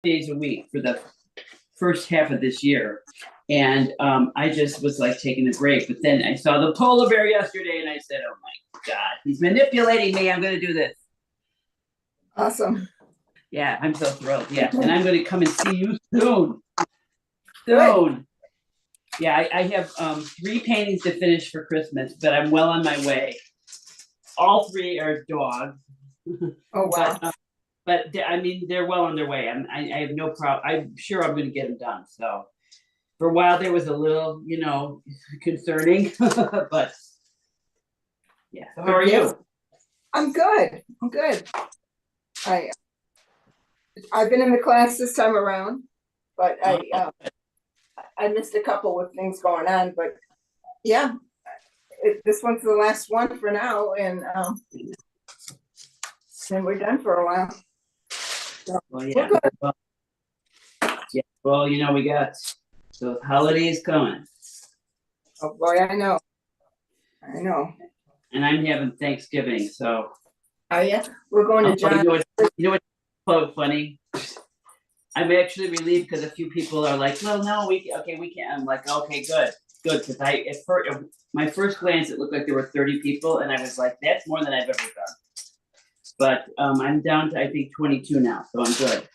days a week for the first half of this year. And I just was like taking a break. But then I saw the polar bear yesterday and I said, oh my God, he's manipulating me. I'm going to do this. Awesome. Yeah, I'm so thrilled. Yeah. And I'm going to come and see you soon. Good. Yeah, I have 3 paintings to finish for Christmas, but I'm well on my way. All 3 are dogs. Oh, wow. But I mean, they're well on their way. I have no problem. I'm sure I'm going to get them done. So for a while there was a little, concerning, but yeah. So how are you? I'm good. I'm good. I've been in the class this time around, but I missed a couple with things going on. But yeah, this one's the last one for now, and then we're done for a while. So Well, yeah. Well, we got those holidays coming. Oh boy, I know. And I'm having Thanksgiving, so. Oh yeah, we're going to John. You know what's so funny? I'm actually relieved because a few people are like, well, no, we can't. I'm like, okay, good, because my first glance, it looked like there were 30 people, and I was like, that's more than I've ever done. But I'm down to, I think, 22 now, so I'm good.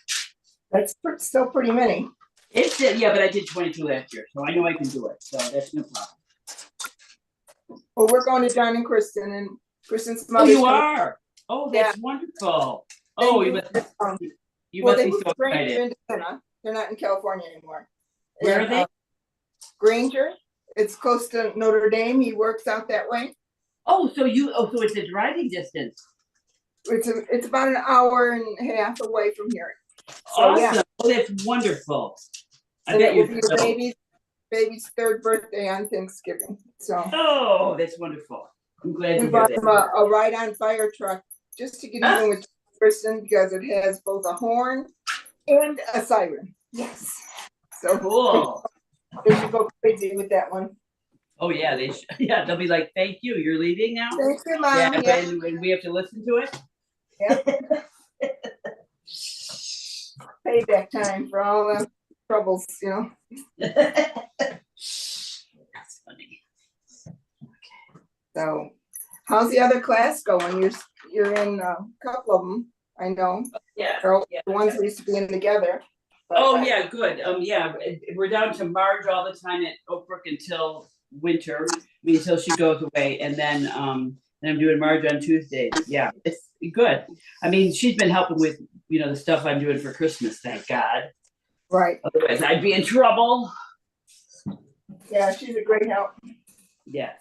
That's still pretty many. Yeah, but I did 22 last year, so I know I can do it, so that's no problem. Well, we're going to John and Kristen's mother. Oh, you are? Oh, that's wonderful. Oh, you must be so excited. They're not in California anymore. Where are they? Granger. It's close to Notre Dame. He works out that way. Oh, so it's a driving distance. It's about an hour and a half away from here. So, awesome. Yeah. Oh, that's wonderful. I bet your baby's 3rd birthday on Thanksgiving. So. Oh, that's wonderful. I'm glad we bought him a ride on fire truck just to get even with Kristen because it has both a horn and a siren. Yes. So cool. They should go crazy with that one. Oh yeah, yeah, they'll be like, "Thank you, you're leaving now." Thank you, Mom. Yeah, and we have to listen to it. Yeah. Payback time for all the troubles, That's funny. Okay. So, how's the other class going? You're in a couple of them, I know. Yeah. The ones we used to be in together. Yeah, good. Yeah, we're down to Marge all the time at Oak Brook until winter. Until she goes away, and then I'm doing Marge on Tuesdays. Yeah, it's good. I mean, she's been helping with the stuff I'm doing for Christmas. Thank God. Right. Otherwise, I'd be in trouble. Yeah, she's a great help. Yes.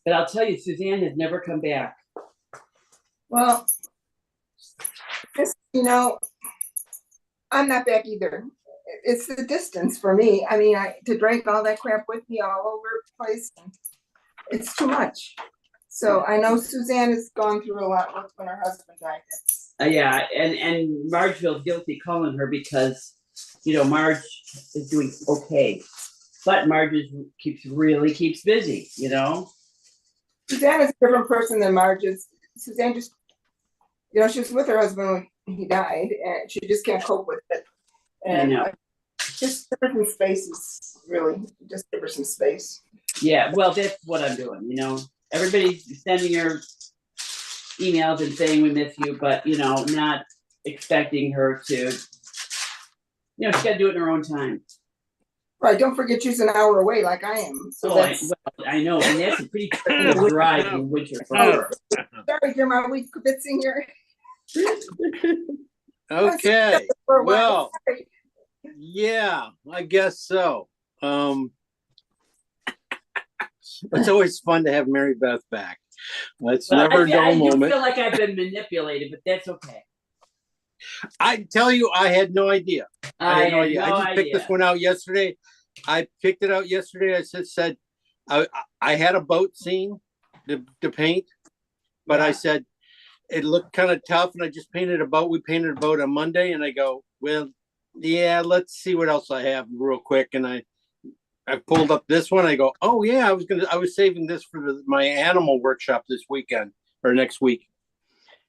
But I'll tell you, Suzanne has never come back. Well, I'm not back either. It's the distance for me. I mean, to drag all that crap with me all over the place, it's too much. So I know Suzanne has gone through a lot when her husband died. Yeah, and Marge feels guilty calling her because, Marge is doing okay. But Marge keeps busy, Suzanne is a different person than Marge is. Suzanne just, she was with her husband when he died, and she just can't cope with it. And I know. Just different spaces, really. Just give her some space. Yeah, well, that's what I'm doing, Everybody's sending her emails and saying we miss you, but, not expecting her to, she's got to do it in her own time. Right, don't forget she's an hour away like I am. So I know, and that's a pretty drive in winter for her. Sorry, Jim, are we convincing here? Okay, well, yeah, I guess so. It's always fun to have Mary Beth back. It's never a dull moment. I feel like I've been manipulated, but that's okay. I tell you, I had no idea. I just picked this one out yesterday. I picked it out yesterday. I said I had a boat scene to paint, but I said it looked kind of tough, and I just painted a boat. We painted a boat on Monday, and I go, well, yeah, let's see what else I have real quick. And I pulled up this one. I go, oh yeah, I was saving this for my animal workshop this weekend or next week.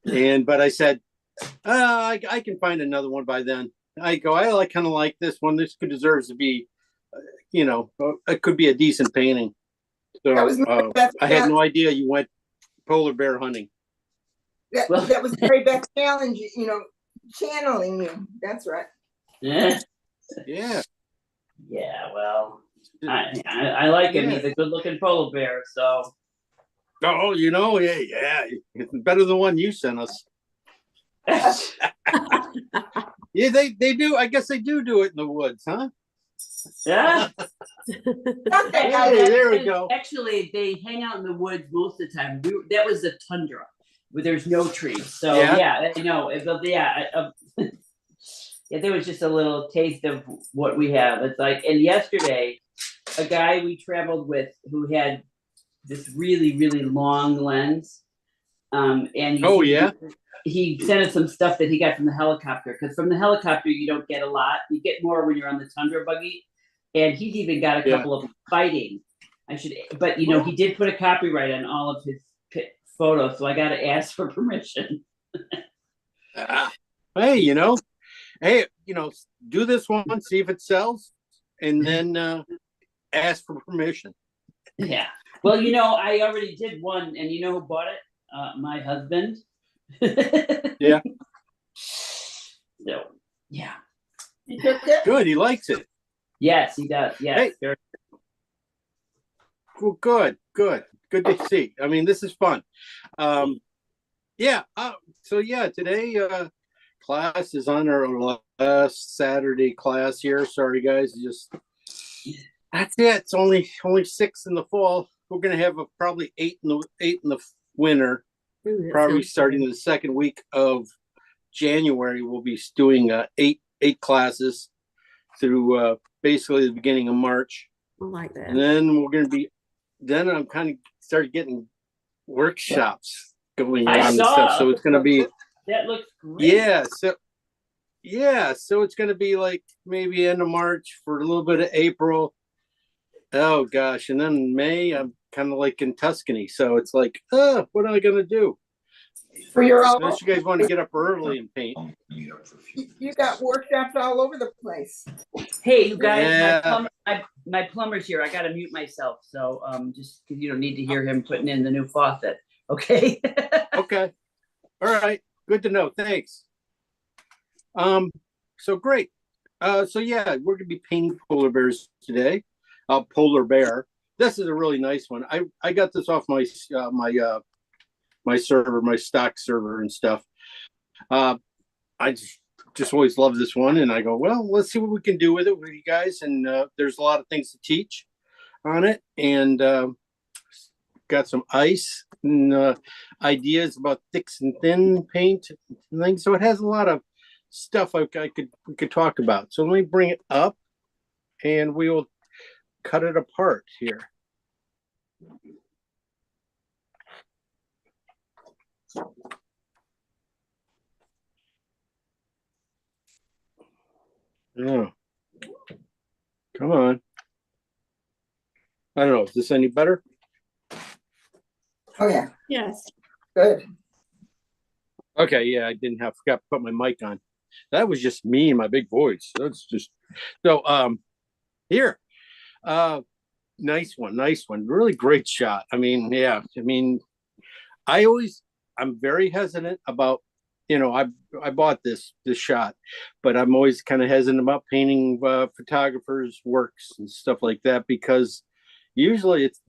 But I said, I can find another one by then. I go, I kind of like this one. This could deserves to be, it could be a decent painting. That was So Mary Beth. I had no idea you went polar bear hunting. That was Mary Beth challenge, channeling you. That's right. Yeah. Yeah. Yeah, well, I like him. He's a good looking polar bear, so. Oh, yeah. It's better than the one you sent us. Yeah, they do. I guess they do it in the woods, huh? Yeah. Hey, there we go. Actually, they hang out in the woods most of the time. That was the tundra, where there's no trees. So Yeah. yeah, there was just a little taste of what we have. It's like, and yesterday, a guy we traveled with who had this really, really long lens. And he sent us some stuff that he got from the helicopter, because from the helicopter you don't get a lot. You get more when you're on the tundra buggy, and he's even got a couple of fighting. But he did put a copyright on all of his photos, so I got to ask for permission. Hey, do this one, see if it sells, and then ask for permission. Yeah. Well, I already did one, and you know who bought it? My husband. Yeah. So, yeah. Good. He likes it. Yes, he does. Yes. Hey. Well, good to see. I mean, this is fun. Yeah. So today class is on our last Saturday class here. Sorry, guys. That's it. It's only 6 in the fall. We're gonna have probably 8 in the winter. Probably starting the second week of January. We'll be doing 8 classes through basically the beginning of March. I like that. And then I'm kind of started getting workshops going on and stuff. So it's gonna be that looks great. So it's gonna be like maybe end of March for a little bit of April. Oh gosh, and then May I'm kind of like in Tuscany, so it's like, what am I gonna do? For your Unless you guys want to get up early and paint. You got workshops all over the place. Hey, you guys, my plumber's here. I got to mute myself, so just because you don't need to hear him putting in the new faucet. Okay. Okay. All right. Good to know. Thanks. So great. We're gonna be painting polar bears today. Polar bear. This is a really nice one. I got this off my my server, my stock server and stuff. I just always love this one, and I go, well, let's see what we can do with it with you guys. And there's a lot of things to teach on it, and got some ice and ideas about thick and thin paint and things. So it has a lot of stuff we could talk about. So let me bring it up, and we will cut it apart here. Oh, come on. I don't know. Is this any better? Oh, yeah. Yes. Good. Okay. Yeah, I forgot to put my mic on. That was just me and my big voice. That's just so. Here. Nice one. Really great shot. I mean, yeah. I mean, I'm very hesitant about. I bought this shot, but I'm always kind of hesitant about painting photographers' works and stuff like that, because usually it's,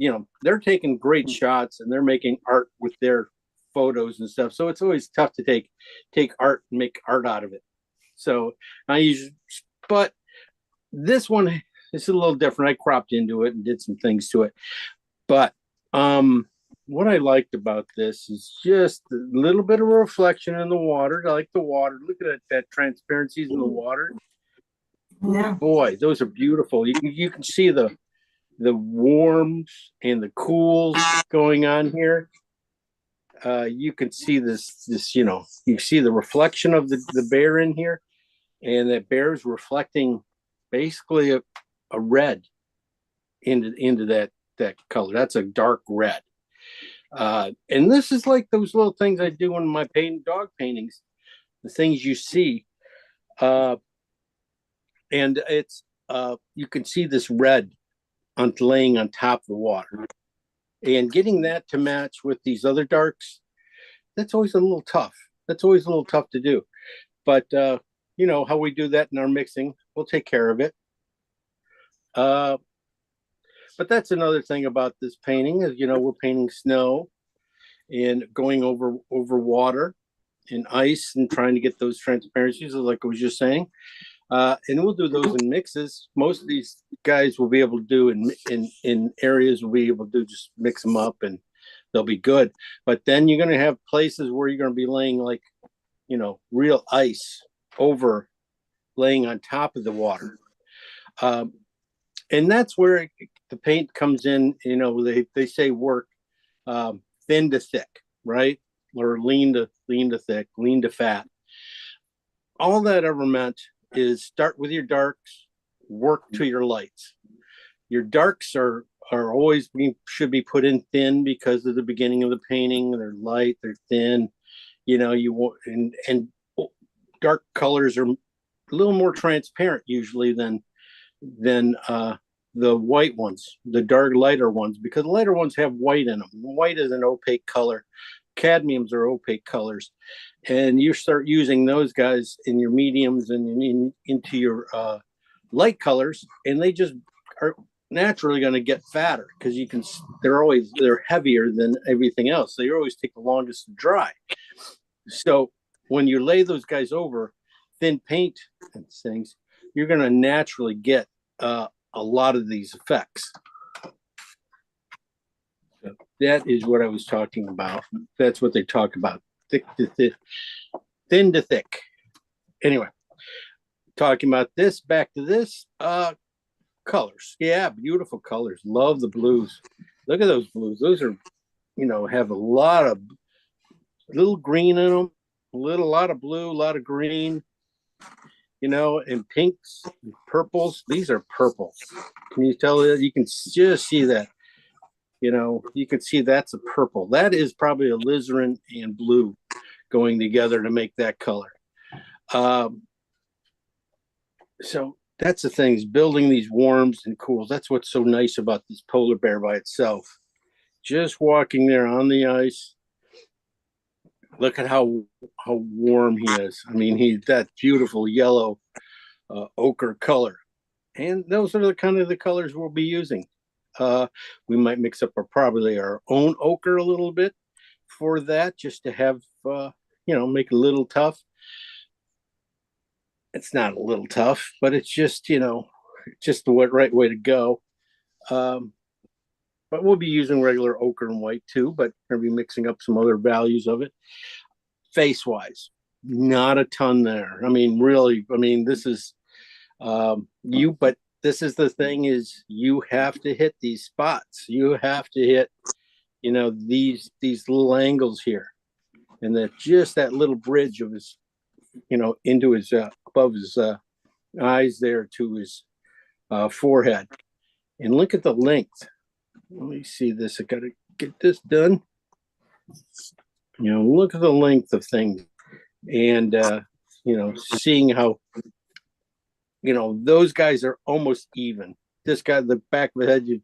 they're taking great shots and they're making art with their photos and stuff. So it's always tough to take art and make art out of it. So but this one is a little different. I cropped into it and did some things to it. But what I liked about this is just a little bit of a reflection in the water. I like the water. Look at that transparencies in the water. Yeah. Boy, those are beautiful. You can see the warms and the cools going on here. You can see this, you see the reflection of the bear in here, and that bear is reflecting basically a red into that color. That's a dark red. And this is like those little things I do in my dog paintings, the things you see. And it's, you can see this red laying on top of the water. And getting that to match with these other darks, that's always a little tough. That's always a little tough to do. But, you know, how we do that in our mixing, we'll take care of it. But that's another thing about this painting is, you know, we're painting snow and going over water and ice and trying to get those transparencies, like I was just saying. And we'll do those in mixes. Most of these guys will be able to do in areas we'll be able to do, just mix them up and they'll be good. But then you're going to have places where you're going to be laying like, you know, real ice over laying on top of the water. And that's where the paint comes in. You know, they say work thin to thick, right? Or lean to thick, lean to fat. All that ever meant is start with your darks, work to your lights. Your darks are always should be put in thin because of the beginning of the painting. They're light, they're thin. You know, you want and dark colors are a little more transparent usually than the white ones, the dark lighter ones, because lighter ones have white in them. White is an opaque color. Cadmiums are opaque colors, and you start using those guys in your mediums and into your light colors, and they just are naturally going to get fatter because they're heavier than everything else. They always take the longest to dry. So when you lay those guys over thin paint and things, you're going to naturally get a lot of these effects. So that is what I was talking about. That's what they talk about. Thick to thick, thin to thick. Anyway, talking about this, back to this, colors. Yeah, beautiful colors. Love the blues. Look at those blues. Those are, you know, have a lot of little green in them, lot of blue, a lot of green, you know, and pinks, and purples. These are purples. Can you tell that? You can just see that. You know, you can see that's a purple. That is probably alizarin and blue going together to make that color. So that's the thing, is building these warms and cools. That's what's so nice about this polar bear by itself. Just walking there on the ice. Look at how warm he is. I mean, he's that beautiful yellow ochre color. And those are the kind of the colors we'll be using. We might mix up probably our own ochre a little bit for that, just to have, you know, make it a little tough. It's not a little tough, but it's just, you know, just the right way to go. But we'll be using regular ochre and white too, but we're going to be mixing up some other values of it. Face-wise, not a ton there. I mean, really, I mean, this is but this is the thing, is you have to hit these spots. You have to hit, you know, these little angles here, and that just that little bridge of his, you know, into his above his eyes there to his forehead. And look at the length. Let me see this. I gotta get this done. You know, look at the length of things, and you know, seeing how, you know, those guys are almost even. This guy, the back of the head, if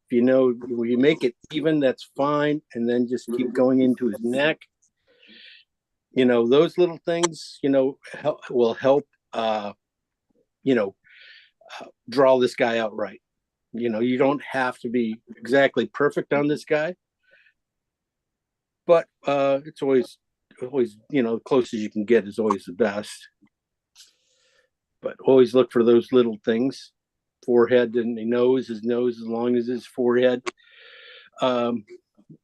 you know, when you make it even, that's fine, and then just keep going into his neck. You know, those little things, you know, will help, you know, draw this guy out right. You know, you don't have to be exactly perfect on this guy, but it's always, you know, the closest you can get is always the best. But always look for those little things. Forehead and his nose as long as his forehead. And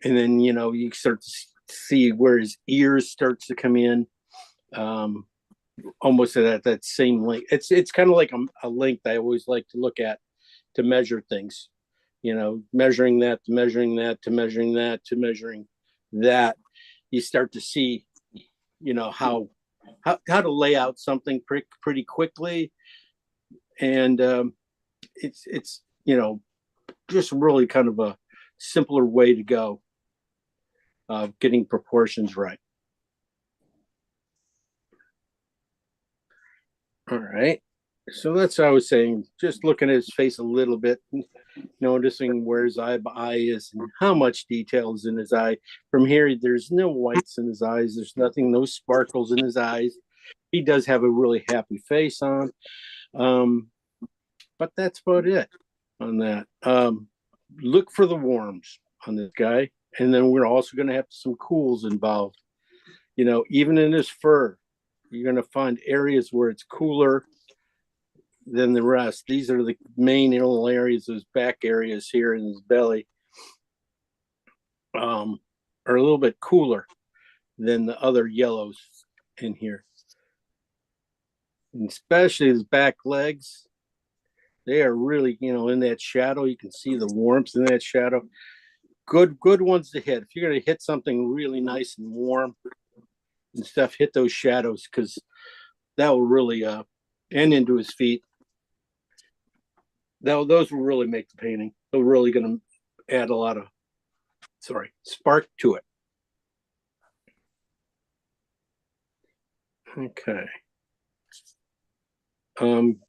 then, you know, you start to see where his ears starts to come in. Almost at that same length. It's kind of like a length I always like to look at to measure things. You know, measuring that to measuring that to measuring that to measuring that. You start to see, you know, how to lay out something pretty quickly, and it's you know, just really kind of a simpler way to go. getting proportions right. All right. So that's what I was saying, just looking at his face a little bit, noticing where his eye is and how much detail is in his eye. From here, there's no whites in his eyes. There's nothing, no sparkles in his eyes. He does have a really happy face on. But that's about it on that. Look for the warms on this guy. And then we're also going to have some cools involved. You know, even in his fur, you're going to find areas where it's cooler than the rest. These are the main little areas, those back areas here in his belly, are a little bit cooler than the other yellows in here. And especially his back legs, they are really, you know, in that shadow. You can see the warmth in that shadow. Good ones to hit. If you're going to hit something really nice and warm and stuff, hit those shadows, because that will really, and into his feet. Those will really make the painting. They're really going to add a lot of, spark to it. Okay.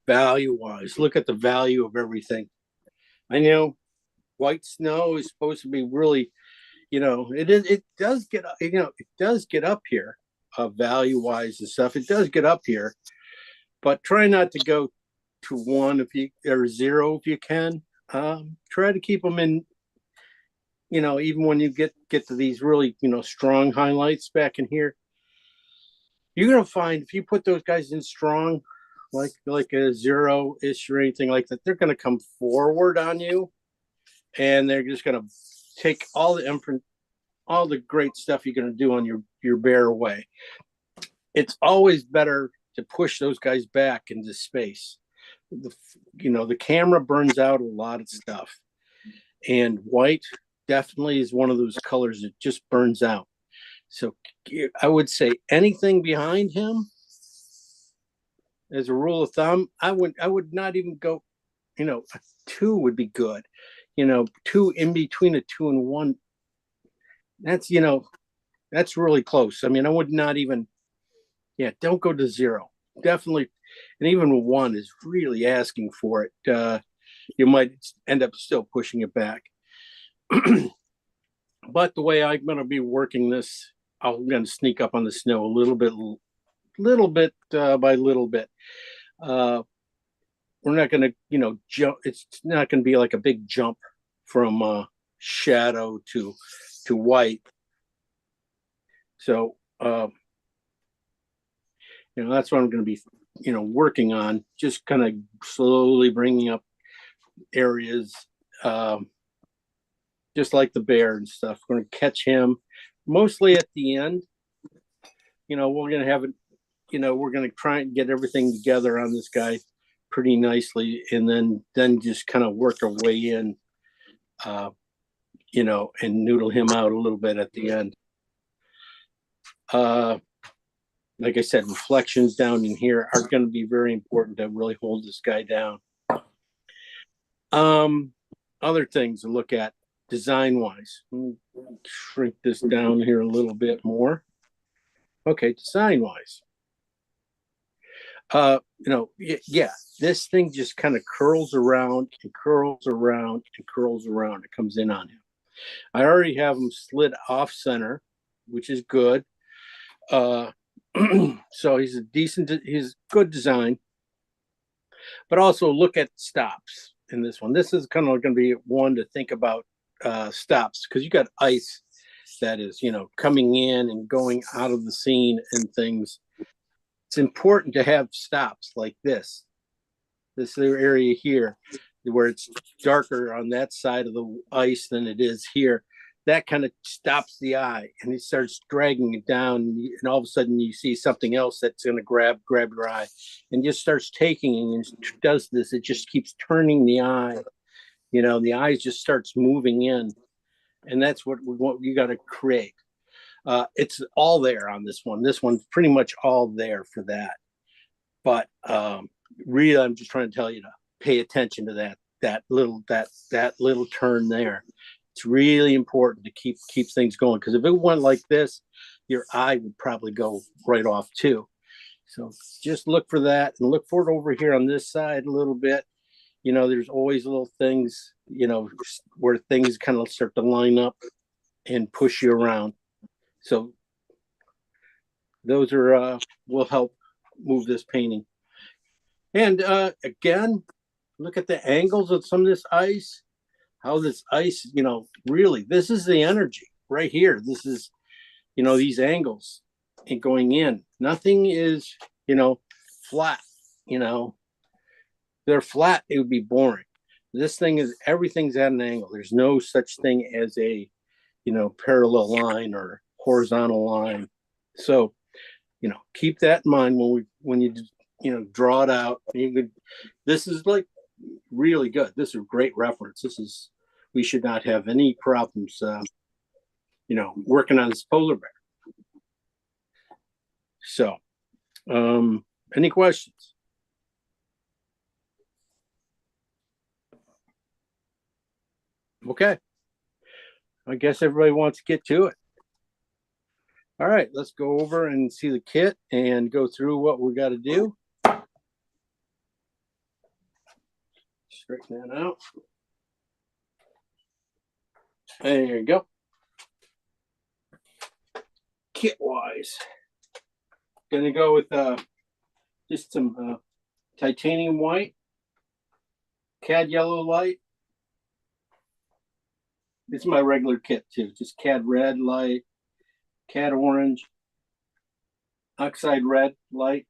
Value-wise, look at the value of everything. I know white snow is supposed to be really, you know, it does get up here, value-wise and stuff. It does get up here, but try not to go to 1 or 0 if you can. Try to keep them in, you know, even when you get to these really, you know, strong highlights back in here, you're gonna find if you put those guys in strong, like a 0-ish or anything like that, they're gonna come forward on you, and they're just gonna take all the great stuff you're gonna do on your bear away. It's always better to push those guys back into space. The camera burns out a lot of stuff, and white definitely is one of those colors that just burns out. So I would say anything behind him, as a rule of thumb, I would not even go, you know, a 2 would be good. You know, 2 in between a 2 and 1. That's, you know, that's really close. I mean, I would not even, don't go to 0. Definitely. And even 1 is really asking for it. You might end up still pushing it back. But the way I'm going to be working this, I'm going to sneak up on the snow a little bit by little bit. We're not going to, you know, jump. It's not going to be like a big jump from shadow to white. So, you know, that's what I'm going to be, you know, working on, just kind of slowly bringing up areas, just like the bear and stuff. We're going to catch him mostly at the end. You know, we're going to have it, you know, we're going to try and get everything together on this guy pretty nicely, and then just kind of work our way in, you know, and noodle him out a little bit at the end. Like I said, reflections down in here are going to be very important to really hold this guy down. Other things to look at design-wise. Shrink this down here a little bit more. Okay, design-wise. You know, this thing just kind of curls around and curls around and curls around. It comes in on him. I already have him slid off center, which is good. So he's he's good design, but also look at stops in this one. This is kind of going to be one to think about, stops, because you got ice that is, you know, coming in and going out of the scene and things. It's important to have stops like this area here, where it's darker on that side of the ice than it is here. That kind of stops the eye, and it starts dragging it down, and all of a sudden you see something else that's going to grab your eye, and just starts taking and does this. It just keeps turning the eye. You know, the eye just starts moving in, and that's what you got to create. It's all there on this one. This one's pretty much all there for that. But really, I'm just trying to tell you to pay attention to that little turn there. It's really important to keep things going, because if it went like this, your eye would probably go right off too. So just look for that, and look for it over here on this side a little bit. You know, there's always little things, you know, where things kind of start to line up and push you around. So those are will help move this painting. And again, look at the angles of some of this ice. How this ice, you know, really, this is the energy right here. This is, you know, these angles and going in. Nothing is, you know, flat. You know, they're flat, it would be boring. This thing is, everything's at an angle. There's no such thing as a, you know, parallel line or horizontal line. So, you know, keep that in mind when you you know, draw it out. You could, this is like really good. This is a great reference. We should not have any problems, you know, working on this polar bear. So, any questions? Okay. I guess everybody wants to get to it. All right, let's go over and see the kit and go through what we got to do. Straighten that out. There you go. Kit wise, gonna go with just some titanium white, cad yellow light. This is my regular kit too, just cad red light, cad orange, oxide red light.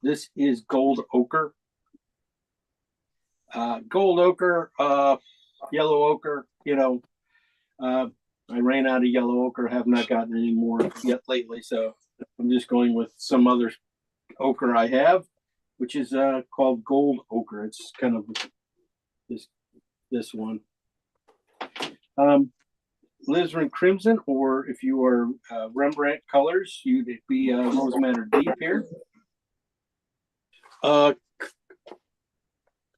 This is gold ochre. Gold ochre, yellow ochre, you know, I ran out of yellow ochre, have not gotten any more yet lately, so I'm just going with some other ochre I have, which is called gold ochre. It's kind of this one. Alizarin crimson, or if you are Rembrandt colors, you'd be Rose Madder Deep here.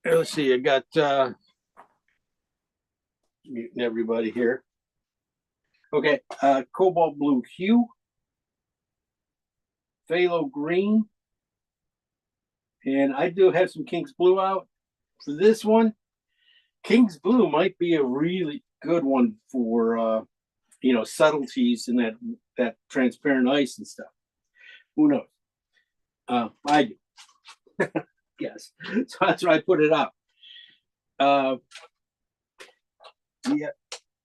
Let's see, I got muting everybody here. Okay, cobalt blue hue, phthalo green, and I do have some King's blue out. For this one, King's blue might be a really good one for you know, subtleties in that transparent ice and stuff. Who knows? I do. Yes, so that's why I put it out. Yeah,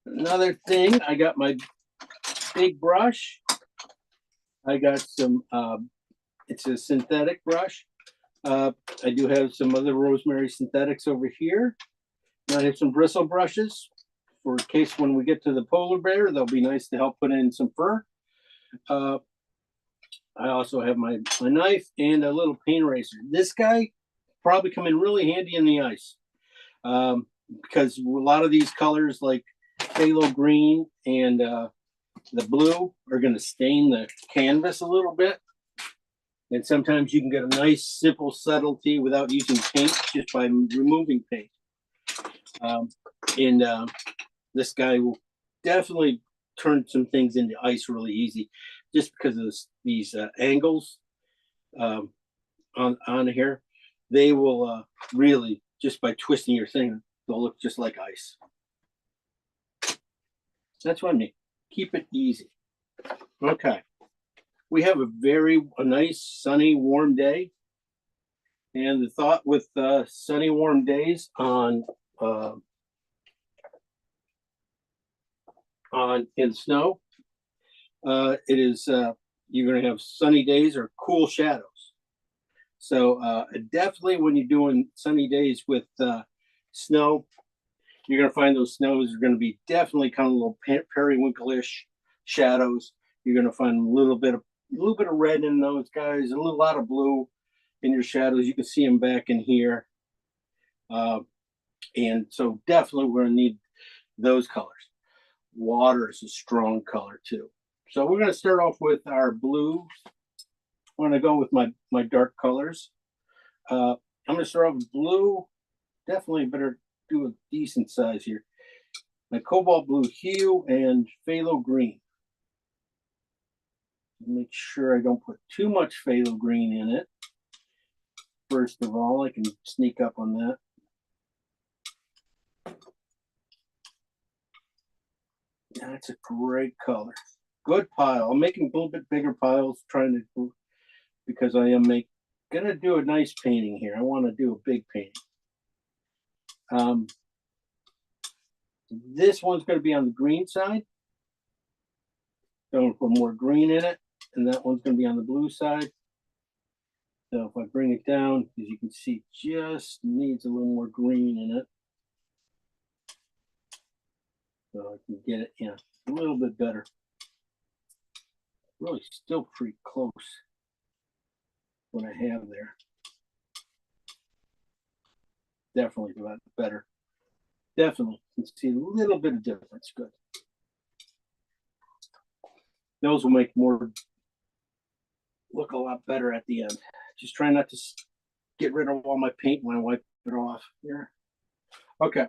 another thing, I got my big brush. I got some, it's a synthetic brush. I do have some other Rosemary synthetics over here. I have some bristle brushes for in case when we get to the polar bear, they'll be nice to help put in some fur. I also have my knife and a little paint eraser. This guy probably come in really handy in the ice, because a lot of these colors like phthalo green and the blue are going to stain the canvas a little bit. And sometimes you can get a nice simple subtlety without using paint, just by removing paint. This guy will definitely turn some things into ice really easy, just because of these angles on here. They will really, just by twisting your thing, they'll look just like ice. That's what I mean. Keep it easy. Okay. We have a nice sunny warm day, and the thought with sunny warm days in snow, it is you're going to have sunny days or cool shadows. So definitely when you're doing sunny days with snow, you're going to find those snows are going to be definitely kind of little periwinkle-ish shadows. You're going to find a little bit of red in those guys, a lot of blue in your shadows. You can see them back in here. And so definitely we're going to need those colors. Water is a strong color too. So we're going to start off with our blue. I'm going to go with my dark colors. I'm going to start off with blue. Definitely better do a decent size here. My cobalt blue hue and phthalo green. Make sure I don't put too much phthalo green in it. First of all, I can sneak up on that. That's a great color. Good pile. I'm making a little bit bigger piles, trying to, because I am gonna do a nice painting here. I want to do a big painting. This one's going to be on the green side. Going to put more green in it, and that one's going to be on the blue side. So if I bring it down, as you can see, just needs a little more green in it. So I can get it in a little bit better. Really still pretty close what I have there. Definitely a lot better. Definitely. You can see a little bit of difference. Good. Those will make more look a lot better at the end. Just try not to get rid of all my paint when I wipe it off here. Okay.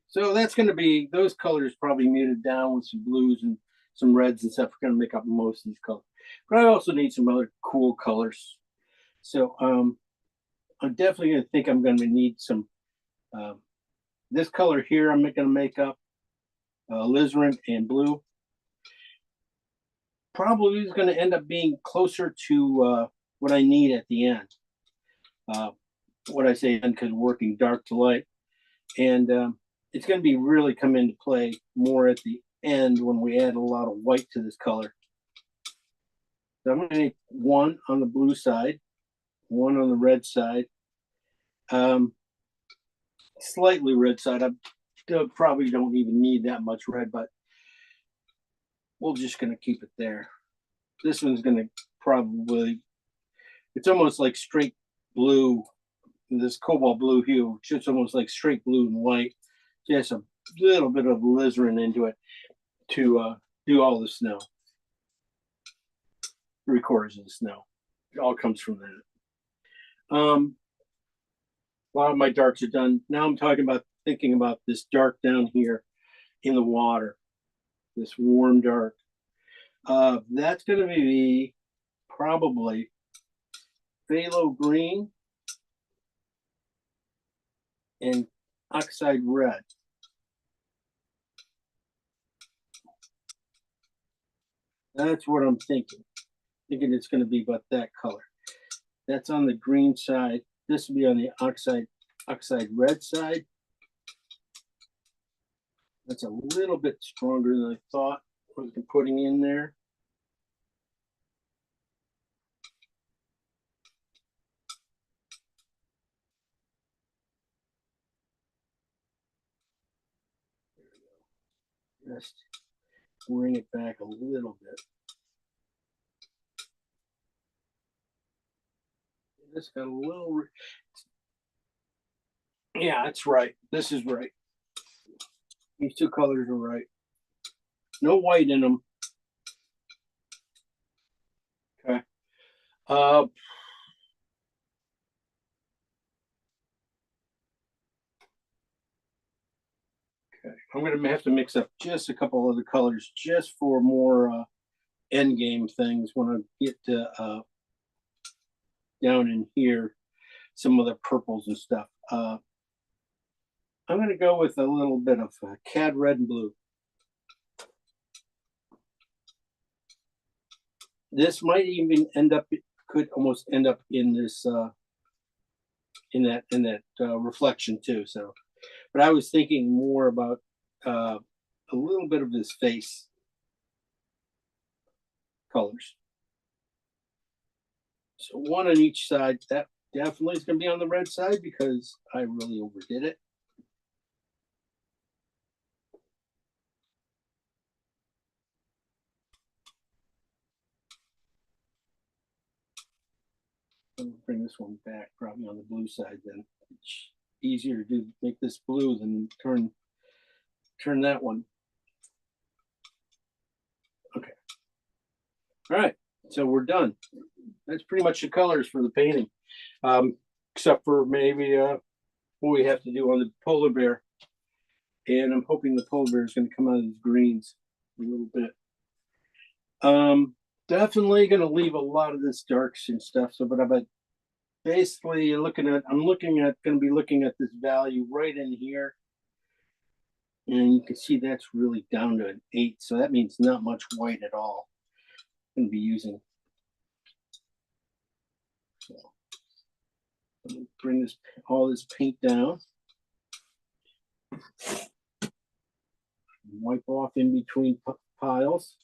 So that's going to be, those colors probably muted down with some blues and some reds and stuff. We're going to make up most of these colors. But I also need some other cool colors. So I'm definitely going to think I'm going to need some, this color here I'm going to make up, alizarin and blue. Probably is going to end up being closer to what I need at the end. What I say end, because working dark to light. And it's going to be really come into play more at the end when we add a lot of white to this color. So I'm going to make one on the blue side, one on the red side, slightly red side. I probably don't even need that much red, but we're just going to keep it there. This one's going to probably, it's almost like straight blue, this cobalt blue hue. It's just almost like straight blue and white. Just a little bit of alizarin into it to do all the snow. 3/4 of the snow. It all comes from that. A lot of my darks are done. Now I'm thinking about this dark down here in the water. This warm dark. That's going to be probably phthalo green and oxide red. That's what I'm thinking. Thinking it's going to be about that color. That's on the green side. This will be on the oxide red side. That's a little bit stronger than I thought I was putting in there. Just bring it back a little bit. This got a little, yeah, that's right. This is right. These two colors are right. No white in them. Okay. Okay. I'm gonna have to mix up just a couple other colors just for more end game things when I get to down in here, some of the purples and stuff. I'm going to go with a little bit of cad red and blue. This might even end up, could almost end up in this, in that reflection too. So, but I was thinking more about a little bit of his face colors. So one on each side. That definitely is going to be on the red side because I really overdid it. I'm gonna bring this one back probably on the blue side then. It's easier to make this blue than turn that one. Okay. All right, so we're done. That's pretty much the colors for the painting, except for maybe one what we have to do on the polar bear. And I'm hoping the polar bear is going to come out of these greens a little bit. Definitely going to leave a lot of this darks and stuff. So, but basically going to be looking at this value right in here. And you can see that's really down to an 8. So that means not much white at all. I'm going to be using. So I'm going to bring all this paint down. Wipe off in between piles.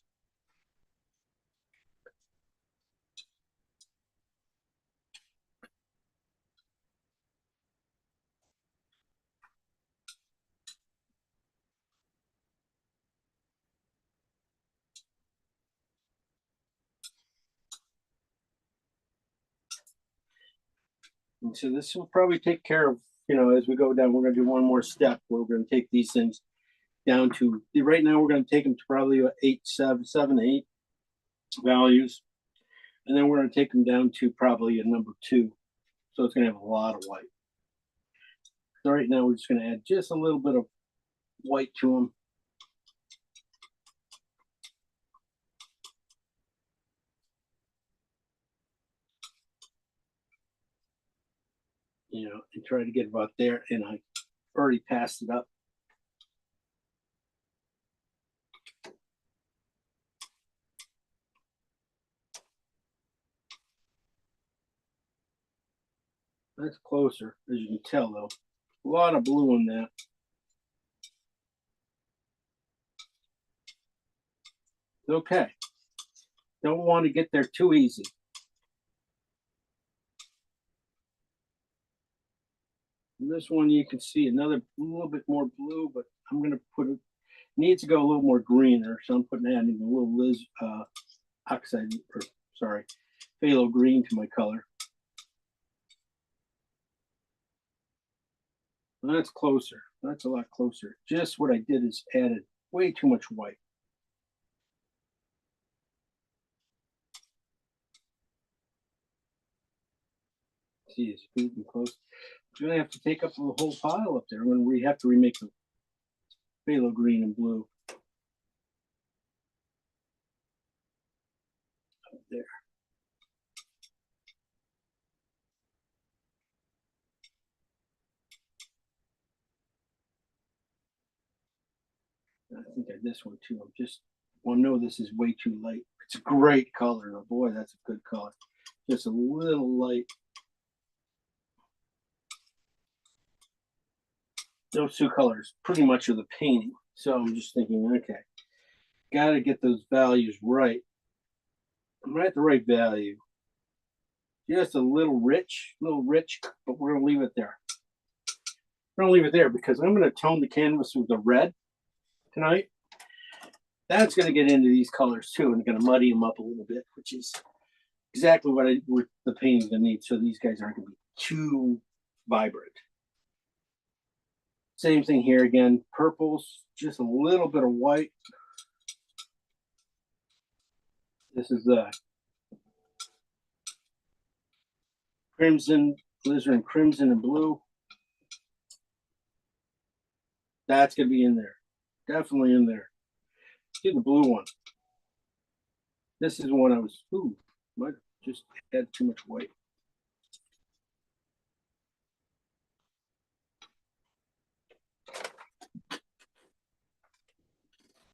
And so this will probably take care of, as we go down, we're going to do one more step where we're going to take these things down to, right now we're going to take them to probably 8, 7, 8 values. And then we're going to take them down to probably a number 2. So it's going to have a lot of white. So right now we're just going to add just a little bit of white to them. And try to get about there. And I already passed it up. That's closer, as you can tell, though. A lot of blue in that. Okay. Don't want to get there too easy. This one you can see another little bit more blue, but I'm going to put it, needs to go a little more greener. So I'm adding a little phthalo green to my color. That's closer. That's a lot closer. Just what I did is added way too much white. See, it's getting close. I'm gonna have to take up the whole pile up there when we have to remake the phthalo green and blue. Up there. I think I this one too. No, this is way too light. It's a great color. Oh boy, that's a good color. Just a little light. Those two colors pretty much are the painting. So I'm just thinking, okay, got to get those values right. I'm at the right value. Just a little rich, but we're going to leave it there. We're going to leave it there because I'm going to tone the canvas with the red tonight. That's going to get into these colors too and going to muddy them up a little bit, which is exactly what the painting's going to need. So these guys aren't going to be too vibrant. Same thing here again, purples, just a little bit of white. This is the crimson, alizarin crimson and blue. That's going to be in there. Definitely in there. See the blue one. This is one I might just had too much white.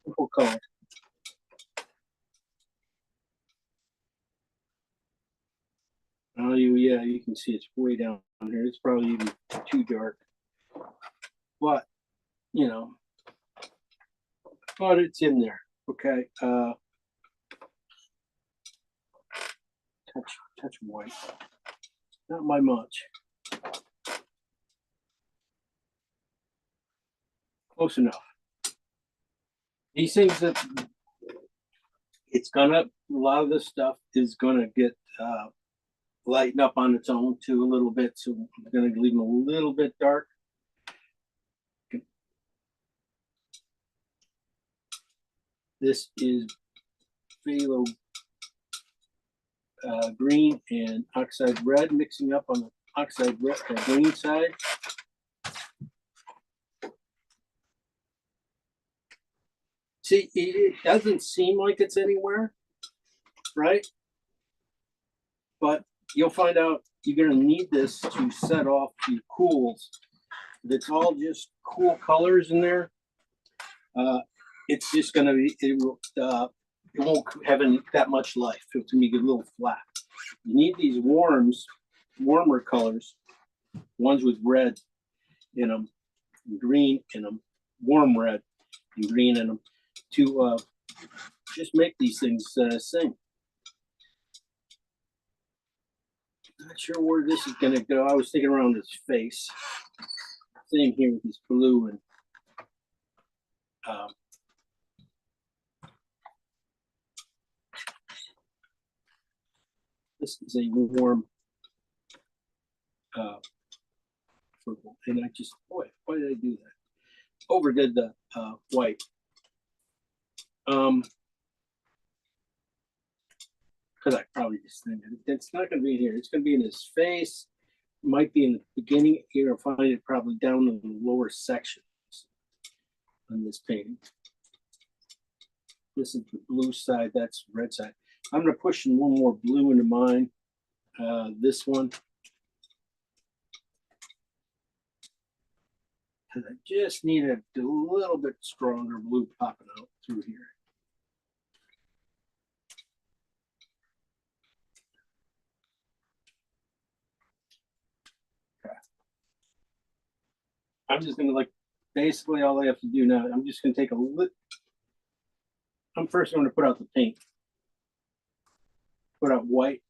Purple color. Oh, yeah, you can see it's way down here. It's probably even too dark. But, but it's in there. Okay. Touch white. Not by much. Close enough. These things that a lot of this stuff is gonna get lighten up on its own too a little bit. So I'm gonna leave them a little bit dark. This is phthalo green and oxide red mixing up on the oxide red green side. See, it doesn't seem like it's anywhere, right? But you'll find out you're gonna need this to set off the cools. It's all just cool colors in there. It's just gonna be, it won't have that much life. It's gonna be a little flat. You need these warmer colors, ones with red in them, green in them, warm red and green in them, to just make these things sing. Not sure where this is gonna go. I was thinking around his face. Same here with this blue and this is a warm purple, and I just, boy, why did I do that? Overdid the white. Because I probably just think it's not going to be here. It's going to be in his face. Might be in the beginning here. I'll find it probably down in the lower sections on this painting. This is the blue side. That's red side. I'm going to push in one more blue into mine. This one. And I just need a little bit stronger blue popping out through here. Okay. I'm just gonna, like, basically all I have to do now, I'm just gonna take a little, I'm first going to put out the paint. Put out white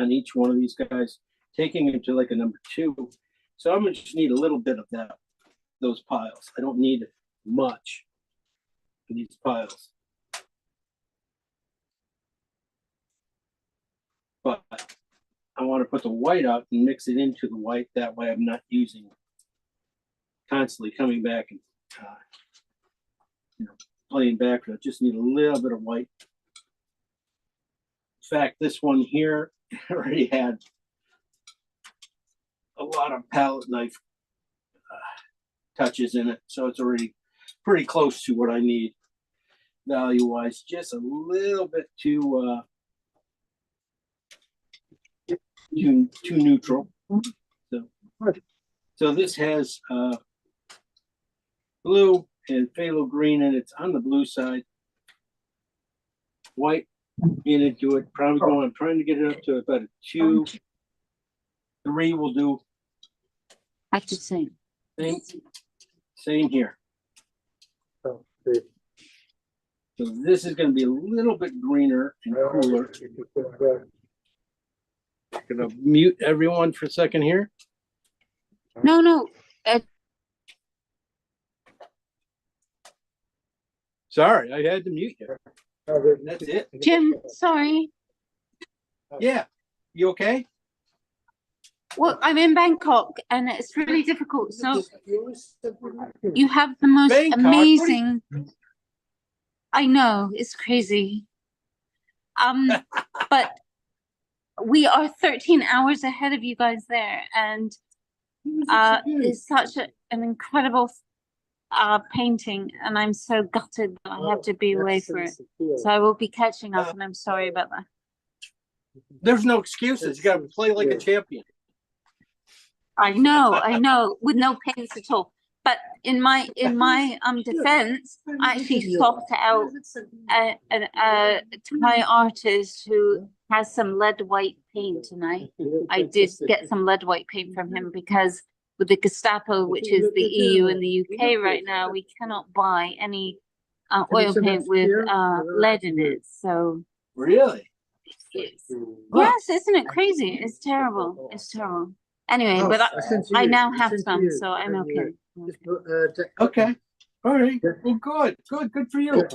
on each one of these guys, taking it to like a number 2. So I'm gonna just need a little bit of that, those piles. I don't need much for these piles. But I want to put the white out and mix it into the white. That way I'm not using, constantly coming back and playing back. I just need a little bit of white. In fact, this one here already had a lot of palette knife touches in it, so it's already pretty close to what I need value wise. Just a little bit too neutral. So this has blue and phthalo green, and it's on the blue side. White into it. Probably going. I'm trying to get it up to about a 2, 3 will do. I have to say. Same here. So this is going to be a little bit greener and cooler. I'm going to mute everyone for a second here. No. Sorry, I had to mute you. That's it. Jim, sorry. Yeah. You okay? Well, I'm in Bangkok and it's really difficult. So you have the most Bangkok? amazing. I know, it's crazy. But we are 13 hours ahead of you guys there, and it's such an incredible painting, and I'm so gutted that I have to be away for it. So I will be catching up, and I'm sorry about that. There's no excuses. You got to play like a champion. I know, with no paints at all. But in my defense, I actually sought out a Thai artist who has some lead white paint, and I did get some lead white paint from him, because with the Gestapo, which is the EU and the UK right now, we cannot buy any oil paint with lead in it. So really, yes, isn't it crazy? It's terrible. It's terrible. Anyway, but I now have some, so I'm okay. Okay. All right. Well, good for you.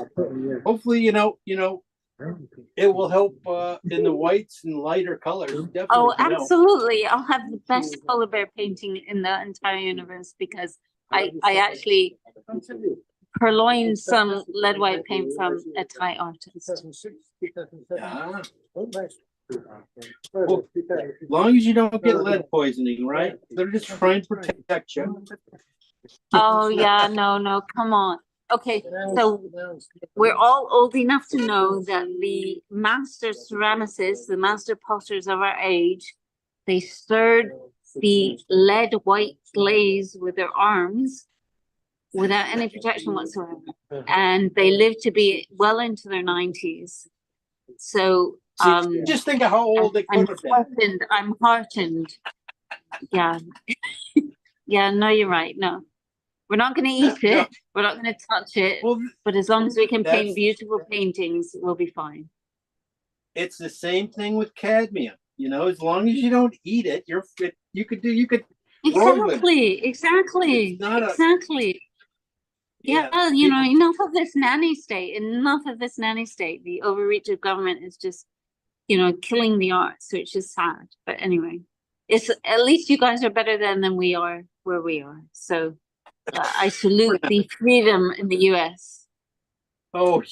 Hopefully, it will help in the whites and lighter colors. Definitely. Oh, absolutely. I'll have the best polar bear painting in the entire universe, because I actually purloined some lead white paint from a Thai artist. Yeah. Well, as long as you don't get lead poisoning, right? They're just trying to protect you. Oh yeah, no, come on. Okay, so we're all old enough to know that the master ceramicists, the master potters of our age, they stirred the lead white glaze with their arms without any protection whatsoever. And they lived to be well into their 90s. So, See, just think of how old they I'm could have been. heartened. I'm heartened. Yeah. Yeah, no, you're right. No. We're not going to eat it. No. We're not going to touch it. Well, But as long as we can That's- paint beautiful paintings, we'll be fine. it's the same thing with cadmium. You know, as long as you don't eat it, you're fit. You could roll with it. Exactly. It's not a- Exactly. Yeah, you know, people- enough of this nanny state. Enough of this nanny state. The overreach of government is just, you know, killing the arts, which is sad. But anyway, it's at least you guys are better than we are where we are. So I salute the freedom in the US. Oh,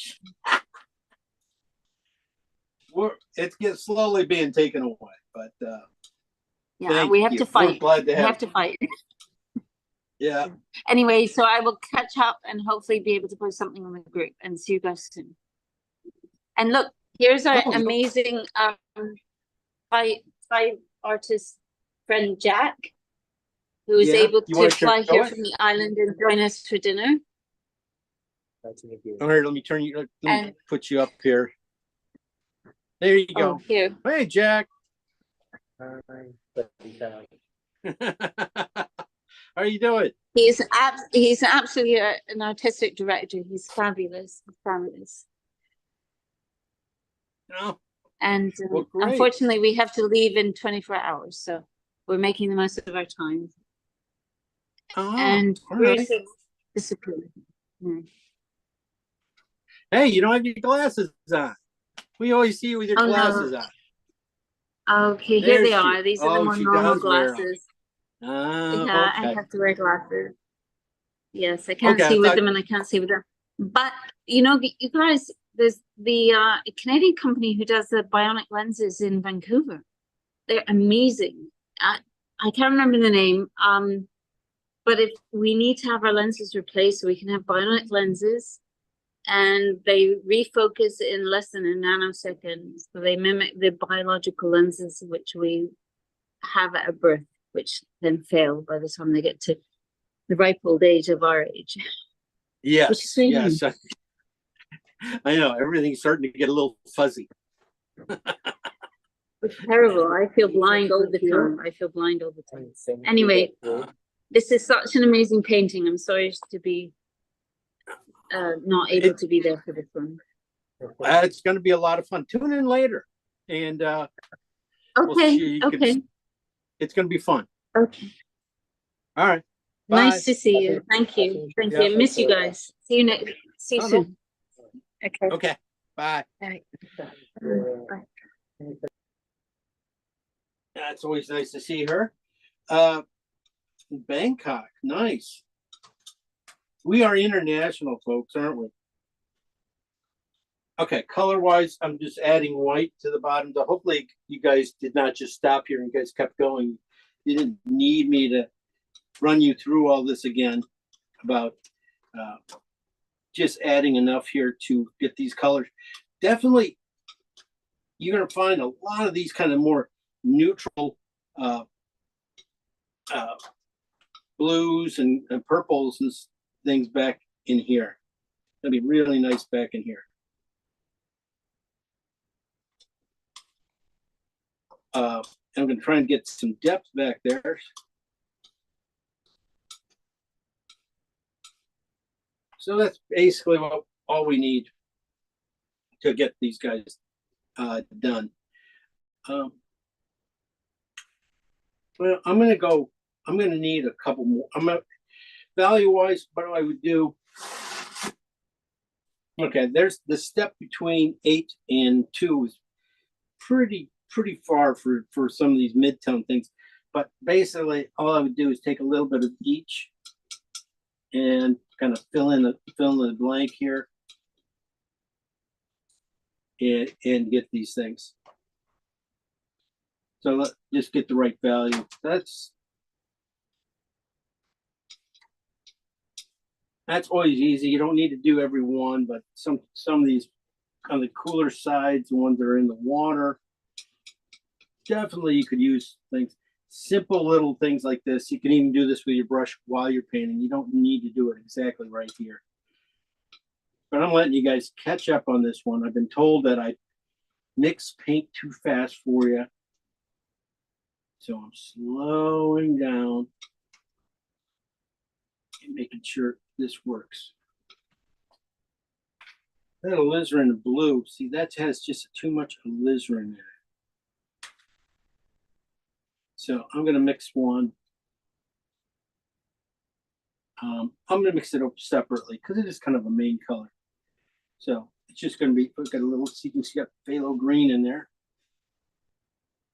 it's slowly being taken away, but Yeah, thank we have you. to We're fight. glad to We have. have to fight. Yeah. Anyway, so I will catch up and hopefully be able to post something on the group and see you guys soon. And look, here's our Oh, no. amazing Thai artist friend Jack, who was Yeah, able you to wanna fly show here it? from the island and join us for dinner. All right, let me turn you. Let me And- put you up here. There you Oh, go. here. Hey, Jack. How are you doing? He's absolutely an artistic director. He's fabulous. Fabulous. Oh, And Well, great. unfortunately, we have to leave in 24 hours. So we're making the most of our time. And all right. Bruce is disappearing. Hey, you don't have your glasses on. We always see you with your Oh, no. glasses on. Okay, There here they she- are. These are the oh, more she normal does wear 'em. glasses. Ah, Yeah, I okay. have to wear glasses. Yes, I can't Okay, I see with thought- them and I can't see with them. But you know, you guys, there's the Canadian company who does the bionic lenses in Vancouver. They're amazing. I can't remember the name. But if we need to have our lenses replaced, we can have bionic lenses, and they refocus in less than a nanosecond. So they mimic the biological lenses which we have at birth, which then fail by the time they get to the ripe old age of our age. Yes, Which is really yes. I know everything's starting to get a little fuzzy. It's terrible. I feel blind all the time. I feel blind all the time. Anyway, this is such an amazing painting. I'm sorry to be not able to be there for this one. It's going to be a lot of fun. Tune in later, and we'll see Okay, you okay, it's going to be fun. okay. All right. Bye. Nice to see you. Thank you. Thank you. Yeah. I miss you guys. See you next. See you Oh, no. soon. Okay. Okay. Bye. All right. Bye. It's always nice to see her. Bangkok, nice. We are international, folks, aren't we? Okay, color wise, I'm just adding white to the bottom. So hopefully, you guys did not just stop here and you guys kept going. You didn't need me to run you through all this again about just adding enough here to get these colors. Definitely, you're going to find a lot of these kind of more neutral blues and purples and things back in here. That'd be really nice back in here. I'm going to try and get some depth back there. So that's basically all we need to get these guys done. Well, I'm going to need a couple more. Value-wise, what I would do. Okay, there's the step between 8 and 2 is pretty far for some of these mid-tone things. But basically, all I would do is take a little bit of each and kind of fill in the blank here and get these things. So let's just get the right value. That's That's always easy. You don't need to do every one, but some of these on the cooler sides, the ones that are in the water, definitely you could use things, simple little things like this. You can even do this with your brush while you're painting. You don't need to do it exactly right here. But I'm letting you guys catch up on this one. I've been told that I mix paint too fast for you. So I'm slowing down and making sure this works. That alizarin blue, see, that has just too much alizarin in it. So I'm going to mix one. I'm going to mix it up separately because it is kind of a main color. So it's just going to be, we've got a little, so you can see got phthalo green in there.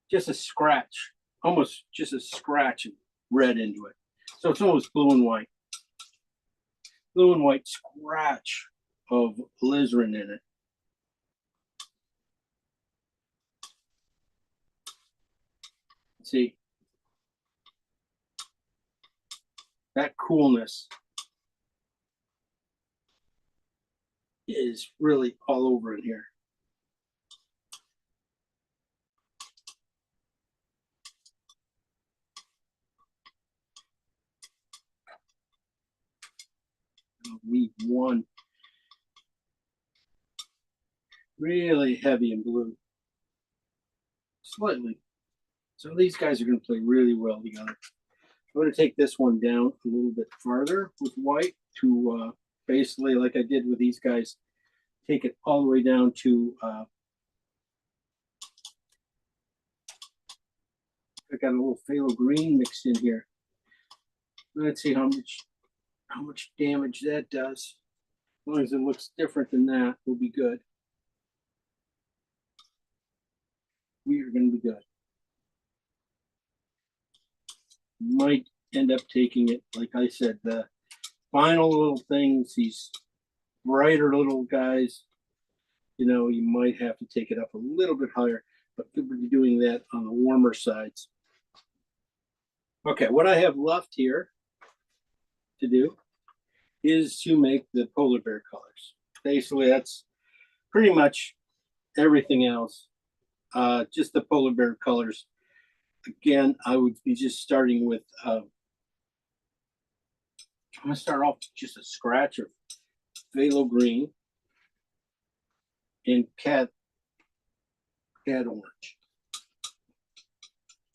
Just a scratch, almost just a scratch of red into it. So it's almost blue and white. Blue and white scratch of alizarin in it. See, that coolness is really all over in here. I'll leave one really heavy in blue, slightly. So these guys are going to play really well together. I'm going to take this one down a little bit farther with white to basically, like I did with these guys, take it all the way down to I got a little phthalo green mixed in here. Let's see how much damage that does. As long as it looks different than that, we'll be good. We are going to be good. Might end up taking it, like I said, the final little things, these brighter little guys, you know, you might have to take it up a little bit higher, but we'll be doing that on the warmer sides. Okay, what I have left here to do is to make the polar bear colors. Basically, that's pretty much everything else. Just the polar bear colors. Again, I would be just starting with, I'm going to start off with just a scratch of phthalo green and cat orange.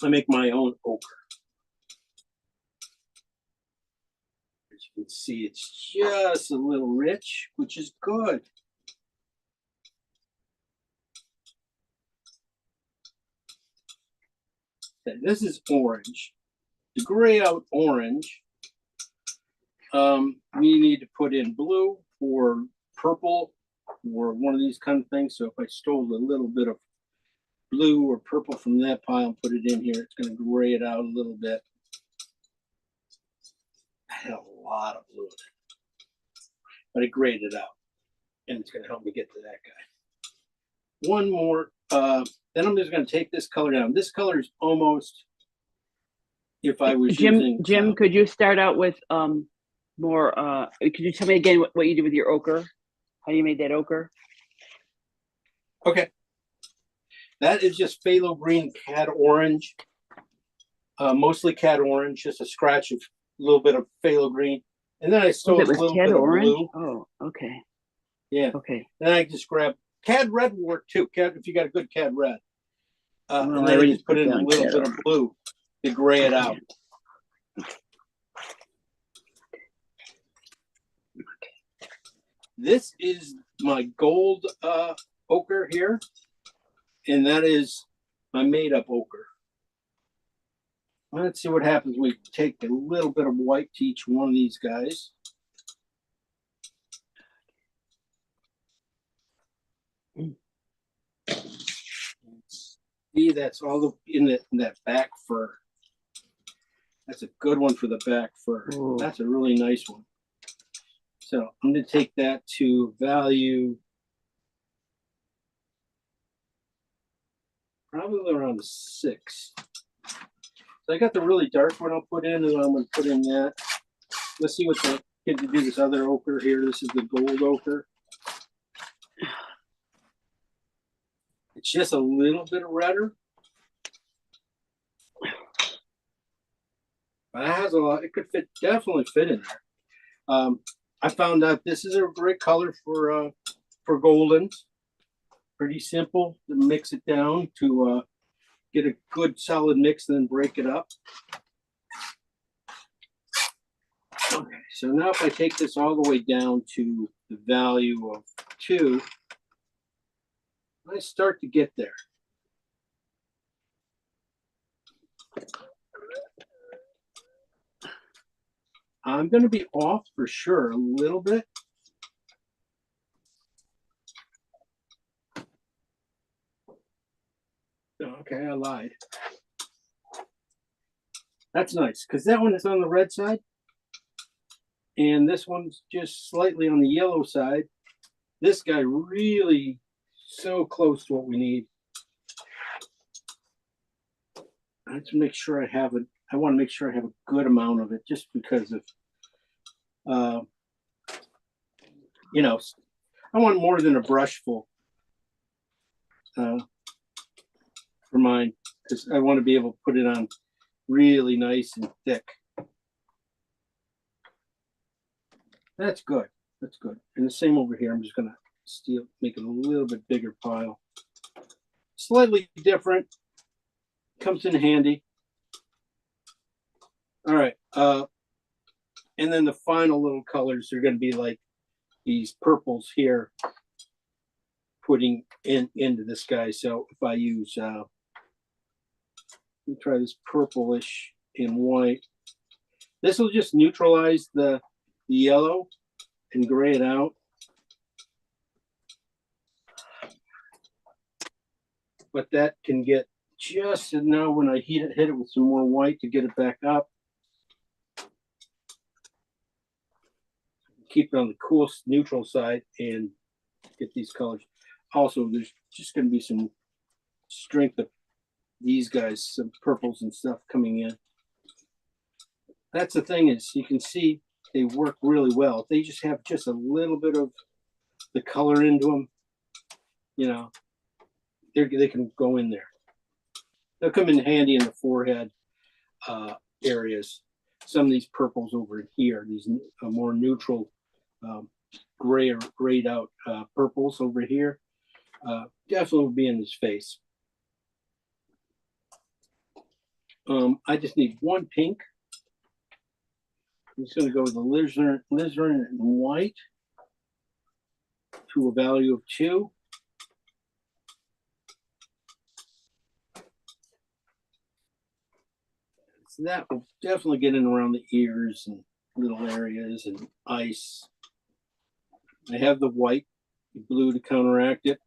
I make my own ochre. As you can see, it's just a little rich, which is good. Okay, this is orange. To gray out orange, we need to put in blue or purple or one of these kind of things. So if I stole a little bit of blue or purple from that pile and put it in here, it's going to gray it out a little bit. I had a lot of blue in it, but I grayed it out, and it's going to help me get to that guy. One more. Then I'm just going to take this color down. This color is almost, if I was using Jim, could you start out with more? Could you tell me again what you did with your ochre? How you made that ochre? Okay. That is just phthalo green cad orange. Mostly cad orange, just a scratch of a little bit of phthalo green. And then I stole a little bit of blue. Oh, okay. Yeah. Okay. Then I just grab cad red will work too. Cad, if you got a good cad red. Well, and then I just put in a little bit of blue to gray it out. Okay. This is my gold ochre here. And that is my made up ochre. Let's see what happens. We take a little bit of white to each one of these guys. See, that's all in that back fur. That's a good one for the back fur. Ooh. That's a really nice one. So I'm going to take that to value probably around 6. So I got the really dark one I'll put in, and I'm going to put in that. Let's see what the get to do this other ochre here. This is the gold ochre. It's just a little bit redder. But it has a lot, it could fit, definitely fit in there. I found out this is a great color for Goldens. Pretty simple to mix it down to get a good solid mix and then break it up. Okay, so now if I take this all the way down to the value of 2, I start to get there. I'm going to be off for sure a little bit. Okay, I lied. That's nice because that one is on the red side. And this one's just slightly on the yellow side. This guy really so close to what we need. I have to make sure I have it. I want to make sure I have a good amount of it just because of, you know, I want more than a brush full for mine because I want to be able to put it on really nice and thick. That's good. That's good. And the same over here. I'm just going to make it a little bit bigger pile. Slightly different. Comes in handy. All right. And then the final little colors are going to be like these purples here, putting into this guy. So if I use, let me try this purplish and white. This will just neutralize the yellow and gray it out. But that can get just now when I hit it with some more white to get it back up. Keep it on the cool neutral side and get these colors. Also, there's just going to be some strength of these guys, some purples and stuff coming in. That's the thing is you can see they work really well. If they just have just a little bit of the color into them, you know, they can go in there. They'll come in handy in the forehead areas. Some of these purples over here, these more neutral gray or grayed out purples over here, definitely will be in his face. I just need one pink. I'm just going to go with the alizarin and white to a value of 2. So that will definitely get in around the ears and little areas and ice. I have the white, the blue to counteract it.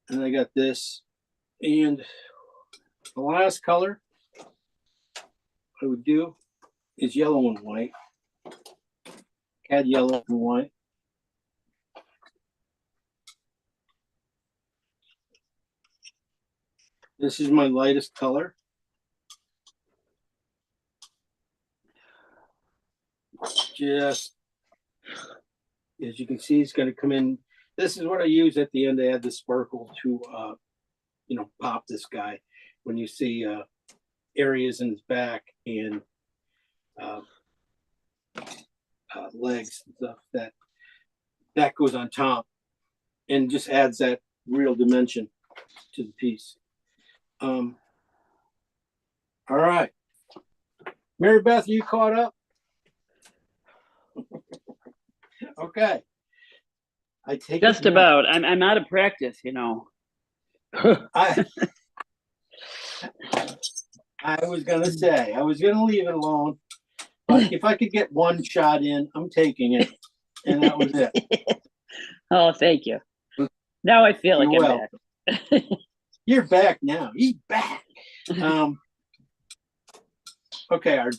And I got this. And the last color I would do is yellow and white. Add yellow and white. This is my lightest color. Just as you can see, it's going to come in. This is what I use at the end to add the sparkle to, you know, pop this guy. When you see areas in his back and legs and stuff, that goes on top and just adds that real dimension to the piece. All right, Mary Beth, you caught up? Okay. I take just about. I'm out of practice, you know. I was gonna say I was gonna leave it alone, but if I could get one shot in, I'm taking it, and that was it. Oh, thank you. Now I feel like You're I'm back. You're back now. He's back. Okay, our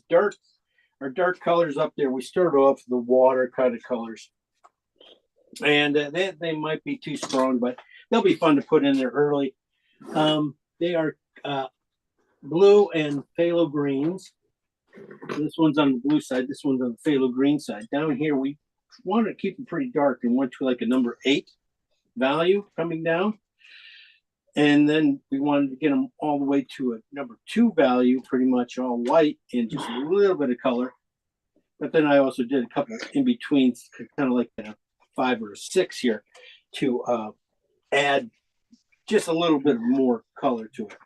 dark colors up there. We started off the water kind of colors, and they might be too strong, but they'll be fun to put in there early. They are blue and phthalo greens, This one's on the blue side. This one's on the phthalo green side. Down here, we wanted to keep it pretty dark and went to like a number 8 value coming down. And then we wanted to get them all the way to a number 2 value, pretty much all white and just a little bit of color. But then I also did a couple in between, kind of like a 5 or a 6 here to add just a little bit more color to it.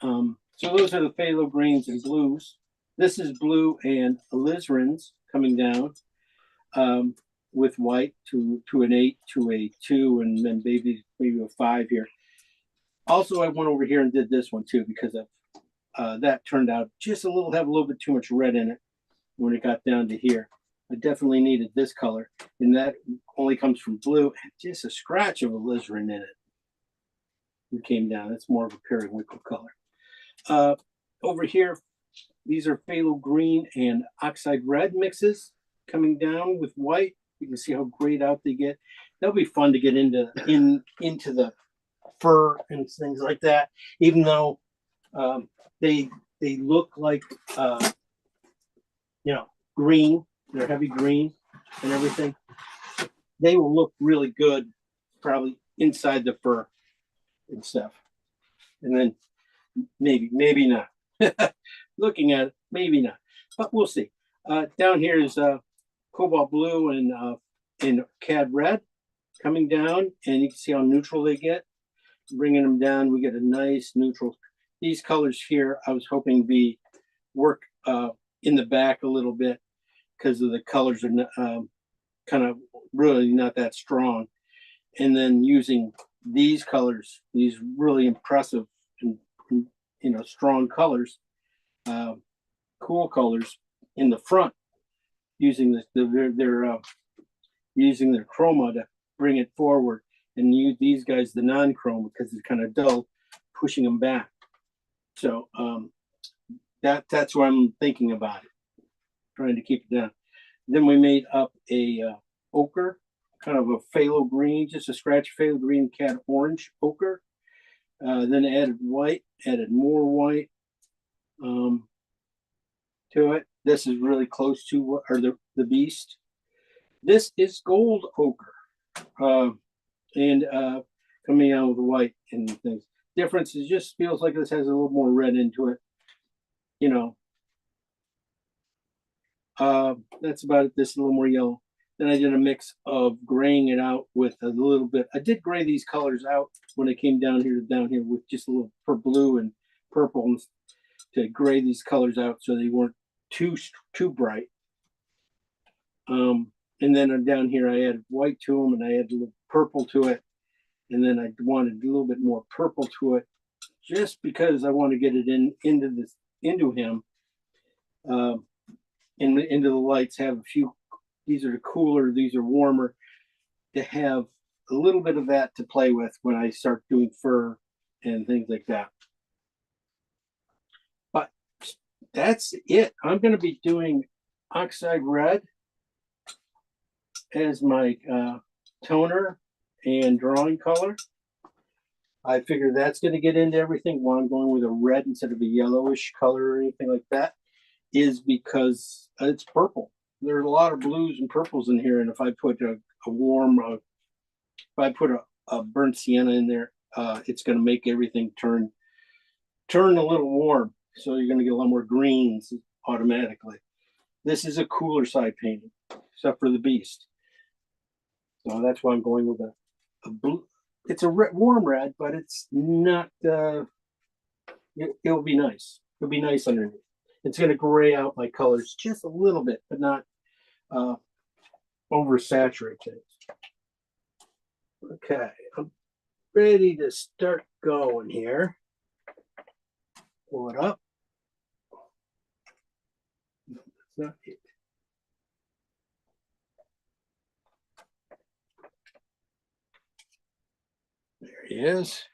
So those are the phthalo greens and blues. This is blue and alizarins coming down with white to an 8, to a 2, and then maybe a 5 here. Also, I went over here and did this one too because of that turned out just have a little bit too much red in it when it got down to here. I definitely needed this color, and that only comes from blue and just a scratch of alizarin in it. It came down. It's more of a periwinkle color. Over here, these are phthalo green and oxide red mixes coming down with white. You can see how grayed out they get. That'll be fun to get into the fur and things like that. Even though they look like green, they're heavy green and everything. They will look really good, probably inside the fur and stuff. And then maybe not. Looking at it, maybe not, but we'll see. Down here is cobalt blue and cad red coming down, and you can see how neutral they get. Bringing them down, we get a nice neutral. These colors here, I was hoping work in the back a little bit because of the colors are kind of really not that strong. And then using these colors, these really impressive and strong colors, cool colors in the front, using their chroma to bring it forward, and use these guys the non-chrome because it's kind of dull, pushing them back. So that's what I'm thinking about it, trying to keep it down. Then we made up a ochre, kind of a phthalo green, just a scratch phthalo green, cad orange ochre. Then added white, added more white to it. This is really close to the beast. This is gold ochre, and coming out with the white and things. Difference is just feels like this has a little more red into it. That's about it. This is a little more yellow. Then I did a mix of graying it out with a little bit. I did gray these colors out when I came down here with just a little blue and purple to gray these colors out so they weren't too bright. And then down here I added white to them, and I added a little purple to it, and then I wanted a little bit more purple to it, just because I want to get it into him, into the lights. Have a few. These are cooler. These are warmer. To have a little bit of that to play with when I start doing fur and things like that. But that's it. I'm going to be doing oxide red as my toner and drawing color. I figure that's going to get into everything. Why I'm going with a red instead of a yellowish color or anything like that is because it's purple. There's a lot of blues and purples in here, and if I put a burnt sienna in there, it's going to make everything turn a little warm. So you're going to get a lot more greens automatically. This is a cooler side painting, except for the beast. So that's why I'm going with a blue. It's a warm red, but it's not. It'll be nice. It'll be nice underneath. It's going to gray out my colors just a little bit, but not oversaturate things. Okay, I'm ready to start going here. Pull it up. No, that's not it. There he is.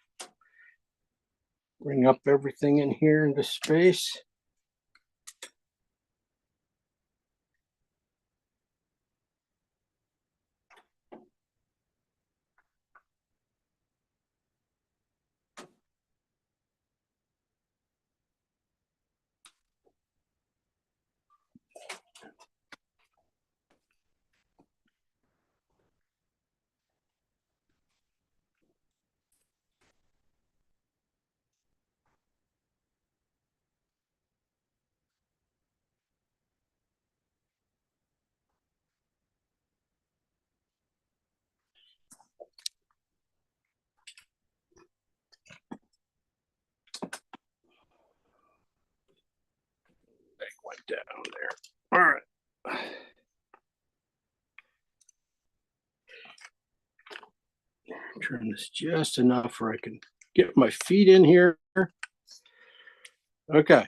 Bring up everything in here into space. turn this just enough where I can get my feet in here. Okay.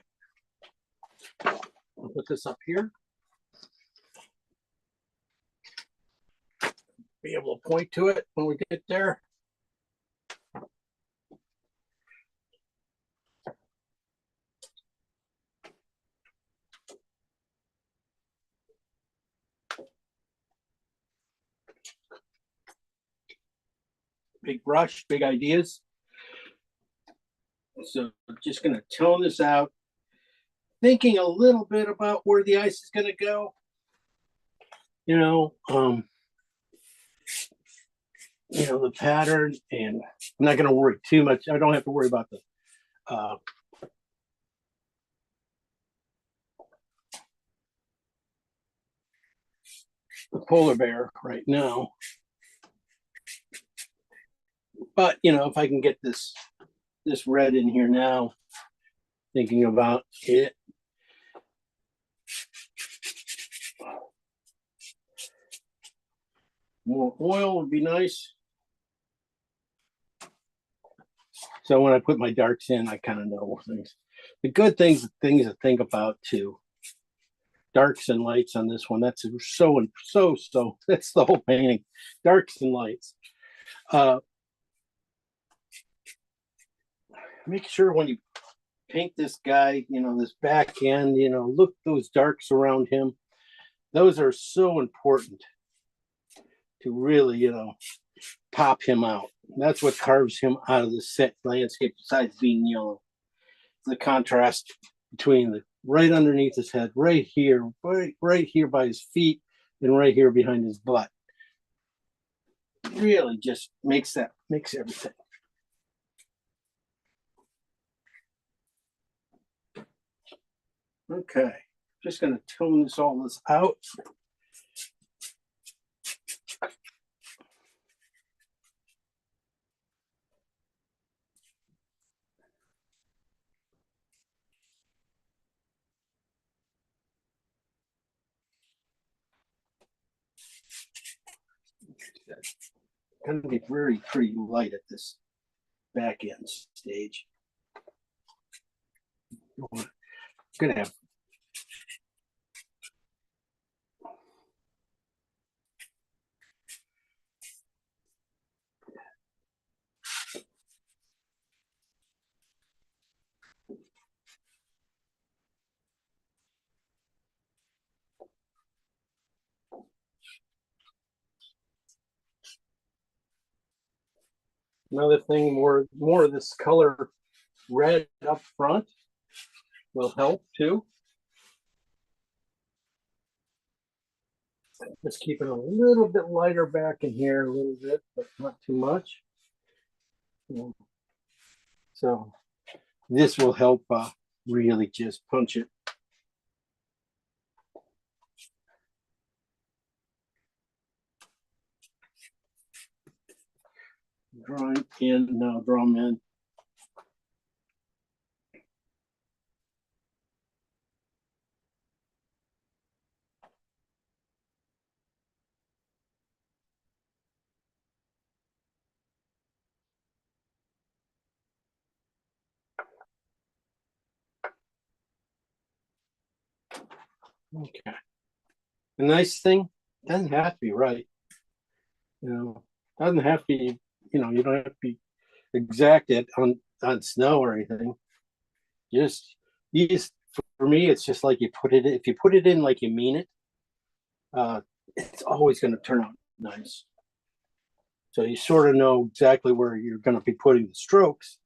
I'll put this up here. Be able to point to it when we get there. Big brush, big ideas. So I'm just going to tone this out, thinking a little bit about where the ice is going to go. The pattern, and I'm not going to worry too much. I don't have to worry about the polar bear right now. But, if I can get this red in here now, thinking about it. More oil would be nice. So when I put my darks in, I kind of know things. The good things to think about too. Darks and lights on this one. That's so. That's the whole painting. Darks and lights. Make sure when you paint this guy, this back end, look those darks around him. Those are so important to really, pop him out. That's what carves him out of the set landscape, besides being yellow. The contrast between the right underneath his head, right here by his feet, and right here behind his butt. Really just makes everything. Okay, just going to tone all this out. Going to be pretty light at this back end stage. Going to have another thing, more of this color red up front will help too. Just keep it a little bit lighter back in here, a little bit, but not too much. So this will help really just punch it. Draw him in, now draw him in. Okay. The nice thing, doesn't have to be right. Doesn't have to be, you don't have to be exact on snow or anything. Just for me, it's just like if you put it in like you mean it, it's always going to turn out nice. So you sort of know exactly where you're going to be putting the strokes.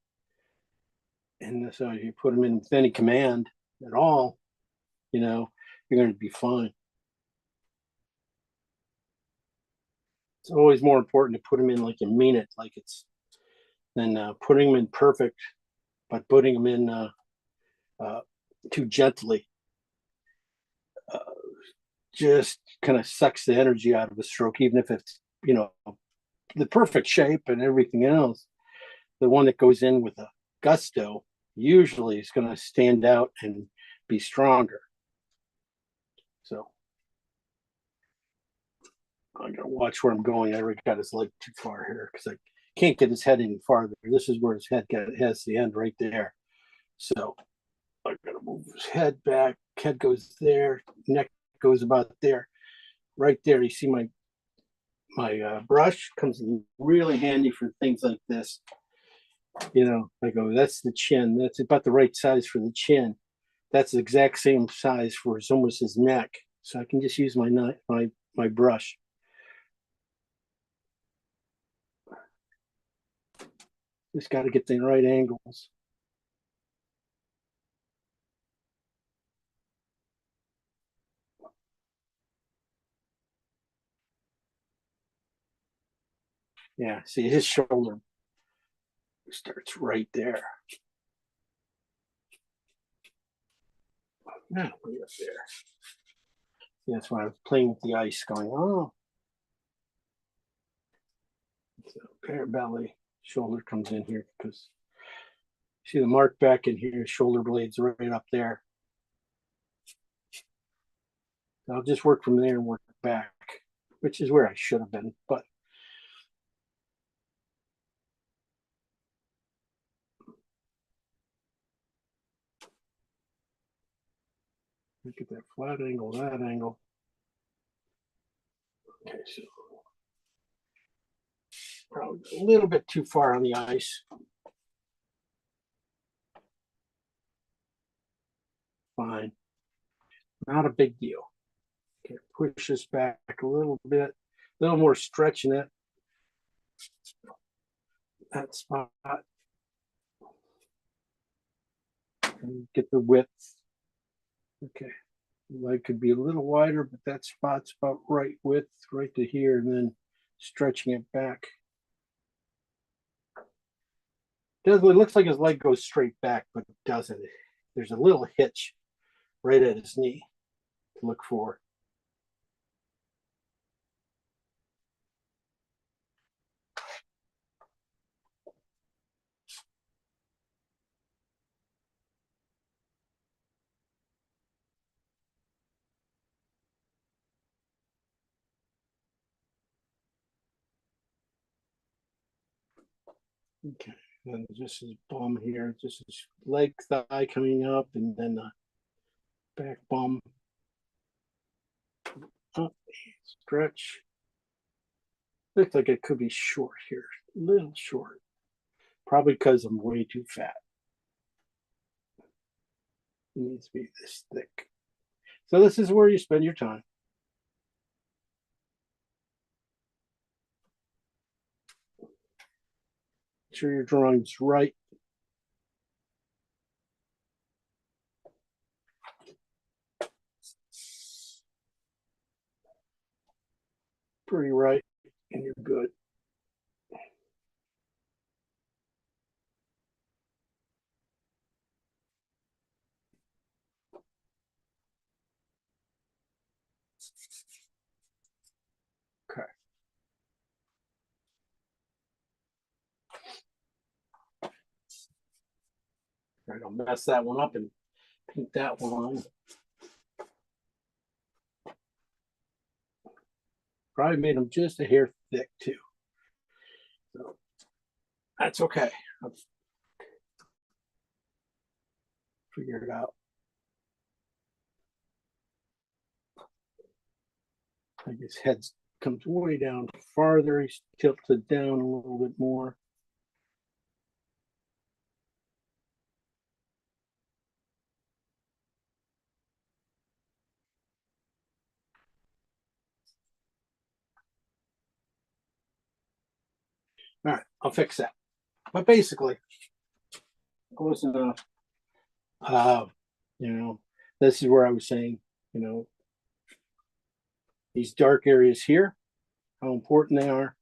And so if you put them in with any command at all, you're going to be fine. It's always more important to put them in like you mean it, like it's, than putting them in perfect, but putting them in too gently. Just kind of sucks the energy out of a stroke, even if it's, the perfect shape and everything else. The one that goes in with a gusto usually is going to stand out and be stronger. So I gotta watch where I'm going. I already got his leg too far here because I can't get his head any farther. This is where his head has the end right there. So I gotta move his head back. Head goes there. Neck goes about there. Right there, you see my brush comes in really handy for things like this. You know, I go, that's the chin. That's about the right size for the chin. That's the exact same size for almost his neck. So I can just use my brush. Just got to get the right angles. Yeah, see his shoulder starts right there. Now way up there. That's why I was playing with the ice, going, oh. So pear belly, shoulder comes in here because see the mark back in here, shoulder blades right up there. I'll just work from there and work back, which is where I should have been, but look at that flat angle, that angle. Okay, so probably a little bit too far on the ice. Fine, not a big deal. Okay, push this back a little bit, a little more stretching it. That spot. And get the width. Okay, leg could be a little wider, but that spot's about right width, right to here, and then stretching it back. It looks like his leg goes straight back, but it doesn't. There's a little hitch right at his knee to look for. Okay, and just his bum here, just his leg, thigh coming up, and then the back bum. Up, stretch. Looks like it could be short here, a little short. Probably because I'm way too fat. It needs to be this thick. So this is where you spend your time. Make sure your drawing's right. Pretty right, and you're good. Okay. All right, I'll mess that one up and paint that one on. Probably made them just a hair thick too. So that's okay. I'll figure it out. Like his head comes way down farther. He's tilted down a little bit more. All right, I'll fix that. But basically, close enough. You know, this is where I was saying, you know, these dark areas here, how important they are.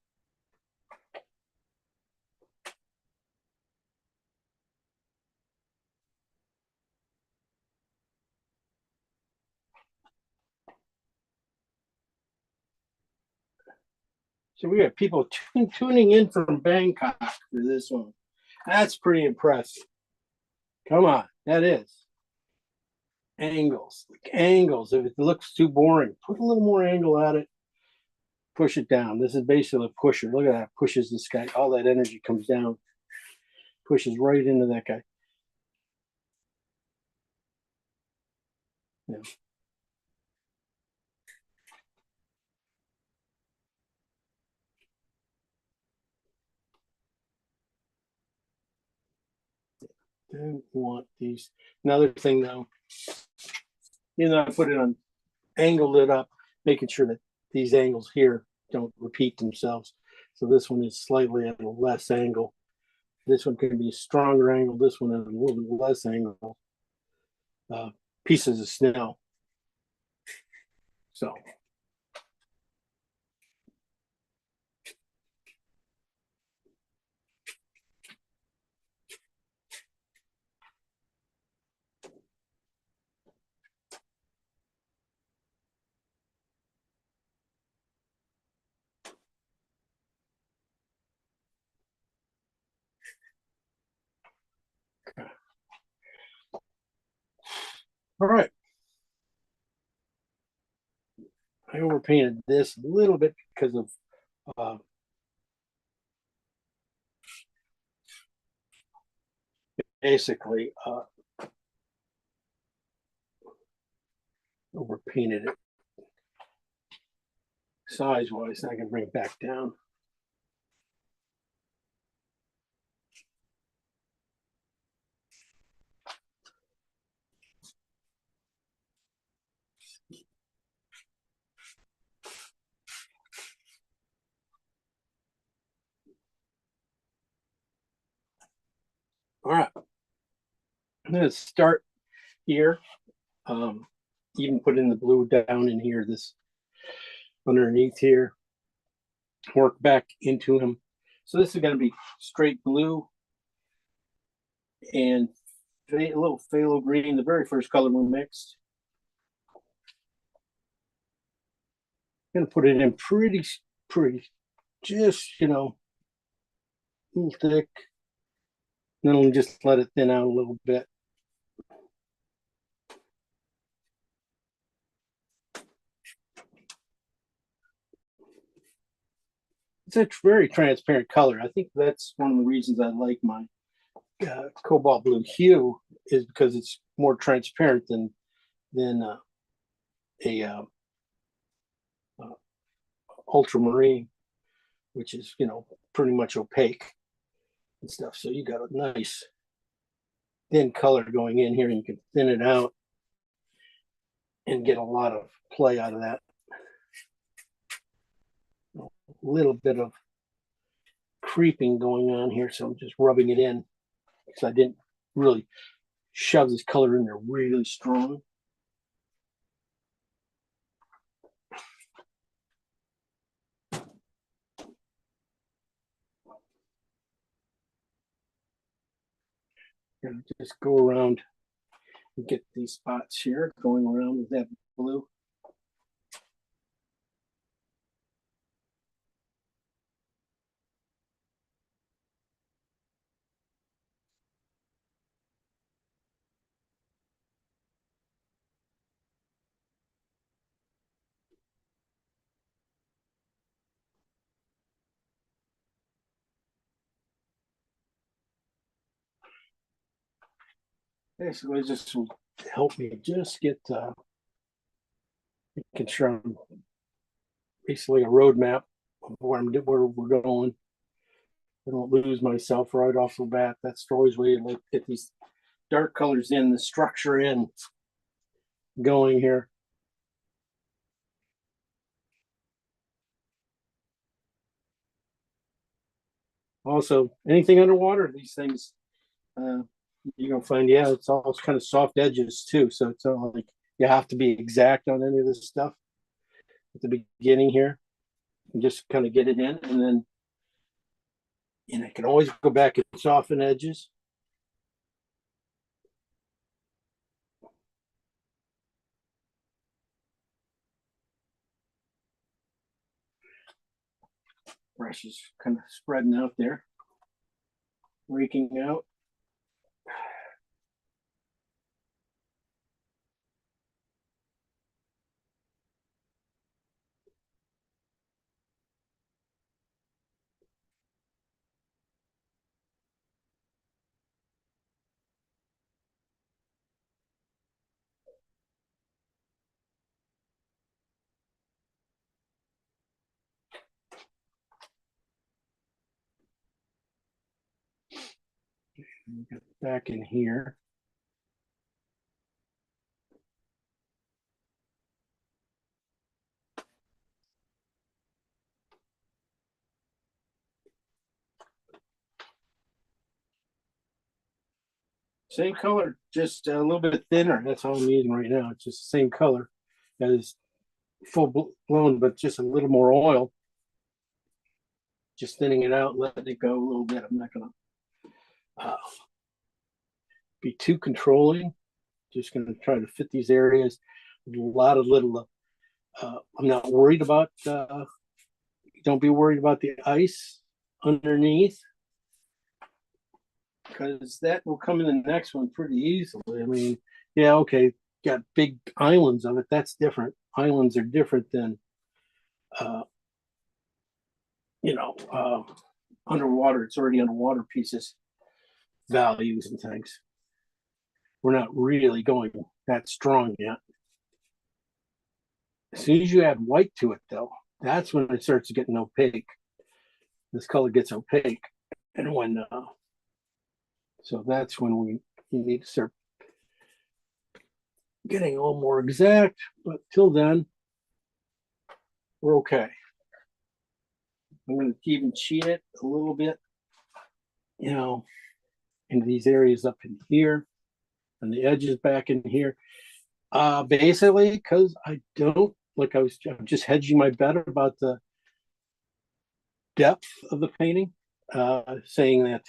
So we got people tuning in from Bangkok for this one. That's pretty impressive. Come on, that is. Angles, like angles. If it looks too boring, put a little more angle at it. push it down. This is basically a pusher. Look at that, pushes this guy. All that energy comes down, pushes right into that guy. Yeah. Don't want these. Another thing though, I put it on, angled it up, making sure that these angles here don't repeat themselves. So this one is slightly at a less angle. This one can be a stronger angle. This one at a little bit less angle. Pieces of snow. So. All right. I overpainted this a little bit because of basically overpainted it size wise. I can bring it back down. All right. I'm going to start here. Even put in the blue down in here, this underneath here. Work back into him. So this is going to be straight blue and a little phthalo green, the very first color we mixed. I'm going to put it in pretty, just, a little thick. Then we'll just let it thin out a little bit. It's a very transparent color. I think that's one of the reasons I like my cobalt blue hue, is because it's more transparent than a ultramarine, which is pretty much opaque and stuff. So you got a nice thin color going in here, and you can thin it out and get a lot of play out of that. A little bit of creeping going on here, so I'm just rubbing it in because I didn't really shove this color in there really strong. And just go around and get these spots here going around with that blue. Basically, just will help me just get making sure I'm basically a roadmap of where we're going. I don't lose myself right off the bat. That's always where you like get these dark colors in, the structure in, going here. Also, anything underwater, these things, you're gonna find, yeah, it's all kind of soft edges too. So it's not like you have to be exact on any of this stuff at the beginning here. And just kind of get it in, and then I can always go back and soften edges. Brush is kind of spreading out there, raking out. Back in here. Same color, just a little bit thinner. That's all I'm using right now. It's just the same color as full blown, but just a little more oil. Just thinning it out, letting it go a little bit. I'm not gonna be too controlling. Just gonna try to fit these areas. A lot of little. I'm not worried about. Don't be worried about the ice underneath, because that will come in the next one pretty easily. I mean, yeah, okay, got big islands of it. That's different. Islands are different than, underwater. It's already underwater pieces, values and things. We're not really going that strong yet. As soon as you add white to it, though, that's when it starts getting opaque. This color gets opaque, and when so that's when you need to start getting a little more exact. But till then, we're okay. I'm going to even cheat it a little bit, into these areas up in here, and the edges back in here. Basically, because I don't I'm just hedging my bet about the depth of the painting, saying that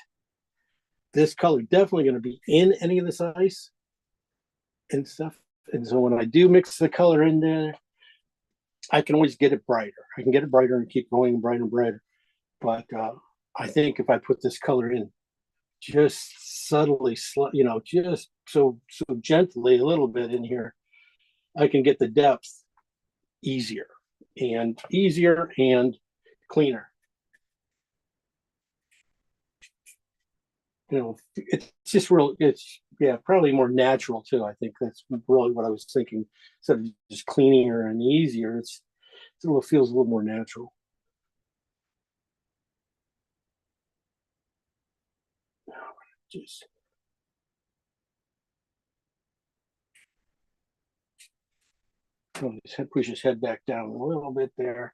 this color definitely going to be in any of this ice and stuff. And so when I do mix the color in there, I can always get it brighter. I can get it brighter and keep going brighter and brighter. But I think if I put this color in just subtly, just so gently a little bit in here, I can get the depth easier and cleaner. It's just probably more natural too. I think that's really what I was thinking. Instead of just cleaner and easier, it feels a little more natural. Just push his head back down a little bit there.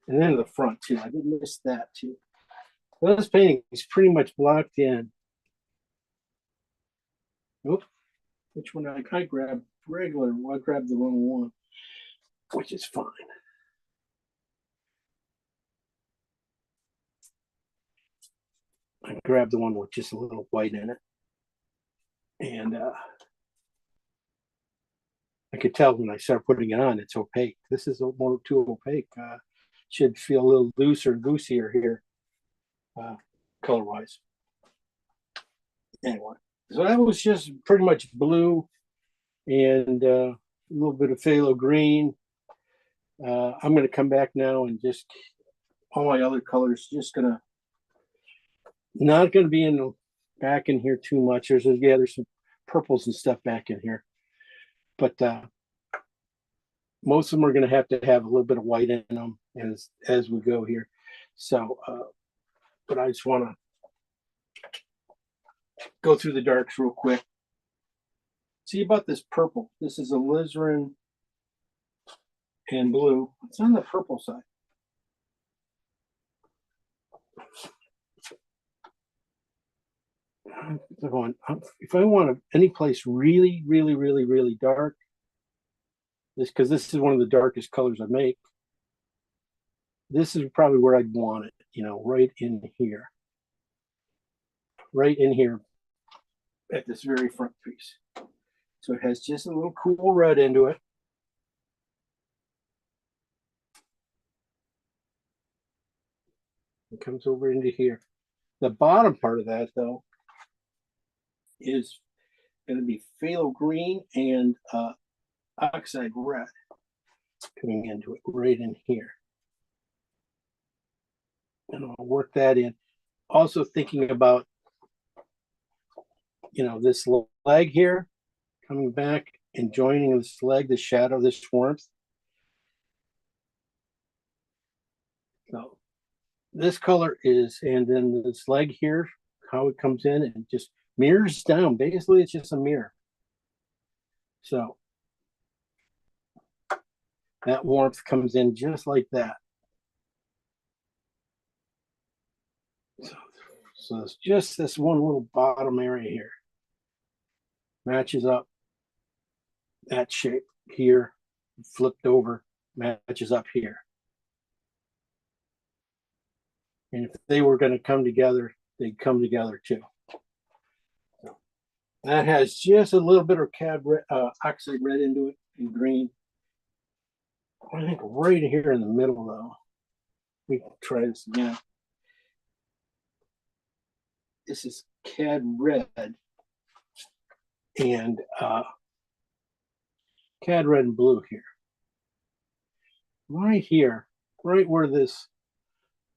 And then the front too. I did miss that too. Well, this painting is pretty much blocked in. Oops. Which one I grabbed? Regular. Well, I grabbed the wrong one, which is fine. I grabbed the one with just a little white in it. And I could tell when I started putting it on, it's opaque. This is more too opaque. Should feel a little looser, goosier here, color-wise. Anyway, so that was just pretty much blue and a little bit of phthalo green. I'm going to come back now and just all my other colors. Not going to be back in here too much. There's some purples and stuff back in here, but most of them are going to have a little bit of white in them as we go here. So, but I just want to go through the darks real quick. See about this purple. This is alizarin and blue. It's on the purple side. If I want any place really, really, really, really dark, because this is one of the darkest colors I make. This is probably where I'd want it, right in here. Right in here at this very front piece. So it has just a little cool red into it. It comes over into here. The bottom part of that, though, is going to be phthalo green and oxide red coming into it right in here. And I'll work that in. Also thinking about, this leg here coming back and joining this leg, the shadow, this warmth. So this color is, and then this leg here, how it comes in and just mirrors down. Basically, it's just a mirror. So that warmth comes in just like that. So it's just this one little bottom area here. Matches up that shape here, flipped over, matches up here. And if they were going to come together, they'd come together too. So that has just a little bit of cad red, oxide red into it and green. I think right here in the middle though, we can try this again. This is cad red and cad red and blue here. Right here, right where this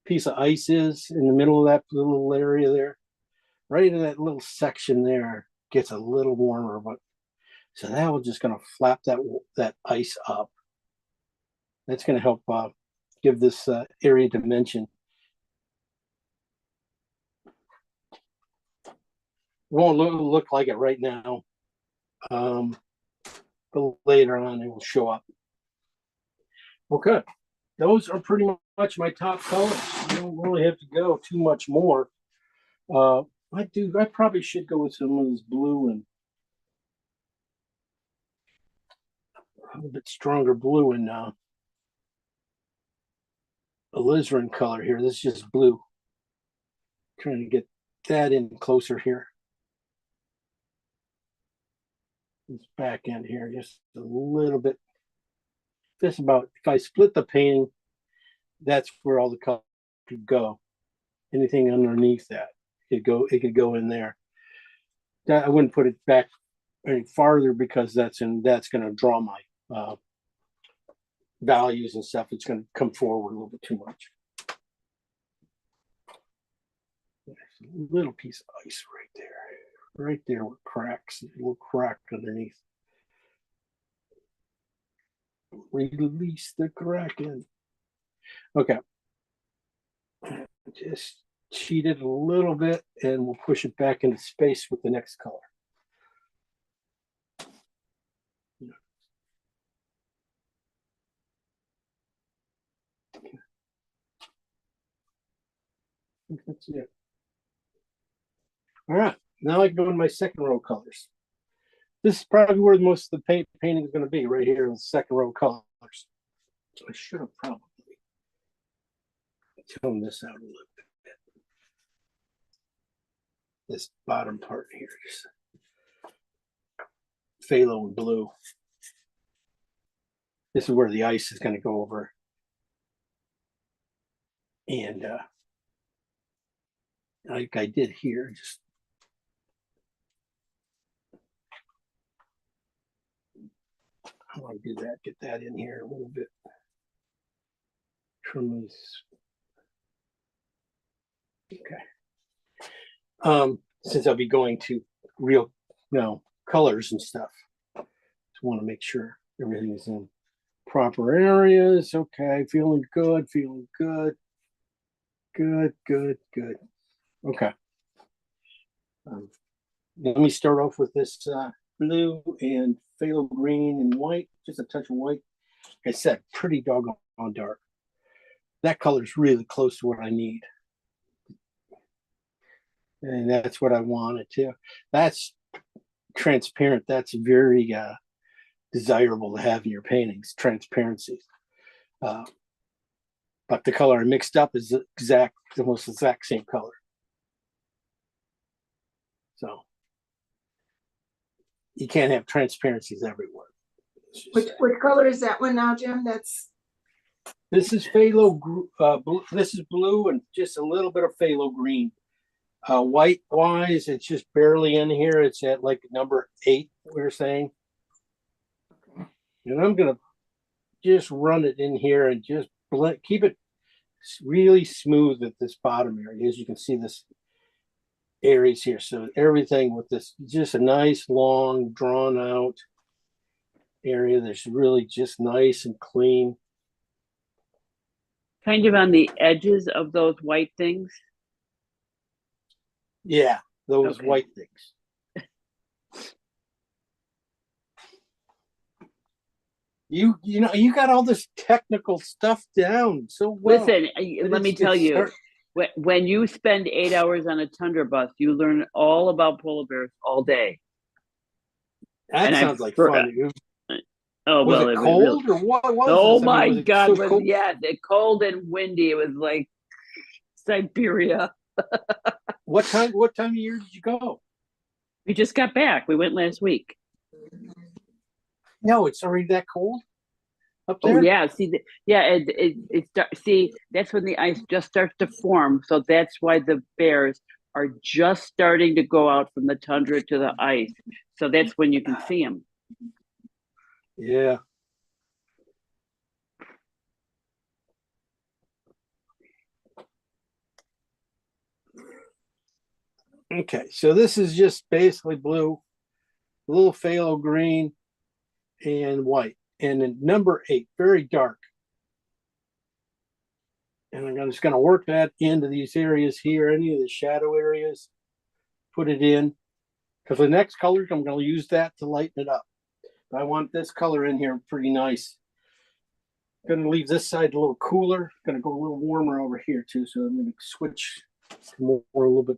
piece of ice is in the middle of that little area there, right in that little section there gets a little warmer, but so that was just going to flap that ice up. That's going to help give this area dimension. Won't look like it right now, but later on it will show up. Okay, those are pretty much my top colors. You don't really have to go too much more. I probably should go with some of this blue and a little bit stronger blue and alizarin color here. This is just blue. Trying to get that in closer here. This back end here, just a little bit. Just about, if I split the painting, that's where all the color could go. Anything underneath that, it could go in there. I wouldn't put it back any farther because that's going to draw my values and stuff. It's going to come forward a little bit too much. There's a little piece of ice right there with cracks, a little crack underneath. Release the Kraken. Okay. Just cheat it a little bit and we'll push it back into space with the next color. That's it. All right. Now I can go in my second row colors. This is probably where most of the painting is going to be, right here in the second row colors. I should have probably toned this out a little bit. This bottom part here is phthalo and blue. This is where the ice is going to go over. And like I did here, just how do I do that? Get that in here a little bit. Trim these. Okay. Since I'll be going to real colors and stuff, just want to make sure everything is in proper areas. Okay, feeling good, feeling good. Good. Okay. Let me start off with this blue and phthalo green and white, just a touch of white. Like I said, pretty doggone dark. That color is really close to what I need. And that's what I wanted to. That's transparent. That's very desirable to have in your paintings, transparency. But the color I mixed up is almost exact same color. So you can't have transparencies everywhere. What color is that one now, Jim? This is phthalo blue. This is blue and just a little bit of phthalo green. White wise, it's just barely in here. It's at like number 8, we're saying. Okay. And I'm gonna just run it in here and just keep it really smooth at this bottom area. As you can see, this areas here. So everything with this, just a nice, long, drawn out area that's really just nice and clean. kind of on the edges of those white things. Yeah, those Okay. white things. You know, you got all this technical stuff down so well. Listen, let me tell you, when you spend 8 hours on a tundra bus, you learn all about polar bears all day. That sounds like fun. Oh, was well, it was cold or what was oh this? my was it God, so cold? yeah, cold and windy. It was like Siberia. What time of year did you go? We just got back. We went last week. No, it's already that cold up Oh there. yeah, see, see, that's when the ice just starts to form. So that's why the bears are just starting to go out from the tundra to the ice. So that's when you can see them. Yeah. Okay, so this is just basically blue, a little phthalo green, and white. And then number 8, very dark. And I'm just going to work that into these areas here, any of the shadow areas, put it in. Because the next color, I'm going to use that to lighten it up. But I want this color in here pretty nice. Going to leave this side a little cooler. Going to go a little warmer over here too. So I'm going to switch to a little bit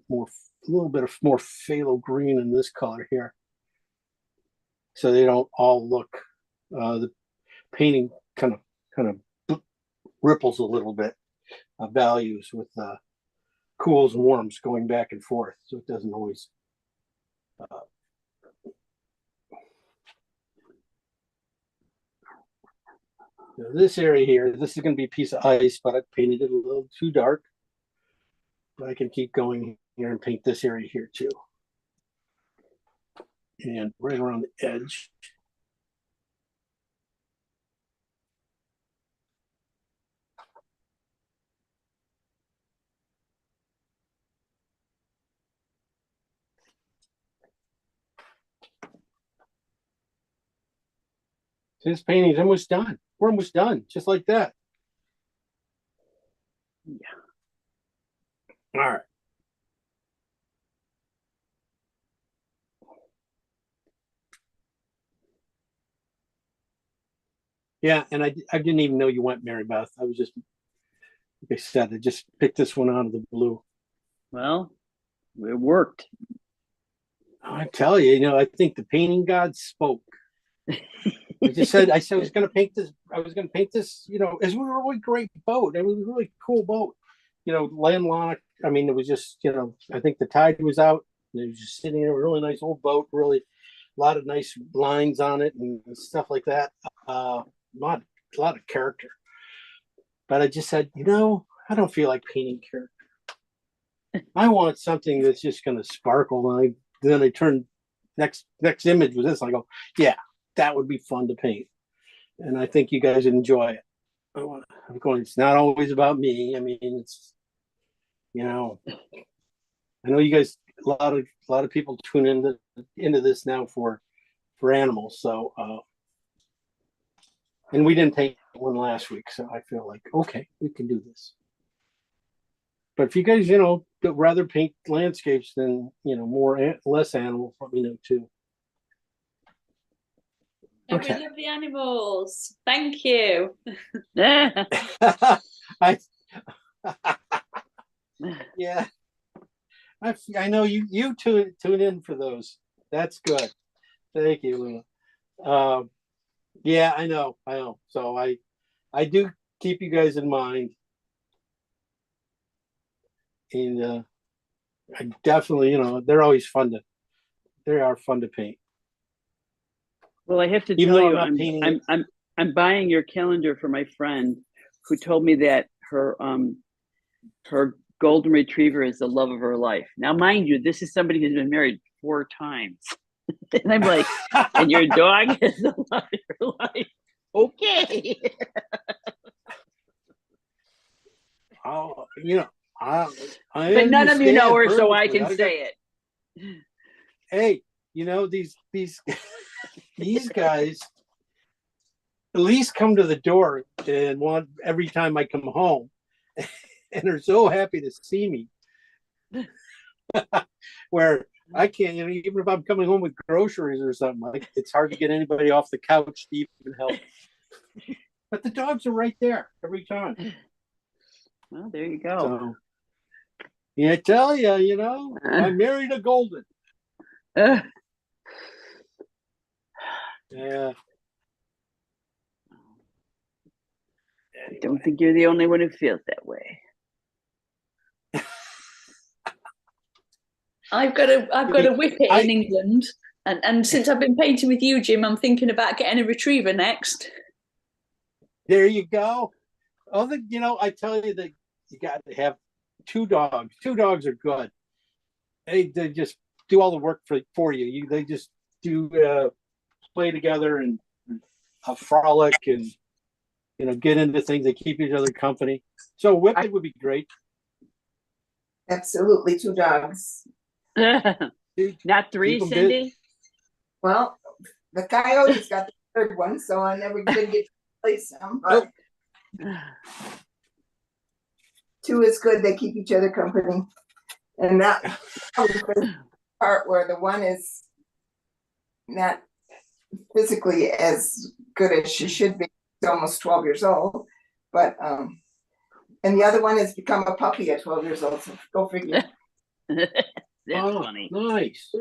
of more phthalo green in this color here. So they don't all look, the painting kind of ripples a little bit of values with cools and warms going back and forth. So it doesn't always this area here, this is going to be a piece of ice, but I painted it a little too dark. But I can keep going here and paint this area here too. And right around the edge. This painting's almost done. We're almost done, just like that. Yeah. All right. Yeah, and I didn't even know you went, Mary Beth. I was just, like I said, I just picked this one out of the blue. Well, it worked. I tell you, I think the painting god spoke. I said I was going to paint this. It's a really great boat. It was a really cool boat. Landlocked. I mean, it was just, I think the tide was out. It was just sitting in a really nice old boat. Really, a lot of nice lines on it and stuff like that. A lot of character. But I just said, I don't feel like painting character. I want something that's just going to sparkle. And then I turn next image was this. And I go, yeah, that would be fun to paint. And I think you guys would enjoy it. I'm going, it's not always about me. I mean, it's, I know you guys, a lot of people tune into this now for animals. So, and we didn't paint one last week. So I feel like, okay, we can do this. But if you guys, rather paint landscapes than, less animals, let me know too. Okay. We love the animals. Thank you. Yeah. I know you tune in for those. That's good. Thank you, Luna. Yeah, I know. So I do keep you guys in mind. And I definitely, they're always fun to paint. Well, I have to tell you, I'm buying your calendar for my friend who told me that her golden retriever is the love of her life. Now, mind you, this is somebody who's been married 4 times. And I'm like, and your dog is the love of your life. Okay. Oh, but none of you know her, so I can say it. Hey, these these guys at least come to the door and want every time I come home. and they're so happy to see me. Where I can't, even if I'm coming home with groceries or something, like it's hard to get anybody off the couch to even help. But the dogs are right there every time. Well, there you go. So, yeah, I tell you, I married a golden. Uh, Yeah. I don't think you're the only one who feels that way. I've got a whippet in England, and since I've been painting with you, Jim, I'm thinking about getting a retriever next. There you go. I tell you that you got to have 2 dogs. 2 dogs are good. They just do all the work for you. They just do play together and frolic and get into things. They keep each other company. So whippet would be great. Absolutely, 2 dogs. Not 3, Cindy? Well, the coyote's got the 3rd one, so I never did get to replace them, but 2 is good. They keep each other company. And that part where the one is not physically as good as she should be. She's almost 12 years old, but and the other one has become a puppy at 12 years old, so go figure. That's funny. Nice.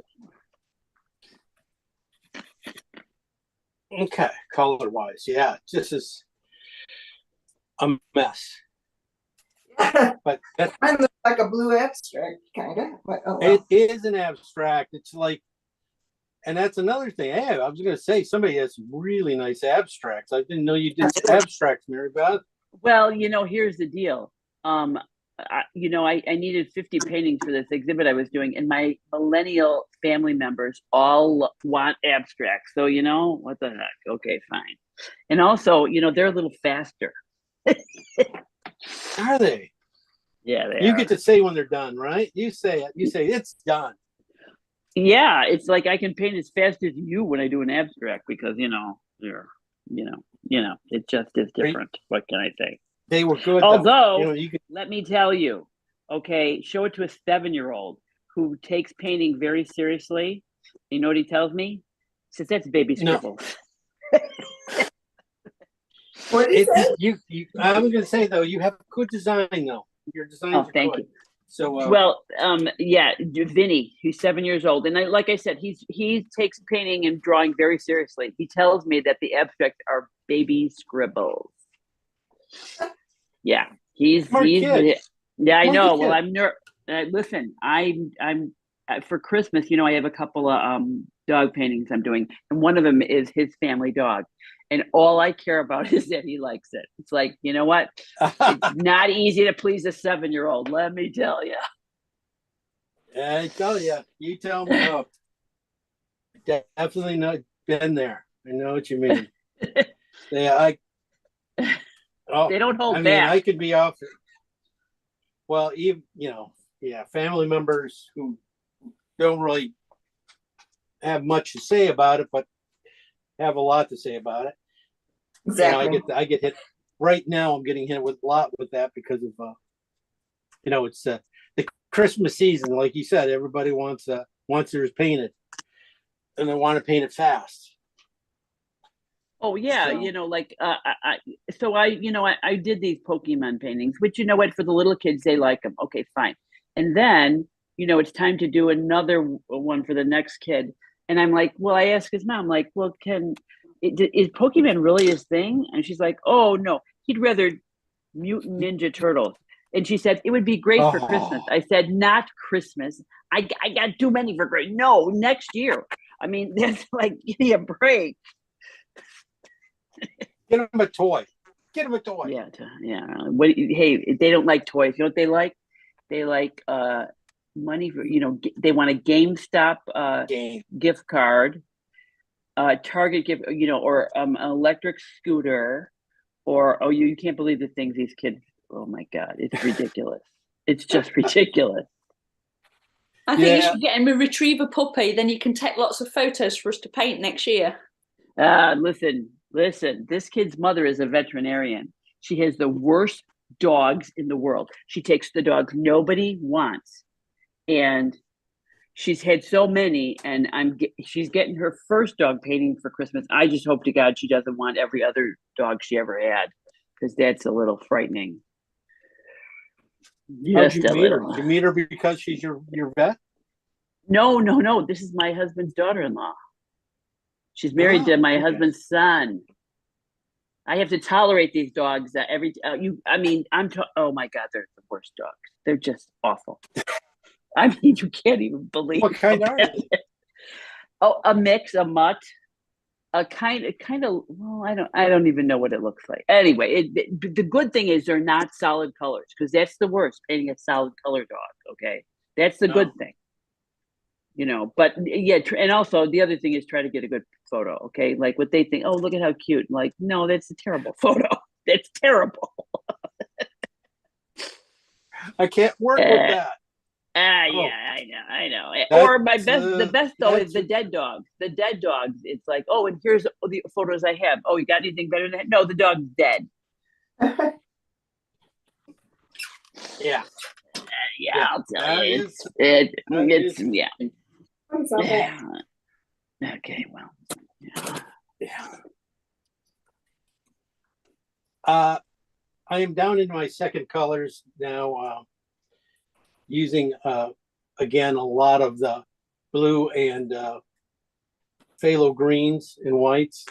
Okay, color wise, yeah, this is a mess. But Mine looks like a blue abstract, kind of. But it is an abstract. It's like, and that's another thing. Hey, I was going to say somebody has really nice abstracts. I didn't know you did abstracts, Mary Beth. Well, here's the deal. I needed 50 paintings for this exhibit I was doing, and my millennial family members all want abstracts. So, what the heck? Okay, fine. And also, they're a little faster. Are they? Yeah, they You are. get to say when they're done, right? You say it. You say it's done. Yeah, it's like I can paint as fast as you when I do an abstract because you're it just is different. What can I say? They were good. Although, let me tell you, okay, show it to a 7-year-old who takes painting very seriously. You know what he tells me? He says that's baby scribbles. No. I was going to say though, you have good design though. Your designs are thank good. you. So Vinny, who's 7 years old, and like I said, he takes painting and drawing very seriously. He tells me that the abstracts are baby scribbles. Yeah, he's kid. yeah, I know. Well, I'm listen. I'm for Christmas. I have a couple of dog paintings I'm doing, and one of them is his family dog. And all I care about is that he likes it. It's like, you know what? It's not easy to please a 7-year-old. Let me tell you. I tell you. You tell me. Oh, definitely not been there. I know what you mean. They don't hold back. Mean, I could be off. Well, even family members who don't really have much to say about it, but have a lot to say about it. Exactly. I get hit right now. I'm getting hit with a lot with that because of it's the Christmas season. Like you said, everybody wants theirs painted, and they want to paint it fast. Oh yeah, so, I did these Pokemon paintings, which for the little kids they like them. Okay, fine. And then it's time to do another one for the next kid. And I'm like, well, I asked his mom, like, well, is Pokemon really his thing? And she's like, oh, no, he'd rather Mutant Ninja Turtles. And she said, it would be great for Christmas. I said, not Christmas. I got too many for great. No, next year. I mean, that's like, give me a break. Get him a toy. Get him a toy. Yeah. Hey, they don't like toys. You know what they like? They like money for, they want a GameStop gift card, Target gift, or an electric scooter, or you can't believe the things these kids. Oh my God, it's ridiculous. It's just ridiculous. I think you should get him a retriever puppy. Then you can take lots of photos for us to paint next year. Listen. This kid's mother is a veterinarian. She has the worst dogs in the world. She takes the dogs nobody wants, and she's had so many, and she's getting her first dog painting for Christmas. I just hope to God she doesn't want every other dog she ever had, because that's a little frightening. How'd you meet her? Did you meet her because she's your vet? No. This is my husband's daughter-in-law. She's married to my husband's son. I have to tolerate these dogs that oh my God, they're the worst dogs. They're just awful. I mean, you can't even believe. What kind are they? Oh, a mix, a mutt, a kind of. Well, I don't even know what it looks like. Anyway, the good thing is they're not solid colors, because that's the worst, painting a solid color dog. Okay, that's the good thing. But yeah, and also the other thing is try to get a good photo. Okay, like what they think. Oh, look at how cute. Like, no, that's a terrible photo. That's terrible. I can't work with that. Yeah, I know. Or the best though is the dead dogs. The dead dogs. It's like, oh, and here's the photos I have. Oh, you got anything better than that? No, the dog's dead. Yeah. Yeah, I'll tell you. It's yeah. Okay, well. Yeah. I am down in my second colors now, using again a lot of the blue and phthalo greens and whites.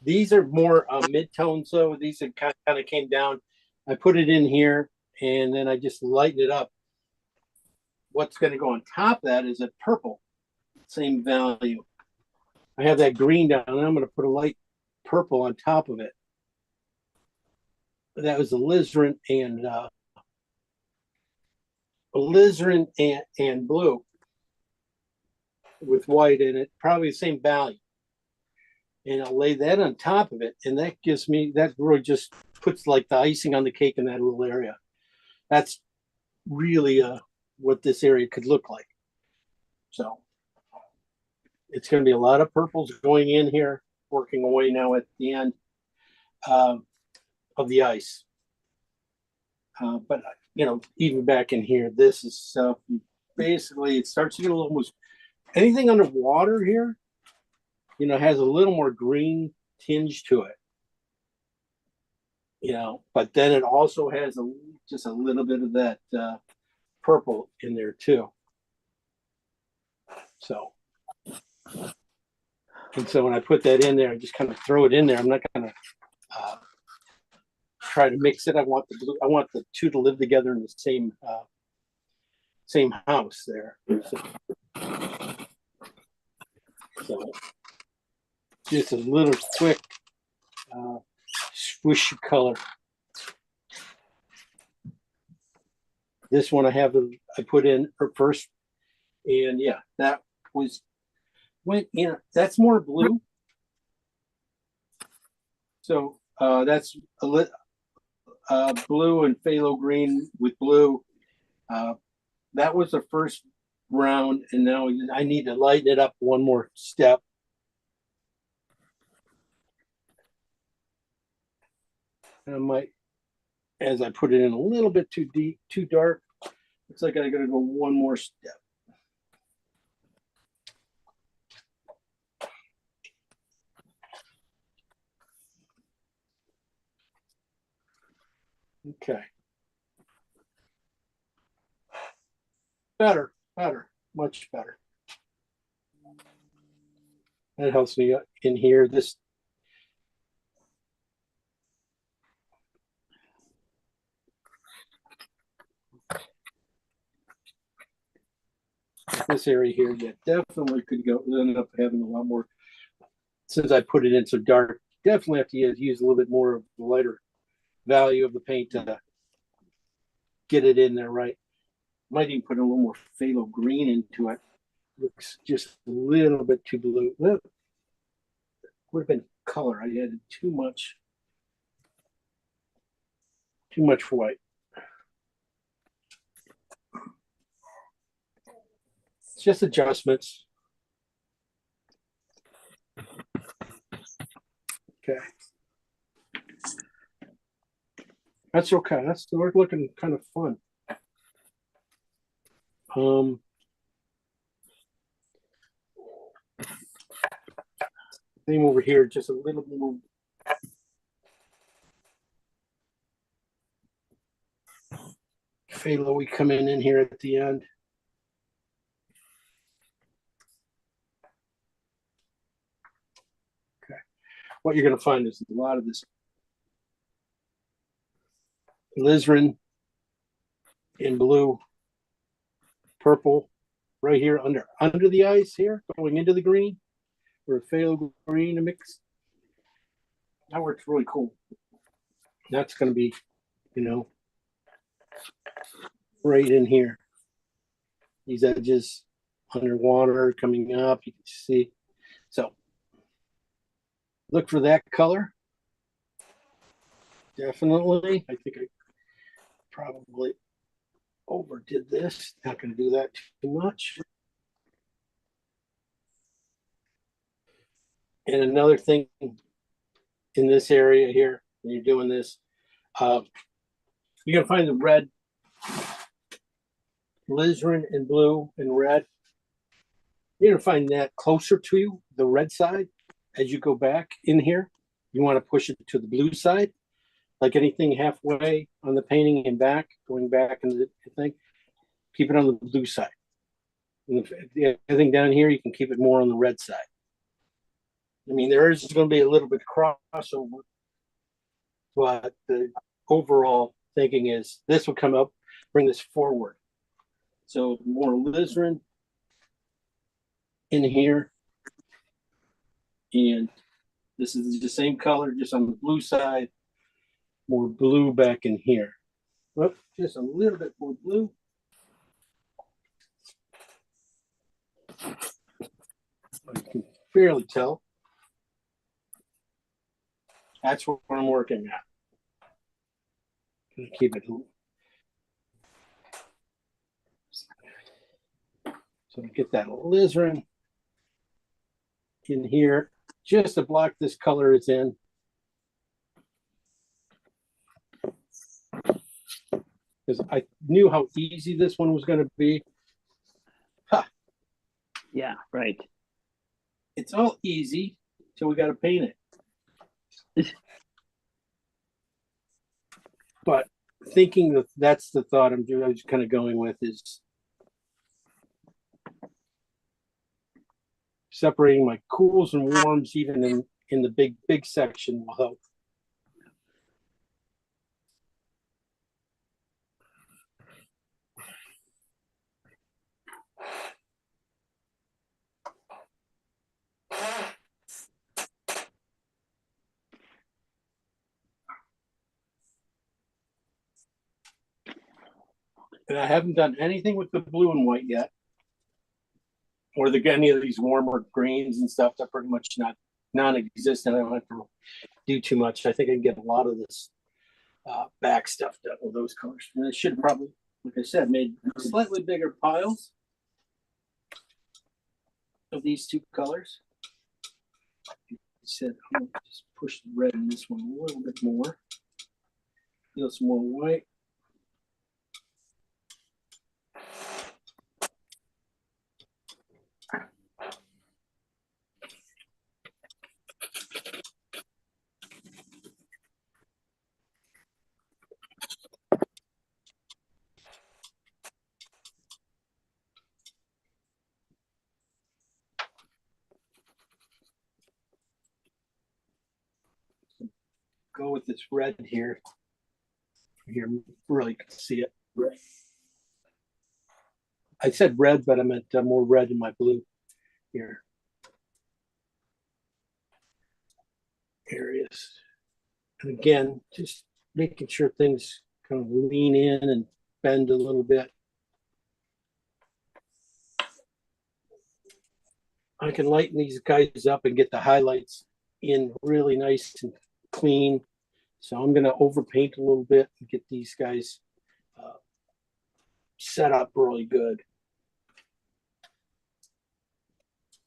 These are more mid-tones, so these are kind of came down. I put it in here, and then I just lighten it up. What's going to go on top of that is a purple, same value. I have that green down, and I'm going to put a light purple on top of it. That was alizarin and blue with white in it, probably the same value. And I'll lay that on top of it, and that really just puts like the icing on the cake in that little area. That's really what this area could look like. So it's going to be a lot of purples going in here, working away now at the end of the ice. But even back in here, this is basically, it starts to get almost anything underwater here, has a little more green tinge to it. But then it also has just a little bit of that purple in there too. So when I put that in there, I just kind of throw it in there. I'm not going to try to mix it. I want the two to live together in the same house there. So just a little quick swoosh color. This one I put in first, and yeah, that went in. That's more blue. So that's blue and phthalo green with blue. That was the first round, and now I need to lighten it up one more step. And I might, as I put it in a little bit too deep, too dark, looks like I gotta go one more step. Okay. Better, much better. That helps me in here. This area here, yeah, definitely could end up having a lot more. Since I put it in so dark, definitely have to use a little bit more of the lighter value of the paint to get it in there right. Might even put a little more phthalo green into it. Looks just a little bit too blue. Would have been color. I added too much white. It's just adjustments. Okay. That's okay. We're looking kind of fun. Same over here, just a little more. Phthalo coming in here at the end. Okay. What you're going to find is a lot of this alizarin in blue, purple, right here under the ice here, going into the green, or phthalo green mix. That works really cool. That's going to be, right in here. These edges underwater coming up, you can see. So look for that color. Definitely. I think I probably overdid this. Not going to do that too much. And another thing in this area here, when you're doing this, you're going to find the red, alizarin and blue and red. You're going to find that closer to you, the red side. As you go back in here, you want to push it to the blue side. Like anything halfway on the painting and back, going back into the thing, keep it on the blue side. And everything down here, you can keep it more on the red side. I mean, there is going to be a little bit of crossover, but the overall thinking is this will come up, bring this forward. So more alizarin in here. And this is the same color, just on the blue side. More blue back in here. Well, just a little bit more blue. You can barely tell. That's what I'm working at. Gonna keep it. So get that alizarin in here, just to block this color it's in. Because I knew how easy this one was going to be. Ha. Yeah, right. It's all easy till we got to paint it. But thinking that that's the thought I'm doing, I was kind of going with is separating my cools and warms even in the big section will help. And I haven't done anything with the blue and white yet, or any of these warmer greens and stuff. They're pretty much non-existent. I don't have to do too much. I think I can get a lot of this back stuff done with those colors. And I should probably, like I said, made slightly bigger piles of these two colors. I said I'm gonna just push the red in this one a little bit more. Feel some more white. Go with this red here. Here, really can see it. Red. I said red, but I meant more red in my blue here. Areas. And again, just making sure things kind of lean in and bend a little bit. I can lighten these guys up and get the highlights in really nice and clean. So I'm going to overpaint a little bit and get these guys set up really good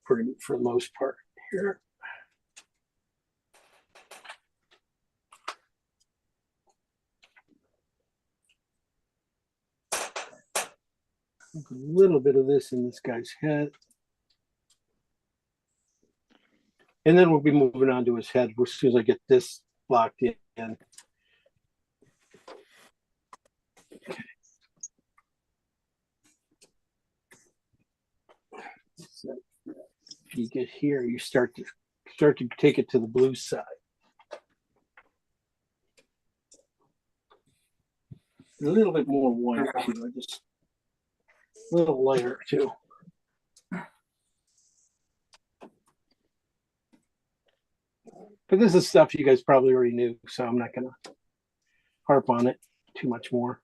for the most part here. A little bit of this in this guy's head. And then we'll be moving on to his head as soon as I get this locked in. So you get here, you start to take it to the blue side. A little bit more white too, just a little lighter too. But this is stuff you guys probably already knew, so I'm not gonna harp on it too much more.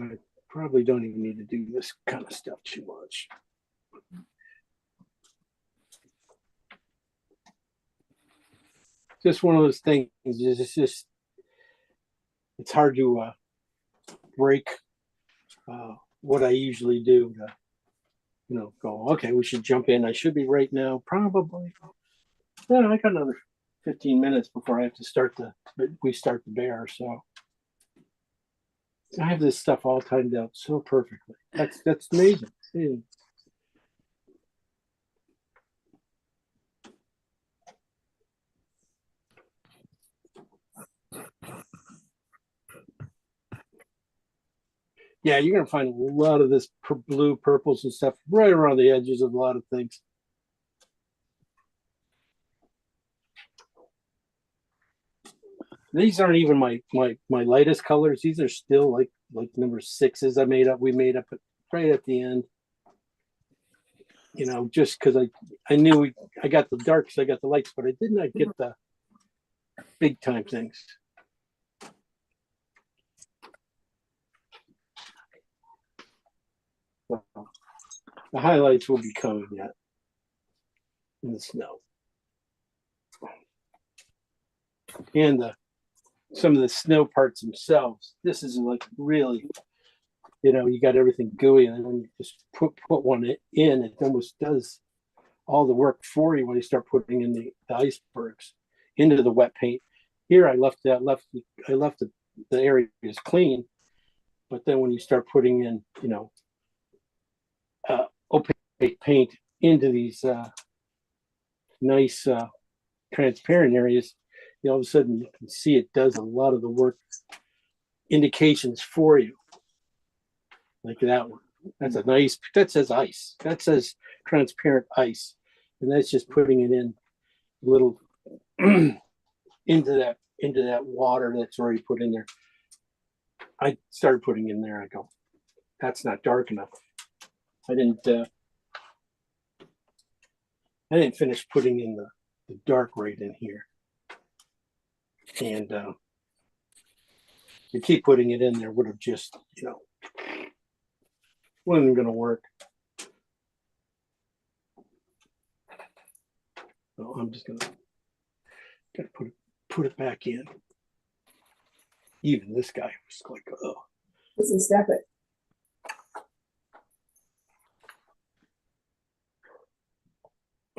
I probably don't even need to do this kind of stuff too much. Just one of those things. It's hard to break what I usually do to, go, okay, we should jump in. I should be right now, probably. Yeah, I got another 15 minutes before I have to we start the bear. So I have this stuff all timed out so perfectly. That's amazing. Yeah, you're gonna find a lot of this blue, purples, and stuff right around the edges of a lot of things. These aren't even my lightest colors. These are still like number 6s we made up right at the end. Just because I knew I got the darks, I got the lights, but I did not get the big time things. The highlights will be coming yet in the snow. And some of the snow parts themselves. This is like really, you got everything gooey, and then when you just put one in, it almost does all the work for you when you start putting in the icebergs into the wet paint. Here I left the areas clean, but then when you start putting in, opaque paint into these nice transparent areas, all of a sudden you can see it does a lot of the work indications for you. Like that one. That says ice. That says transparent ice. And that's just putting it in a little into that water that's already put in there. I started putting in there, I go, that's not dark enough. I didn't finish putting in the dark right in here. And to keep putting it in there would have just, wasn't going to work. So I'm just gotta put it back in. Even this guy was like, oh. This is separate.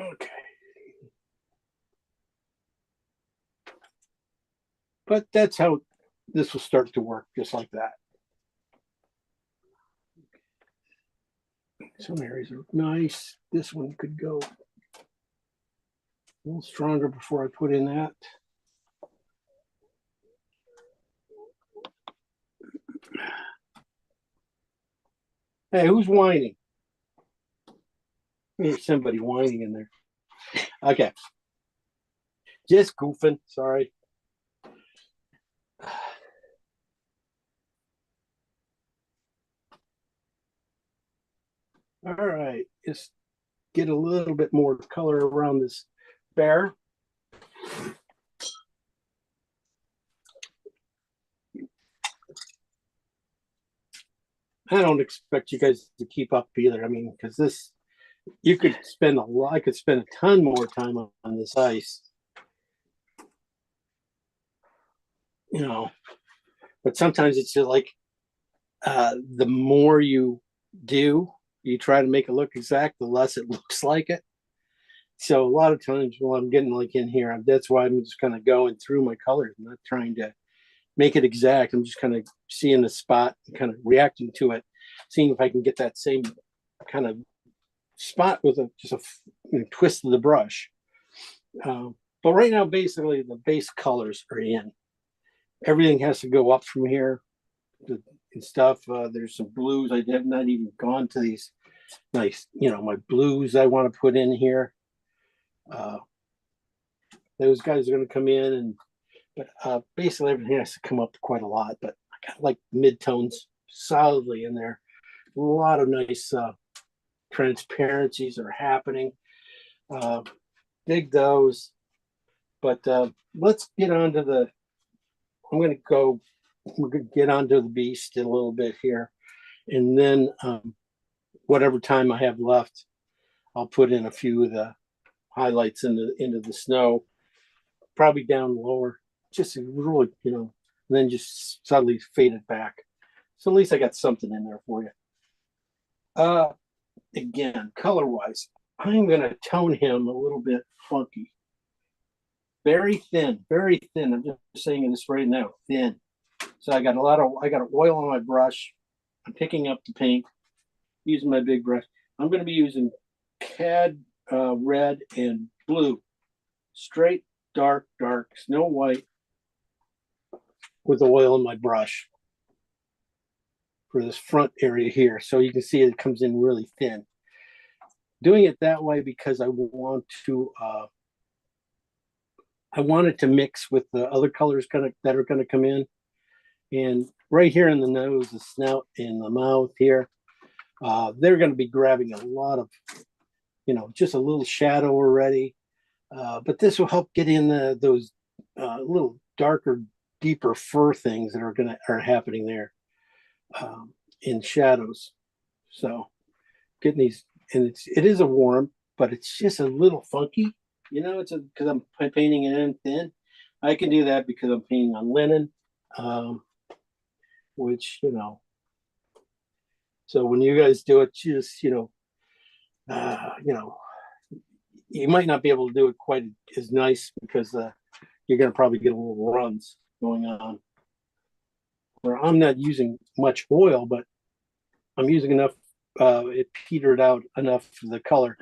Okay. But that's how this will start to work, just like that. Some areas are nice. This one could go a little stronger before I put in that. Hey, who's whining? There's somebody whining in there. Okay. Just goofing, sorry. All right, just get a little bit more color around this bear. I don't expect you guys to keep up either. I mean, because this, you could spend I could spend a ton more time on this ice. But sometimes it's just like the more you do, you try to make it look exact, the less it looks like it. So a lot of times when I'm getting like in here, that's why I'm just kind of going through my colors. I'm not trying to make it exact. I'm just kind of seeing the spot and kind of reacting to it, seeing if I can get that same kind of spot with just a twist of the brush. But right now, basically, the base colors are in. Everything has to go up from here and stuff. There's some blues. I have not even gone to these nice, my blues I want to put in here. Those guys are going to come in, but basically everything has to come up quite a lot. But I got like mid-tones solidly in there. A lot of nice transparencies are happening. Dig those. But let's get on to we're going to get onto the beast in a little bit here. And then whatever time I have left, I'll put in a few of the highlights into the snow, probably down lower, just really, and then just suddenly fade it back. So at least I got something in there for you. Again, color-wise, I'm going to tone him a little bit funky. Very thin, very thin. I'm just saying this right now, thin. So I got oil on my brush. I'm picking up the paint, using my big brush. I'm going to be using Cad red and blue, straight, dark, Snow White, with oil in my brush for this front area here. So you can see it comes in really thin. Doing it that way because I want it to mix with the other colors that are going to come in. And right here in the nose, the snout, and the mouth here, they're going to be grabbing a lot of, just a little shadow already. But this will help get in those little darker, deeper fur things that are happening there in shadows. So getting these, and it is a warm, but it's just a little funky. It's because I'm painting it in thin. I can do that because I'm painting on linen, which, so when you guys do it, just, you might not be able to do it quite as nice because you're going to probably get a little runs going on. Where I'm not using much oil, but I'm using enough, it petered out enough of the color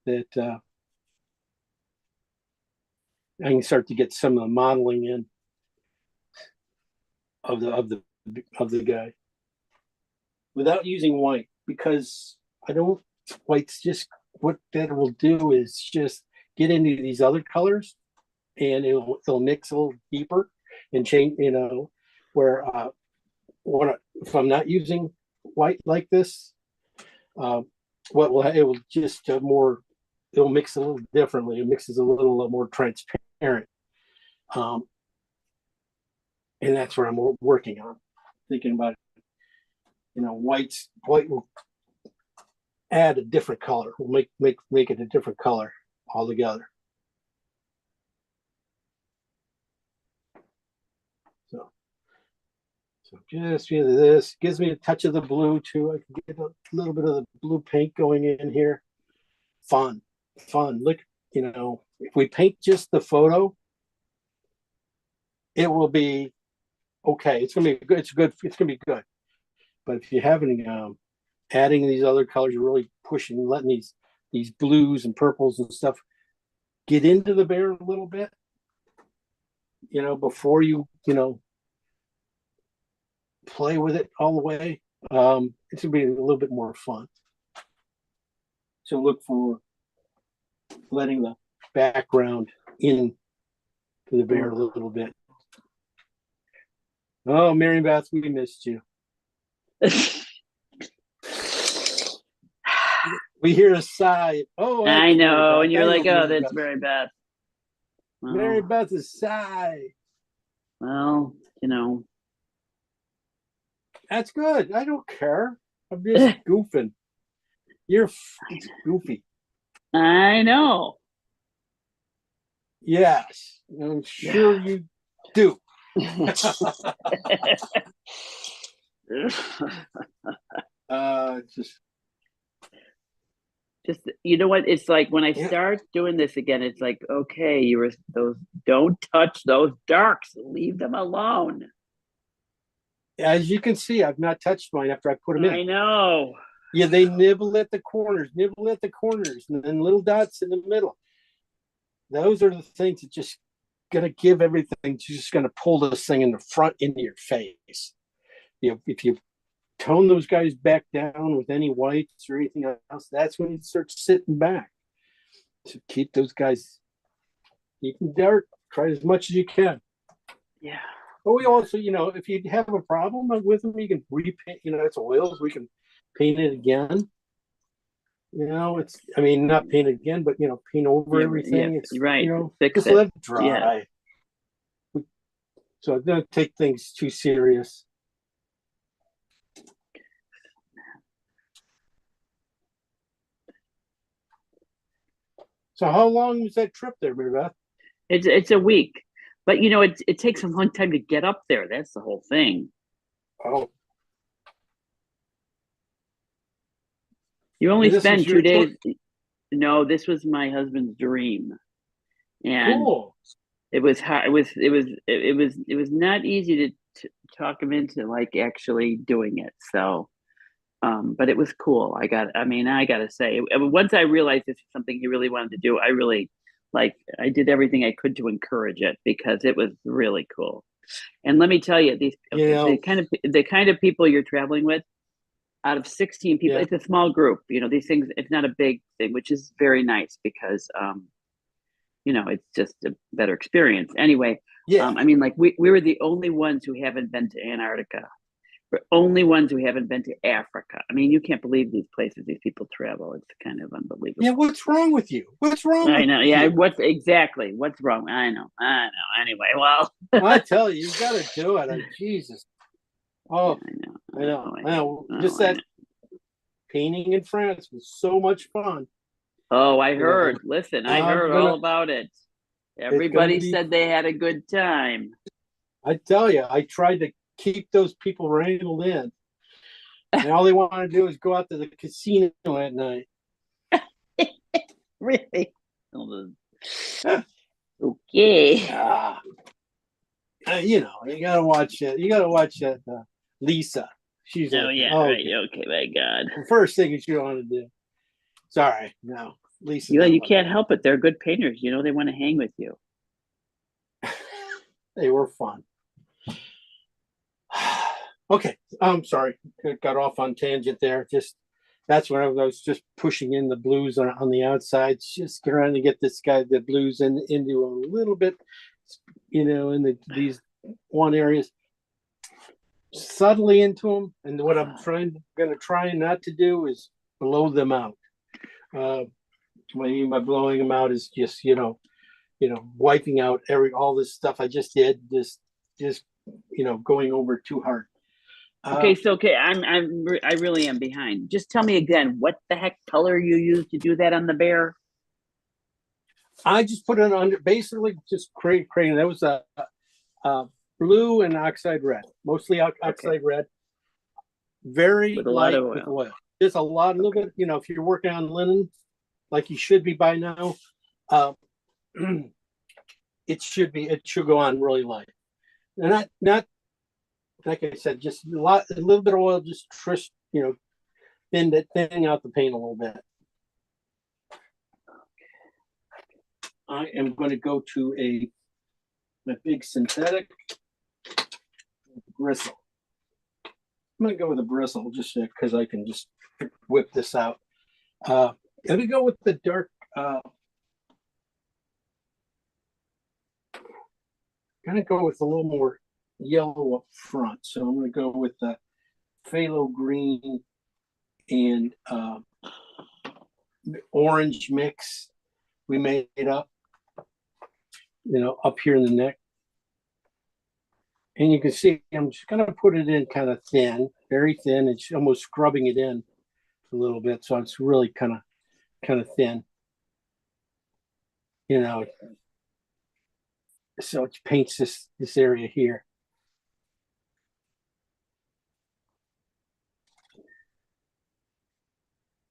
that I can start to get some of the modeling in of the guy without using white, because white's just, what that will do is just get into these other colors and it'll mix a little deeper and change, where if I'm not using white like this, it will just it'll mix a little differently. It mixes a little more transparent. And that's what I'm working on, thinking about, white will add a different color. We'll make it a different color altogether. So just this gives me a touch of the blue too. I can get a little bit of the blue paint going in here. Fun. Look, if we paint just the photo, it will be okay. It's gonna be good. It's gonna be good. But if you're adding these other colors, you're really pushing, letting these blues and purples and stuff get into the bear a little bit, before you play with it all the way. It's gonna be a little bit more fun. So look for letting the background in to the bear a little bit. Oh, Mary Beth, we missed you. We hear a sigh. Oh, I know, and you're like, oh, that's very bad. Well, Mary Beth is sigh. Well, that's good. I don't care. I'm just goofing. It's goofy. I know. Yes, I'm sure you do. Just, you know what? It's like when I Yeah. start doing this again, it's like, okay, you were those, don't touch those darks, leave them alone. As you can see, I've not touched mine after I put them I in. know. Yeah, they nibble at the corners, and then little dots in the middle. Those are the things that just gonna give everything, just gonna pull this thing in the front into your face. If you tone those guys back down with any whites or anything else, that's when you start sitting back. So keep those guys, keep them dark, try as much as you can. Yeah. But we also, if you have a problem with them, you can repaint, it's oils, we can paint it again. Not paint again, but paint over everything. Yeah, It's right. Fix just it. let it dry. Yeah. So don't take things too serious. So how long was that trip there, Mary Beth? It's a week, but it takes a long time to get up there. That's the whole thing. Oh, you only this spend was 2 your days. tour? No, this was my husband's dream, and Cool. it was hard. It was not easy to talk him into like actually doing it. So, but it was cool. I gotta say, once I realized this is something he really wanted to do, I did everything I could to encourage it because it was really cool. And let me tell you, the kind of people you're traveling with, out of 16 people, Yeah. it's a small group. These things, it's not a big thing, which is very nice because it's just a better experience. Anyway, Yeah. we were the only ones who haven't been to Antarctica. We're only ones who haven't been to Africa. You can't believe these places these people travel. It's kind of unbelievable. Yeah, what's wrong with you? What's wrong with I know. you? Yeah, what's wrong? I know. Anyway, well, I tell you gotta do it. Jesus. Oh, I know. Just that painting in France was so much fun. Oh, I heard. Listen, I heard all about it. Everybody said they had a good time. I tell you, I tried to keep those people wrangled in. And all they want to do is go out to the casino at night. Really? Okay. You gotta watch it. You gotta watch that Lisa. She's right. Okay, my God. The first thing you want to do. Sorry, no. Lisa. You can't help it. They're good painters. They want to hang with you. They were fun. Okay, I'm sorry. Got off on tangent there. That's when I was just pushing in the blues on the outside, just trying to get the blues into a little bit, in these one areas, subtly into them. And what I'm going to try not to do is blow them out. What I mean by blowing them out is just wiping out all this stuff I just did, just going over too hard. Okay, I really am behind. Just tell me again, what the heck color you used to do that on the bear? I just put it under, basically just crayon. That was a blue and oxide red, mostly oxide red. Very light with oil. Just a little bit. If you're working on linen, like you should be by now, it should go on really light. And not like I said, just a little bit of oil, just thinning out the paint a little bit. I am going to go to a big synthetic bristle. I'm going to go with a bristle just because I can just whip this out. Let me go with the dark. Going to go with a little more yellow up front. So I'm going to go with the phthalo green and the orange mix we made up, up here in the neck. And you can see I'm just going to put it in kind of thin, very thin. It's almost scrubbing it in a little bit. So it's really kind of thin. So it paints this area here.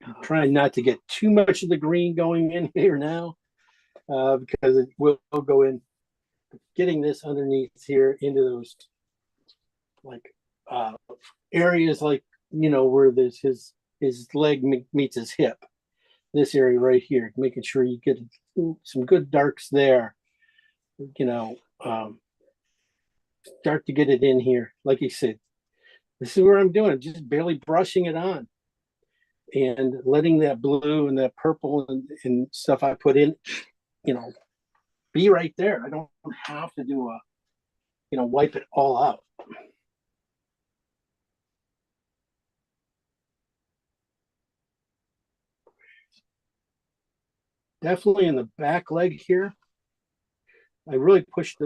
I'm trying not to get too much of the green going in here now, because it will go in. Getting this underneath here into those like areas like, you know, where there's his leg meets his hip. This area right here, making sure you get some good darks there. You know, start to get it in here. Like you said, this is where I'm doing, just barely brushing it on and letting that blue and that purple and stuff I put in, you know, be right there. I don't have to do a, you know, wipe it all out. Definitely in the back leg here, I really pushed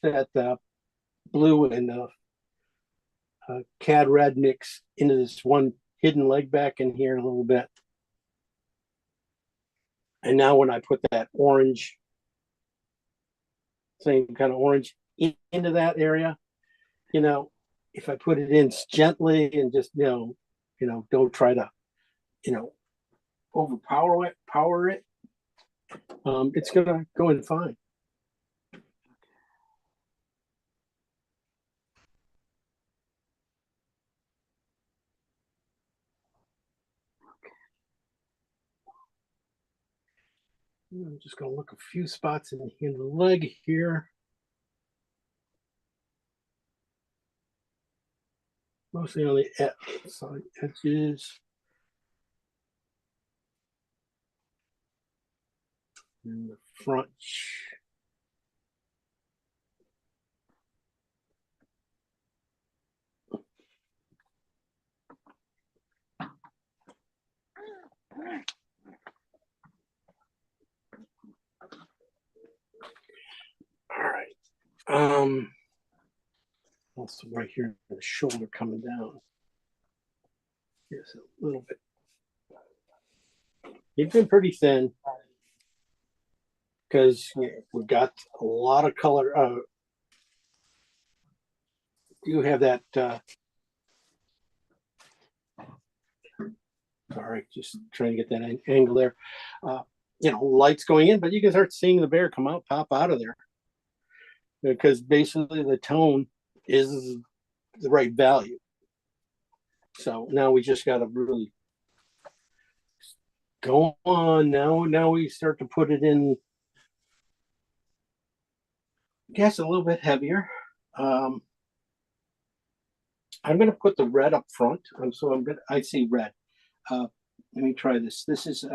that blue and cad red mix into this one hidden leg back in here a little bit. And now when I put that orange, same kind of orange into that area, you know, if I put it in gently and just, you know, don't try to, you know, power it, it's gonna go in fine. I'm just gonna look a few spots in the leg here. Mostly on the side edges. And the front. All right. Also right here, the shoulder coming down. Here's a little bit. You've been pretty thin because we've got a lot of color. You have that. Sorry, just trying to get that angle there. You know, lights going in, but you can start seeing the bear pop out of there, because basically the tone is the right value. So now we just got to really go on. Now we start to put it in. I guess a little bit heavier. I'm going to put the red up front. I see red. Let me try this. This is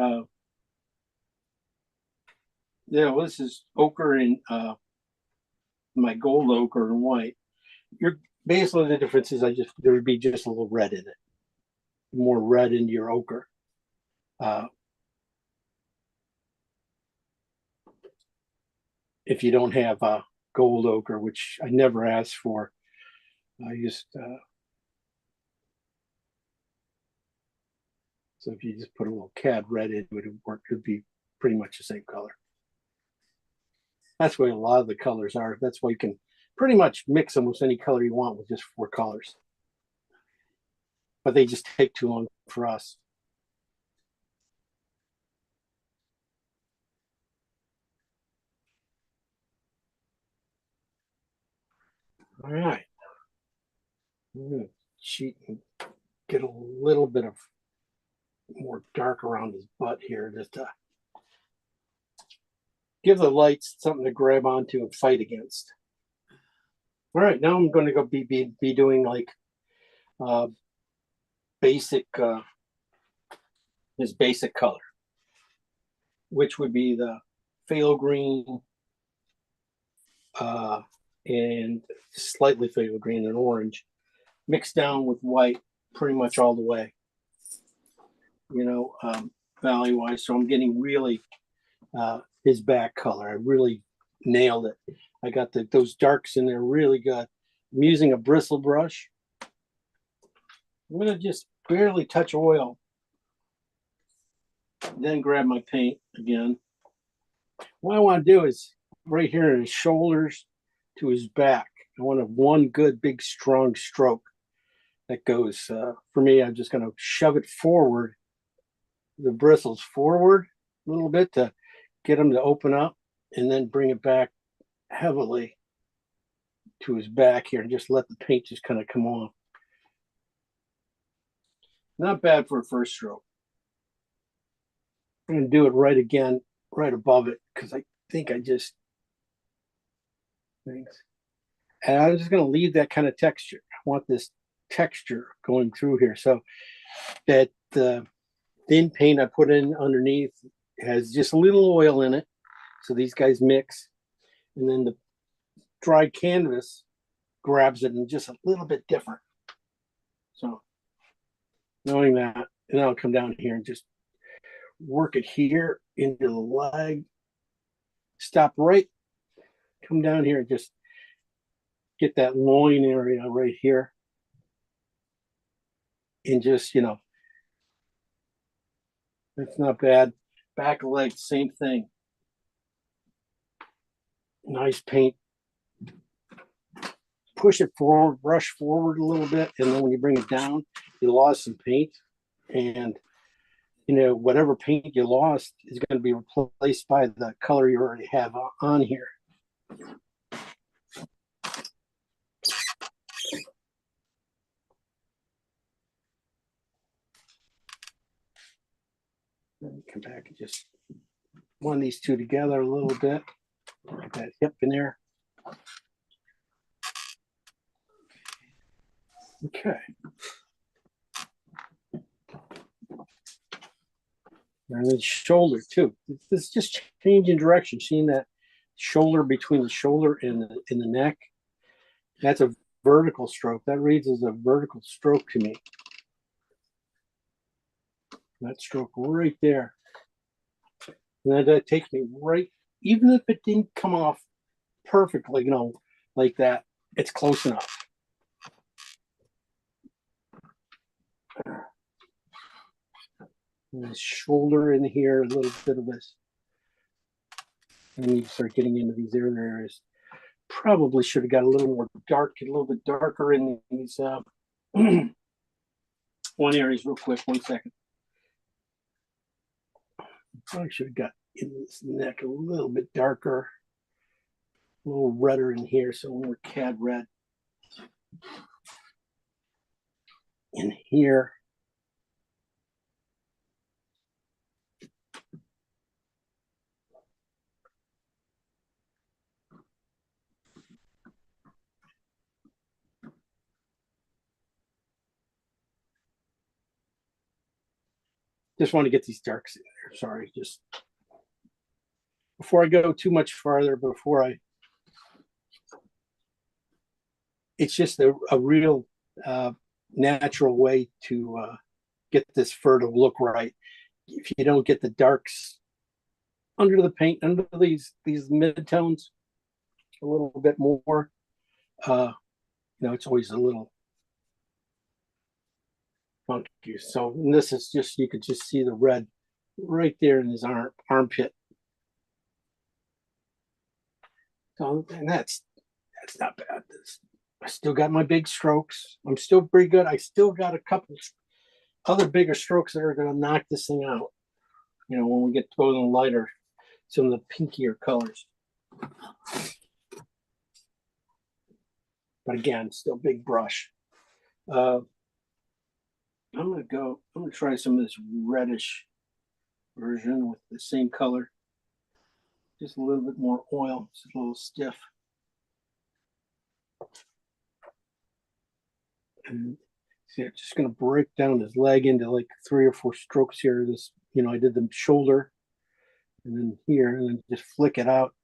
this is ochre and my gold ochre and white. Basically the difference is there would be just a little red in it, more red into your ochre. If you don't have gold ochre, which I never asked for, I just so if you just put a little cad red in, it would work. It'd be pretty much the same color. That's where a lot of the colors are. That's why you can pretty much mix them with any color you want with just 4 colors. But they just take too long for us. All right. I'm going to cheat and get a little bit of more dark around his butt here, just to give the lights something to grab onto and fight against. All right, now I'm going to go be doing like his basic color, which would be the phthalo green and slightly phthalo green and orange, mixed down with white pretty much all the way, you know, value wise. So I'm getting really his back color. I really nailed it. I got those darks in there really good. I'm using a bristle brush. I'm going to just barely touch oil, then grab my paint again. What I want to do is right here in his shoulders to his back. I want one good, big, strong stroke that goes, for me, I'm just going to shove it forward, the bristles forward a little bit to get them to open up, and then bring it back heavily to his back here and just let the paint just kind of come on. Not bad for a first stroke. I'm going to do it right again, right above it, because I think I just, thanks. And I'm just going to leave that kind of texture. I want this texture going through here. So that thin paint I put in underneath has just a little oil in it. So these guys mix. And then the dry canvas grabs it and just a little bit different. So knowing that, and I'll come down here and just work it here into the leg. Stop right, come down here and just get that loin area right here. And just, you know, it's not bad. Back leg, same thing. Nice paint. Push it forward, brush forward a little bit, and then when you bring it down, you lost some paint. And, you know, whatever paint you lost is going to be replaced by the color you already have on here. Come back and just blend these two together a little bit. Get that hip in there. Okay. And the shoulder too. This is just changing direction. Seeing that shoulder between the shoulder and the neck. That's a vertical stroke. That reads as a vertical stroke to me. That stroke right there. And that takes me right, even if it didn't come off perfectly, you know, like that, it's close enough. And the shoulder in here, a little bit of this. And you start getting into these other areas. Probably should have got a little more dark, a little bit darker in these one areas real quick, 1 second. Probably should have got in this neck a little bit darker, a little redder in here, so more cad red. In here. Just want to get these darks in there. Sorry, just before I go too much farther, it's just a real natural way to get this fur to look right. If you don't get the darks under the paint, under these midtones, a little bit more, you know, it's always a little funky. So this is just, you could just see the red right there in his armpit. So, and that's not bad. I still got my big strokes. I'm still pretty good. I still got a couple other bigger strokes that are going to knock this thing out. You know, when we get to go to the lighter, some of the pinkier colors. But again, still big brush. I'm gonna try some of this reddish version with the same color. Just a little bit more oil, it's a little stiff. And see, I'm just gonna break down his leg into like 3 or 4 strokes here. This, you know, I did the shoulder and then here, and then just flick it out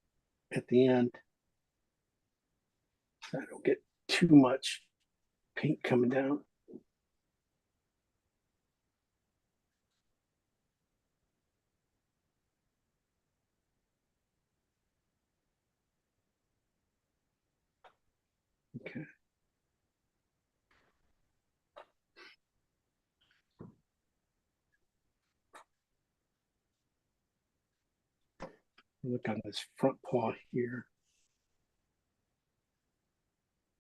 at the end. So I don't get too much paint coming down. Okay. Look on this front paw here.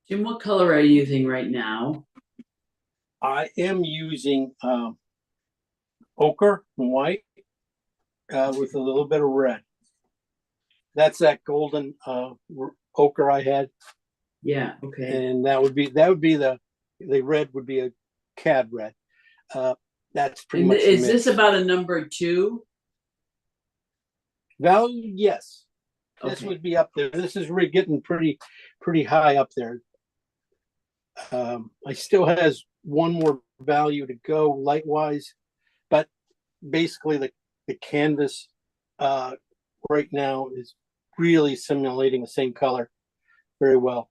Jim, what color are you using right now? I am using ochre and white with a little bit of red. That's that golden ochre I had, Yeah, okay. and that would be the red would be a cad red. That's pretty And much. is this about a number 2? Value? Yes. This Okay. would be up there. This is really getting pretty high up there. I still has one more value to go light wise, but basically the canvas right now is really simulating the same color very well.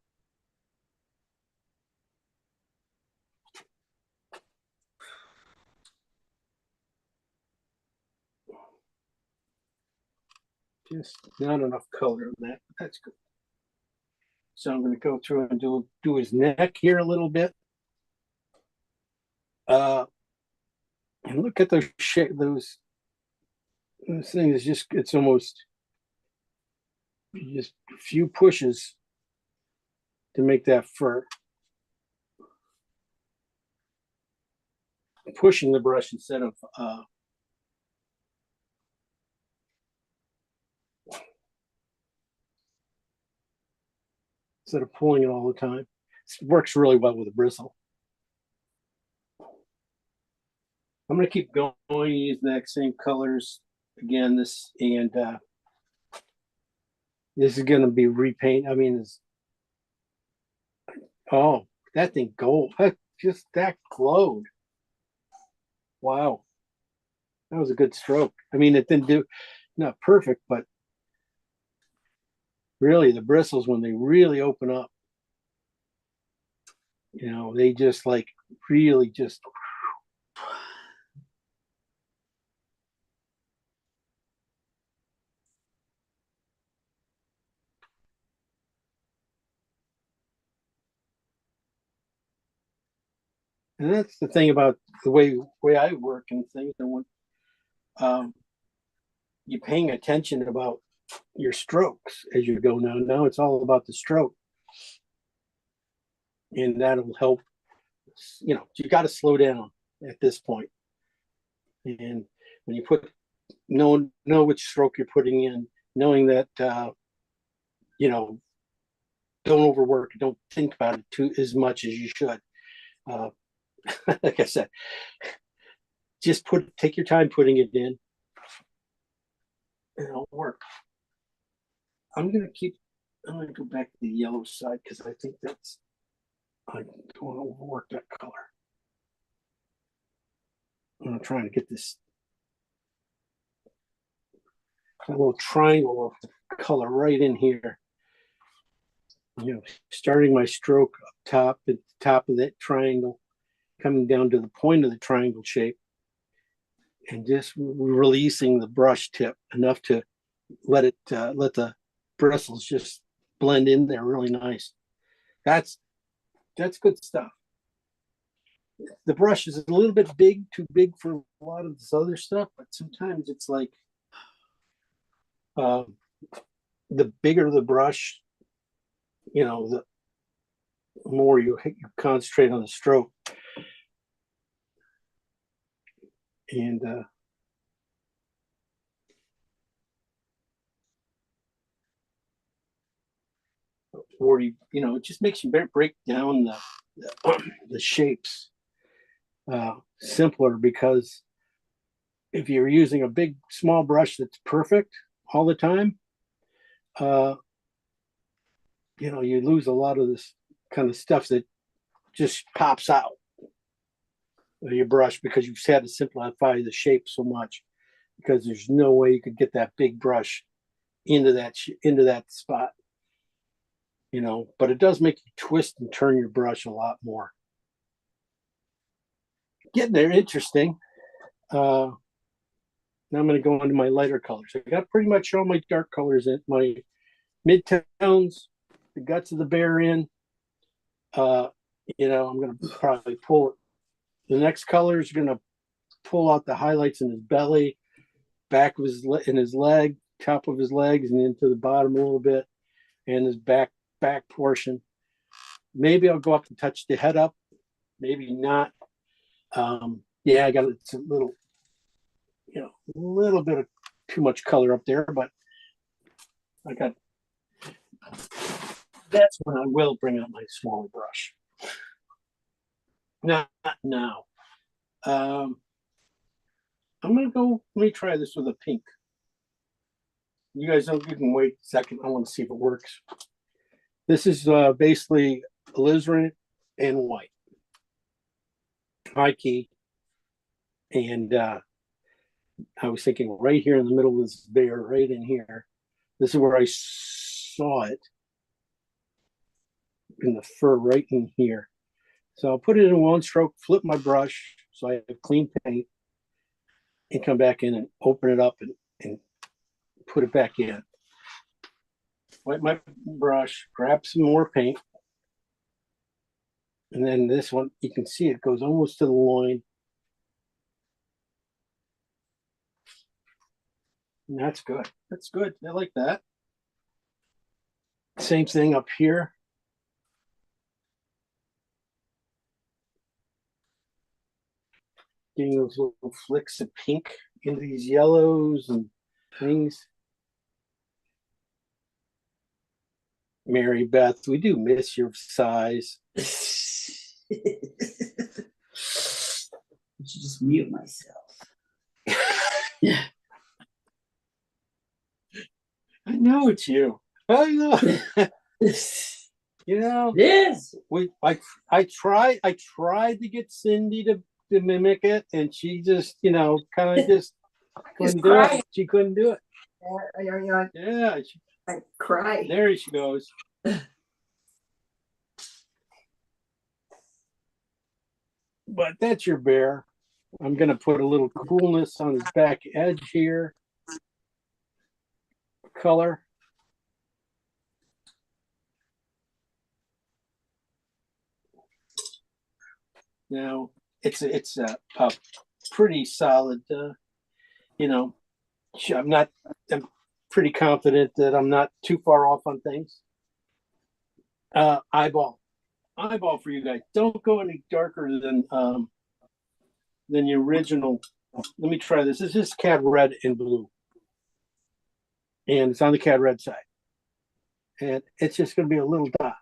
Just not enough color in that. That's good. So I'm going to go through and do his neck here a little bit. And look at those shape. Those things. It's almost just a few pushes to make that fur. Pushing the brush instead of pulling it all the time. It works really well with a bristle. I'm going to keep going, use the exact same colors again. This is going to be repaint. I mean, oh, that thing gold. Just that glowed. Wow, that was a good stroke. I mean, it didn't do not perfect, but really the bristles, when they really open up, you know, they just like really just. And that's the thing about the way I work and things. And when you're paying attention about your strokes as you go now it's all about the stroke, and that'll help. You know, you got to slow down at this point. And when you know which stroke you're putting in, knowing that you know, don't overwork, don't think about it too as much as you should. Like I said, just take your time putting it in, and it'll work. I'm gonna go back to the yellow side because I think I don't want to overwork that color. I'm trying to get this little triangle of color right in here. You know, starting my stroke up top at the top of that triangle, coming down to the point of the triangle shape, and just releasing the brush tip enough to let the bristles just blend in there really nice. That's good stuff. The brush is a little bit too big for a lot of this other stuff, but sometimes it's like the bigger the brush, you know, the more you concentrate on the stroke. And or you know, it just makes you break down the shapes simpler, because if you're using a small brush that's perfect all the time, you know, you lose a lot of this kind of stuff that just pops out of your brush because you've had to simplify the shape so much, because there's no way you could get that big brush into that spot, you know. But it does make you twist and turn your brush a lot more. Getting there, interesting. Now I'm going to go into my lighter colors. I got pretty much all my dark colors in my midtones, the guts of the bear in. You know, I'm going to probably pull it. The next color is going to pull out the highlights in his belly, back of his leg, top of his legs and into the bottom a little bit, and his back portion. Maybe I'll go up and touch the head up. Maybe not. Yeah, I got it's a little, a little bit of too much color up there, but I got. That's when I will bring out my smaller brush. Not now. I'm gonna go. Let me try this with a pink. You guys don't. You can wait a second. I want to see if it works. This is basically alizarin and white, high key, and I was thinking right here in the middle of this bear, right in here. This is where I saw it in the fur, right in here. So I'll put it in one stroke, flip my brush so I have clean paint, and come back in and open it up and put it back in. Wipe my brush, grab some more paint. And then this one, you can see it goes almost to the loin. And that's good. That's good. I like that. Same thing up here. Getting those little flicks of pink into these yellows and things. Mary Beth, we do miss your size. I should just mute myself. I know it's you. I know. Yes. I tried to get Cindy to mimic it, and she just, kind of just couldn't do it. She couldn't do it. Yeah. I cry. There she goes. But that's your bear. I'm going to put a little coolness on his back edge here. Color. Now, it's a pretty solid, I'm pretty confident that I'm not too far off on things. Eyeball for you guys. Don't go any darker than the original. Let me try this. This is Cad Red and Blue, and it's on the Cad Red side, and it's just going to be a little dot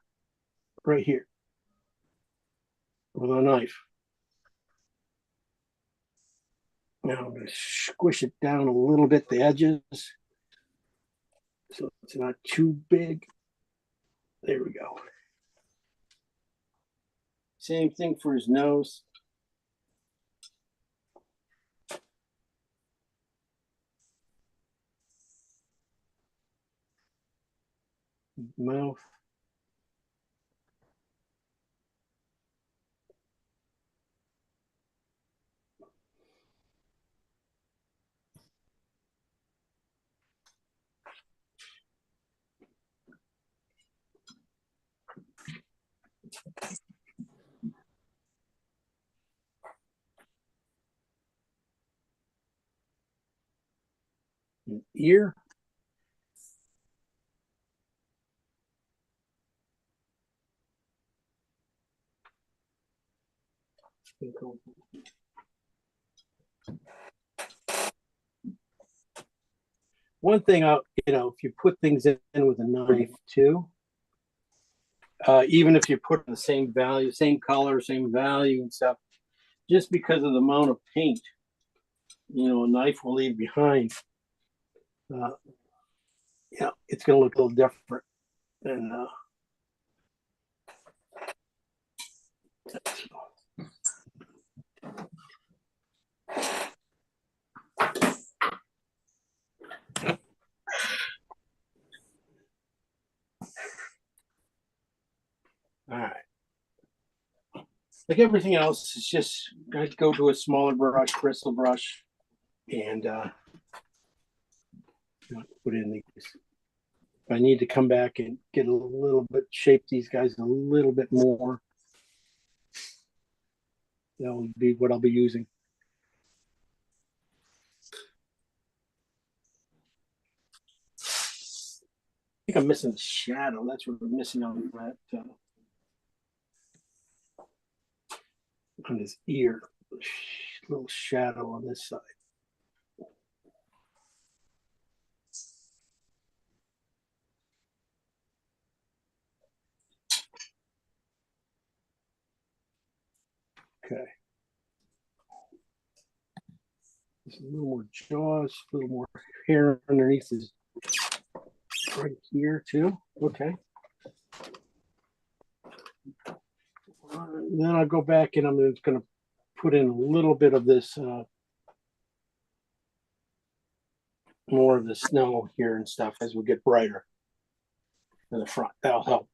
right here with a knife. Now I'm going to squish it down a little bit, the edges, so it's not too big. There we go. Same thing for his nose. Mouth. An ear. One thing, if you put things in with a knife too, even if you put the same value, same color, same value and stuff, just because of the amount of paint, a knife will leave behind. It's going to look a little different. And all right. Like everything else, it's just I'd go to a smaller brush, bristle brush, and put in these. If I need to come back and get a little bit, shape these guys a little bit more, that will be what I'll be using. think I'm missing the shadow. That's what I'm missing on that. On his ear, little shadow on this side. Okay. There's a little more jaws, a little more hair underneath his right here too. Okay. Then I'll go back and I'm just going to put in a little bit of this, more of the snow here and stuff as we get brighter in the front. That'll help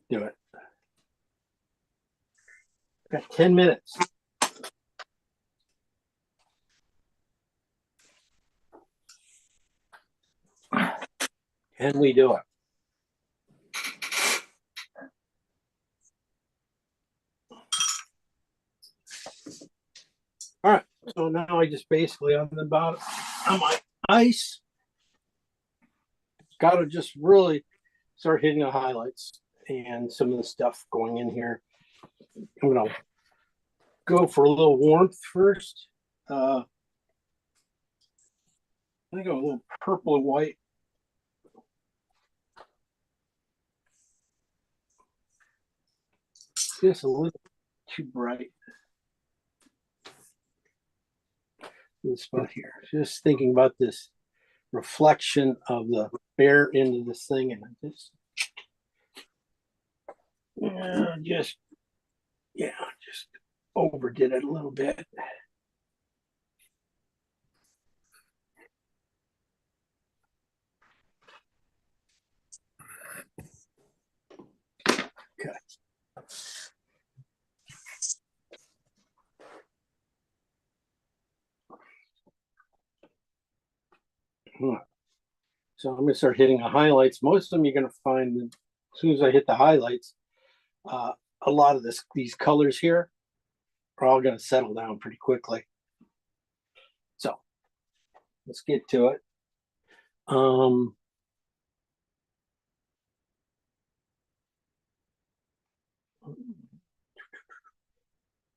do it. Got 10 minutes. Can we do it? All right, so now I just basically on the bottom on my ice, got to just really start hitting the highlights and some of the stuff going in here. I'm gonna go for a little warmth first. I go a little purple and white. Just a little too bright. This spot here. Just thinking about this reflection of the bear into this thing, and I just overdid it a little bit. Okay. So I'm gonna start hitting the highlights. Most of them you're gonna find as soon as I hit the highlights, a lot of these colors here are all gonna settle down pretty quickly. So let's get to it.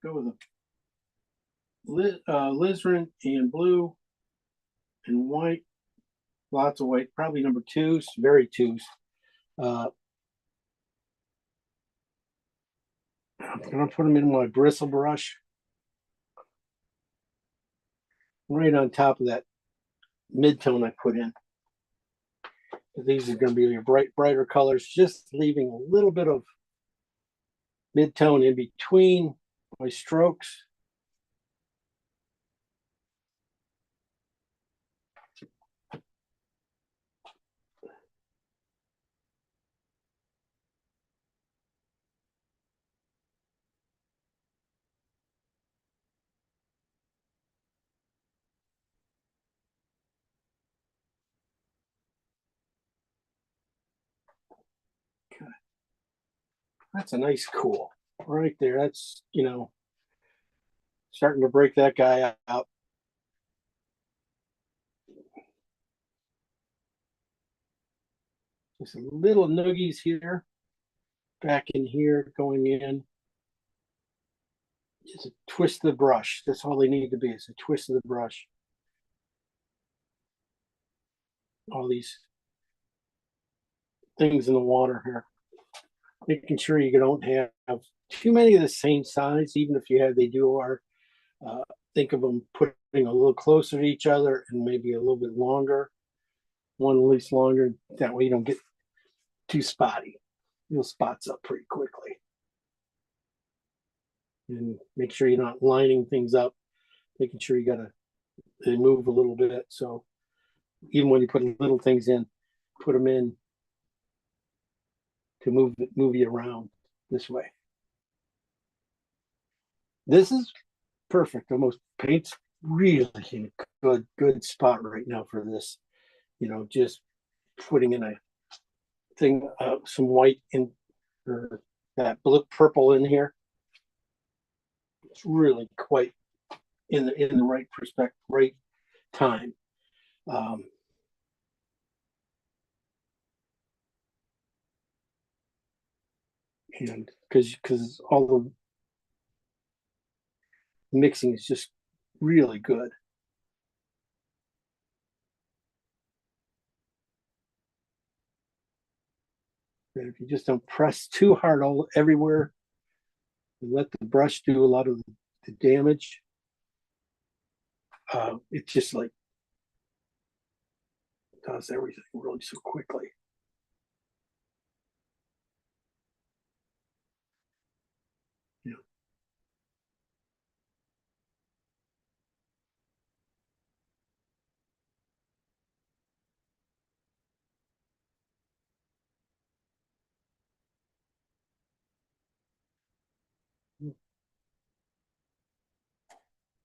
Go with a alizarin and blue and white. Lots of white, probably number twos, very twos. I'm gonna put them in my bristle brush right on top of that mid-tone I put in. These are going to be your brighter colors, just leaving a little bit of mid-tone in between my strokes. Okay. That's a nice cool right there. That's, starting to break that guy out. Just a little noogies here, back in here, going in. Just a twist of the brush. That's all they need to be, is a twist of the brush. All these things in the water here. Making sure you don't have too many of the same size, even if they are. Think of them putting a little closer to each other and maybe a little bit longer. One at least longer. That way you don't get too spotty. You'll spots up pretty quickly. And make sure you're not lining things up. Making sure they move a little bit. So even when you put little things in, put them in to move you around this way. This is perfect. Almost paint's really in a good spot right now for this. Just putting in a thing, some white in, or that blue purple in here. It's really quite in the right perspective, right time. And because all the mixing is just really good. And if you just don't press too hard all everywhere and let the brush do a lot of the damage, it just like does everything really so quickly. Yeah.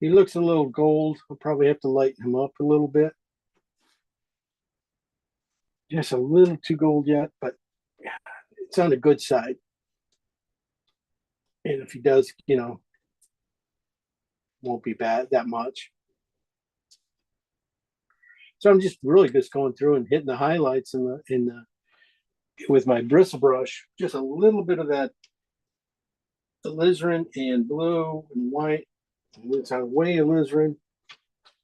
He looks a little gold. I'll probably have to lighten him up a little bit. Just a little too gold yet, but it's on the good side. And if he does, won't be bad that much. So I'm just really just going through and hitting the highlights with my bristle brush, just a little bit of that alizarin and blue and white. It's on way alizarin.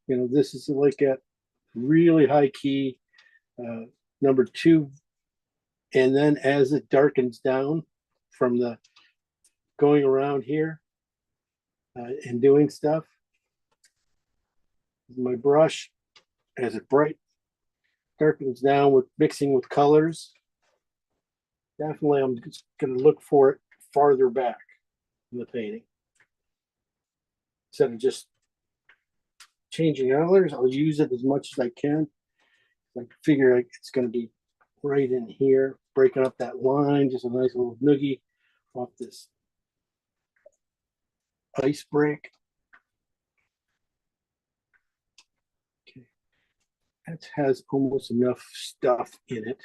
This is like a really high key number 2. And then as it darkens down from the going around here and doing stuff, my brush, as it darkens down with mixing with colors, definitely I'm just going to look for it farther back in the painting. Instead of just changing colors, I'll use it as much as I can. I figure it's going to be right in here, breaking up that line, just a nice little noogie off this ice break. Okay, that has almost enough stuff in it.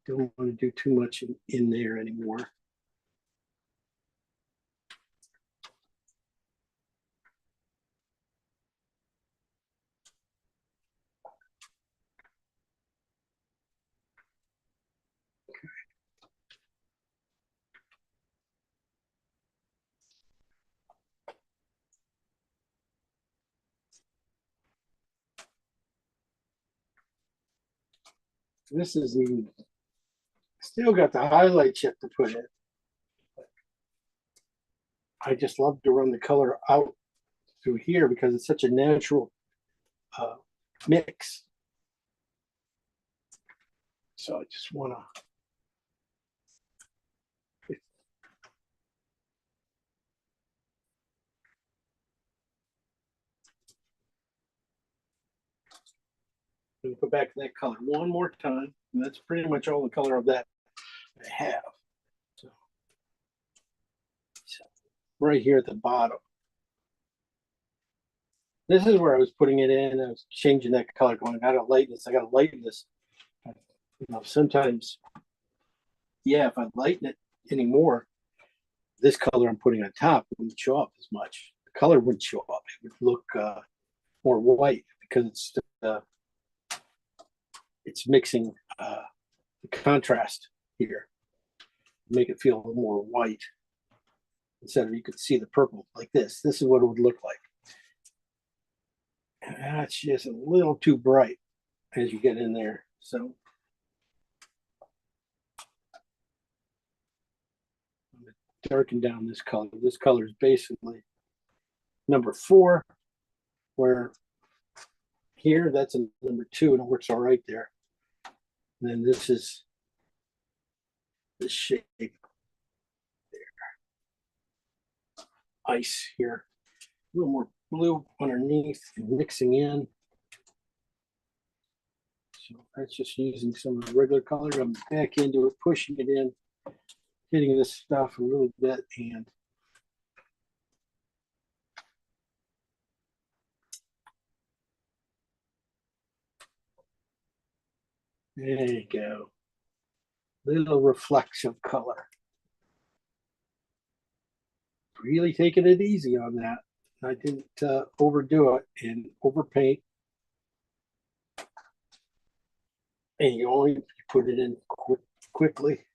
Don't want to do too much in there anymore. This is still got the highlight chip to put in. I just love to run the color out through here because it's such a natural mix. So I just want to. Go back to that color one more time, and that's pretty much all the color of that I have. So right here at the bottom. This is where I was putting it in. I was changing that color, going, I gotta lighten this. I gotta lighten this. Sometimes, yeah, if I lighten it anymore, this color I'm putting on top wouldn't show up as much. The color wouldn't show up. It would look more white because it's mixing the contrast here, make it feel a little more white. Instead of you could see the purple like this. This is what it would look like. And that's just a little too bright as you get in there. So I'm going to darken down this color. This color is basically number 4, where here that's a number 2 and it works all right there. And then this is the shape there. Ice here. A little more blue underneath and mixing in. So that's just using some of the regular color. I'm back into it, pushing it in, hitting this stuff a little bit, and there you go. Little reflection color. Really taking it easy on that. I didn't overdo it and overpaint. And you only put it in quickly.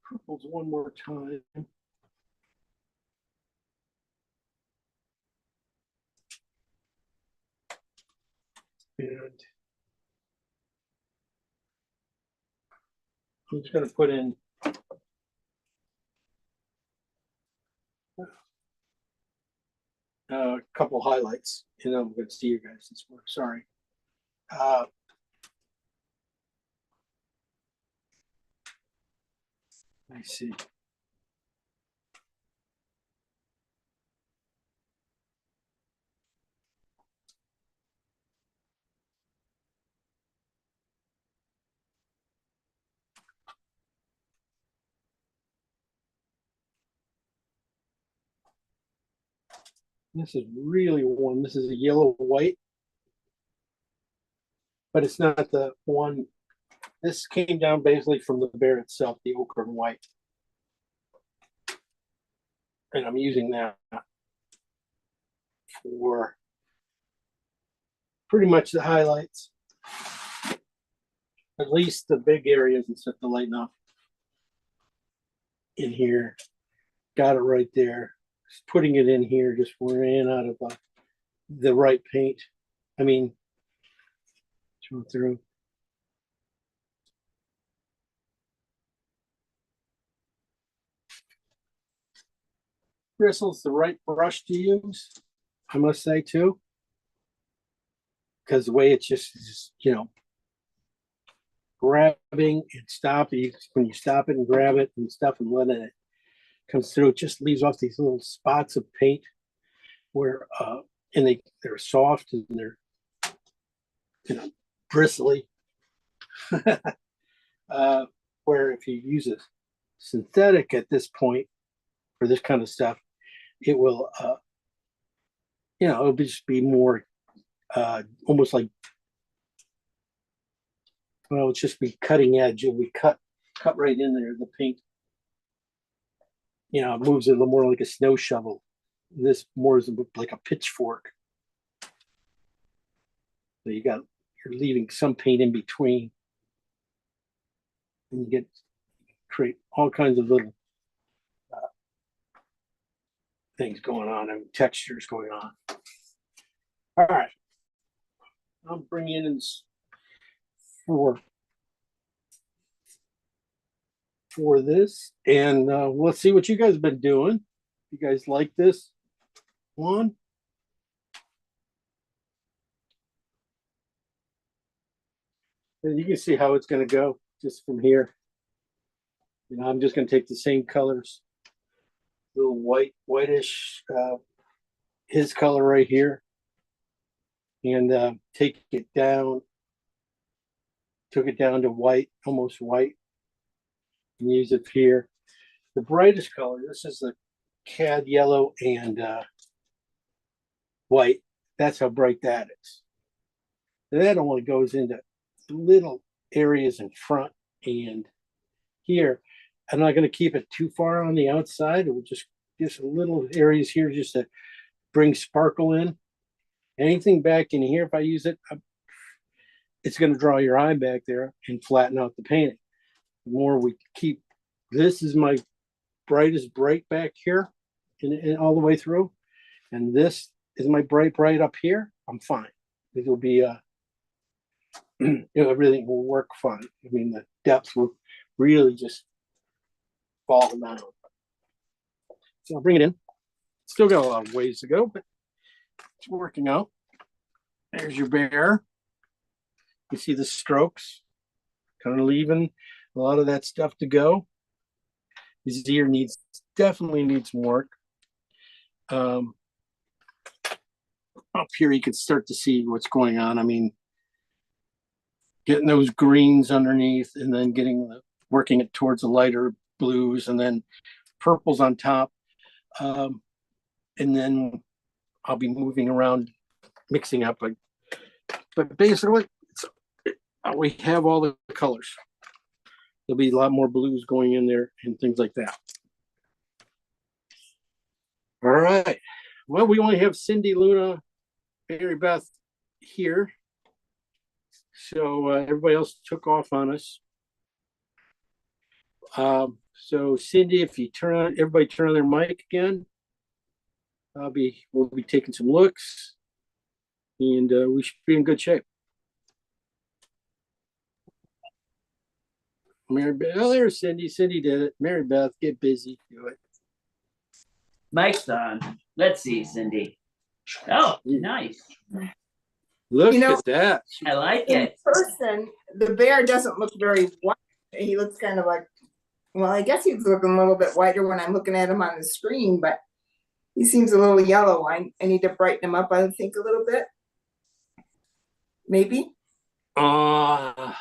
Purples one more time. And I'm just going to put in a couple highlights, and I'm going to see you guys this morning. Sorry. Let me see. This is really warm. This is a yellow white, but it's not the one. This came down basically from the bear itself, the ochre and white. And I'm using that for pretty much the highlights. At least the big areas and stuff to lighten up. In here, got it right there. Just putting it in here, just ran out of the right paint. I mean, go through. Bristle's the right brush to use, I must say too, because the way it's just you know, grabbing and stopping. When you stop it and grab it and stuff and let it comes through, it just leaves off these little spots of paint where and they're soft and they're, you know, bristly. Where if you use a synthetic at this point for this kind of stuff, it will you know, it'll just be more almost like, well, it's just be cutting edge. It'll be cut right in there, the paint. You know, it moves it a little more like a snow shovel. This more is like a pitchfork. So you're leaving some paint in between. And you create all kinds of little things going on and textures going on. All right. I'm bringing in for this, and let's see what you guys have been doing. You guys like this one? And you can see how it's going to go just from here. You know, I'm just going to take the same colors, little whitish, his color right here, and take it down. Took it down to white, almost white, and use it here. The brightest color, this is the cad yellow and white. That's how bright that is. That only goes into little areas in front and here. I'm not going to keep it too far on the outside. It will just little areas here just to bring sparkle in. Anything back in here, if I use it, it's going to draw your eye back there and flatten out the painting. The more we keep, this is my brightest bright back here and all the way through. And this is my bright up here. I'm fine. It will be, you know, everything will work fine. I mean, the depth will really just fall down. So I'll bring it in. Still got a lot of ways to go, but it's working out. There's your bear. You see the strokes, kind of leaving a lot of that stuff to go. His ear definitely needs some work. Up here, you can start to see what's going on. I mean, getting those greens underneath and then working it towards the lighter blues and then purples on top. And then I'll be moving around, mixing up. But basically, we have all the colors. There'll be a lot more blues going in there and things like that. All right. Well, we only have Cindy, Luna, Mary Beth here. So everybody else took off on us. So Cindy, if you everybody turn on their mic again. We'll be taking some looks, and we should be in good shape. Mary Beth, oh, there's Cindy. Cindy did it. Mary Beth, get busy. Do it. Mike's on. Let's see, Cindy. Oh, nice. Look at that. I like In it. person, the bear doesn't look very white. He looks kind of like, well, I guess he's looking a little bit whiter when I'm looking at him on the screen, but he seems a little yellow. I need to brighten him up, I think, a little bit. Maybe. I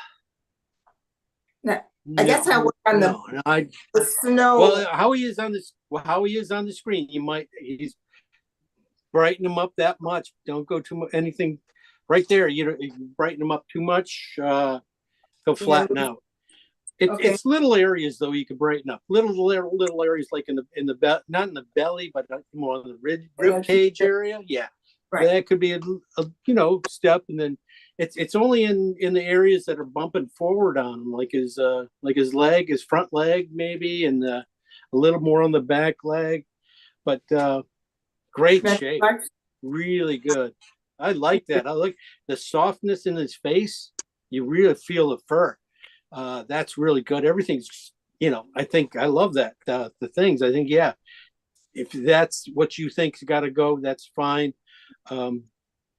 guess I work on the snow. Well, how he is on the screen, he's brighten him up that much. Don't go too much, anything right there. You brighten him up too much, he'll flatten out. It's little areas though you can brighten up. Little areas like in the not in the belly, but more on the rib cage area. Yeah, right. That could be a step, and then it's only in the areas that are bumping forward on him, like his leg, his front leg maybe, and a little more on the back leg. But great shape, really good. I like that. I like the softness in his face. You really feel the fur. That's really good. Everything's, I think I love that. The things, I think, yeah, if that's what you think's got to go, that's fine.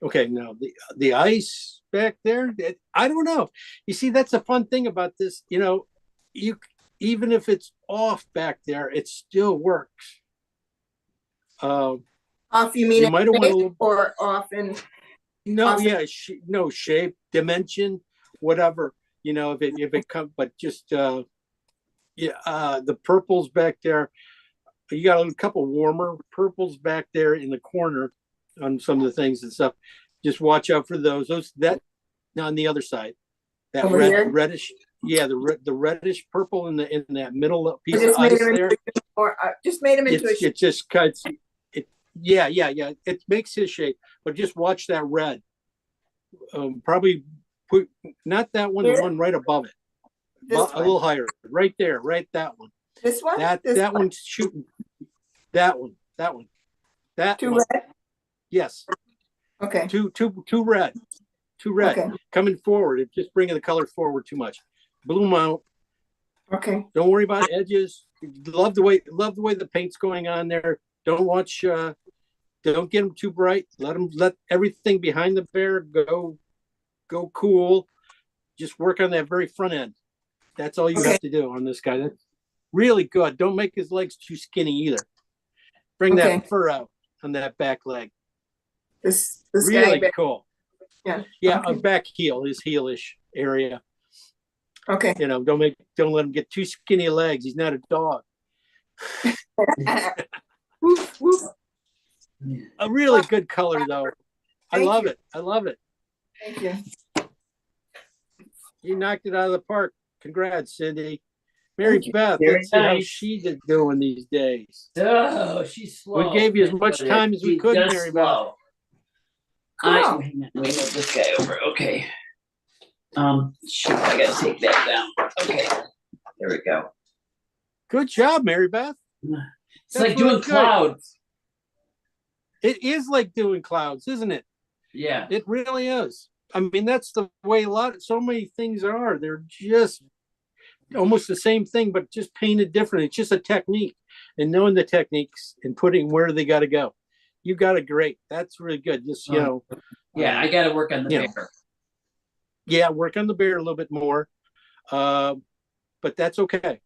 Okay, now the ice back there, I don't know. You see, that's the fun thing about this. You even if it's off back there, it still works. Off, you mean you might have went a little, or off in? No, off yeah, no shape, dimension, whatever. If it comes, but just the purples back there. You got a couple warmer purples back there in the corner on some of the things and stuff. Just watch out for those. That on the other side, that reddish, yeah, the reddish purple in that middle piece of ice there. Just made him into a shape. It just cuts. Yeah. It makes his shape, but just watch that red. Probably put not that one, the one right above it. A little higher, right there, right that one. This one. That one's shooting. That one. That two one. red. Yes. Okay. Two red. Okay. Coming forward. It's just bringing the color forward too much. Blue them out. Okay. Don't worry about edges. Love the way the paint's going on there. Don't watch. Don't get them too bright. Let everything behind the bear go cool. Just work on that very front end. That's all you have to do on this guy. That's really good. Don't make his legs too skinny either. Bring that fur out on that back leg. This really guy cool. Yeah. Yeah, a back heel, his heelish area. Okay. Don't let him get too skinny legs. He's not a dog. Woof, woof. A really good color though. I love it. Thank you. You knocked it out of the park. Congrats, Cindy. Mary Beth, let's see how she's doing these days. Oh, she's slow. We gave you as much time as we could, Mary Beth. Cool. We move this guy over. Okay. Shoot, I gotta take that down. Okay. There we go. Good job, Mary Beth. It's like doing clouds. It is like doing clouds, isn't it? Yeah. It really is. I mean, that's the way so many things are. They're just almost the same thing, but just painted different. It's just a technique, and knowing the techniques and putting where they got to go. You got it great. That's really good. Just, Yeah, I got to work on the bear. Yeah, work on the bear a little bit more. But that's okay.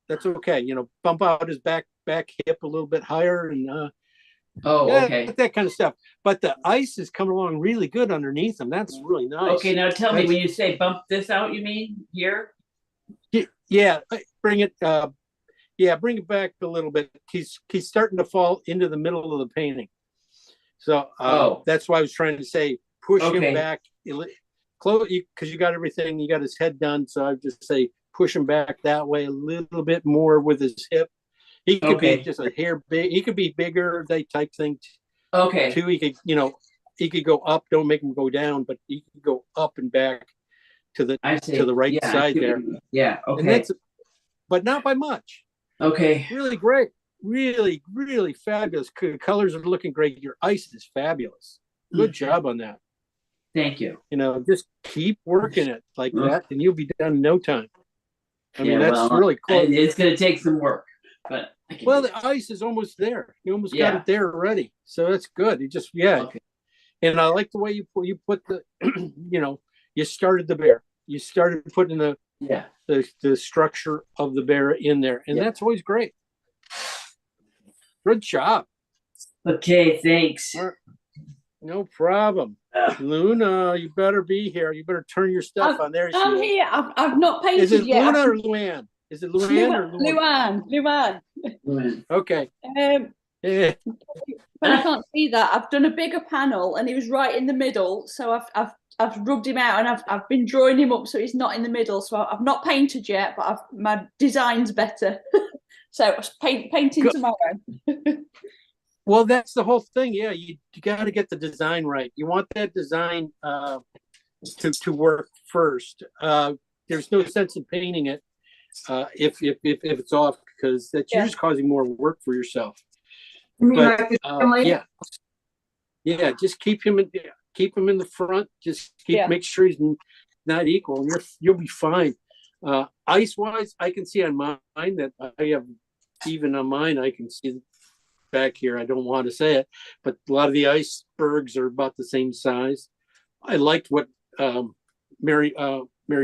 That's okay. Bump out his back hip a little bit higher and okay. That kind of stuff. But the ice is coming along really good underneath him. That's really nice. Okay, now tell me, when you say bump this out, you mean here? Yeah, bring it bring it back a little bit. He's starting to fall into the middle of the painting. So that's why I was trying to say push him back close, because you got everything, you got his head done. So I just say push him back that way a little bit more with his hip. He could be just a hair big. He could be bigger, that type thing. Okay. Too, he could go up. Don't make him go down, but he could go up and back I see. to the right Yeah, I side see what there. you mean. Yeah, And okay, that's, but not by much. okay. Really great. Really, really fabulous. Colors are looking great. Your ice is fabulous. Good job on that. Thank you. You know, just keep working it like Mm. that, and you'll be done in no time. I mean, Yeah, that's well, really close. and it's gonna take some work, but I can Well, do the ice is almost there. You almost got Yeah. it there already. So that's good. You just, yeah. Okay. And I like the way you put the, you know, you started the bear. You started putting Yeah, the structure of the bear in there, and Yeah. that's always great. Good job. okay, thanks. No problem. Luna, you better be here. You better turn your stuff on. There she I'm is. here. I've not painted Is it yet. Luna or Luann? Is it Luann or Luann? Luann. Okay. But I can't see that. I've done a bigger panel, and he was right in the middle. So I've rubbed him out, and I've been drawing him up so he's not in the middle. So I've not painted yet, but my design's better. So painting Good. tomorrow. Well, that's the whole thing. Yeah, you got to get the design right. You want that design to work first. There's no sense in painting it if it's off, because that's you're just causing more work for yourself. You mean But like the simulator? yeah, just keep him in the front. Just make sure he's not equal, and you'll be fine. Ice wise, I can see on mine that I have, even on mine, I can see back here. I don't want to say it, but a lot of the icebergs are about the same size. I liked what Mary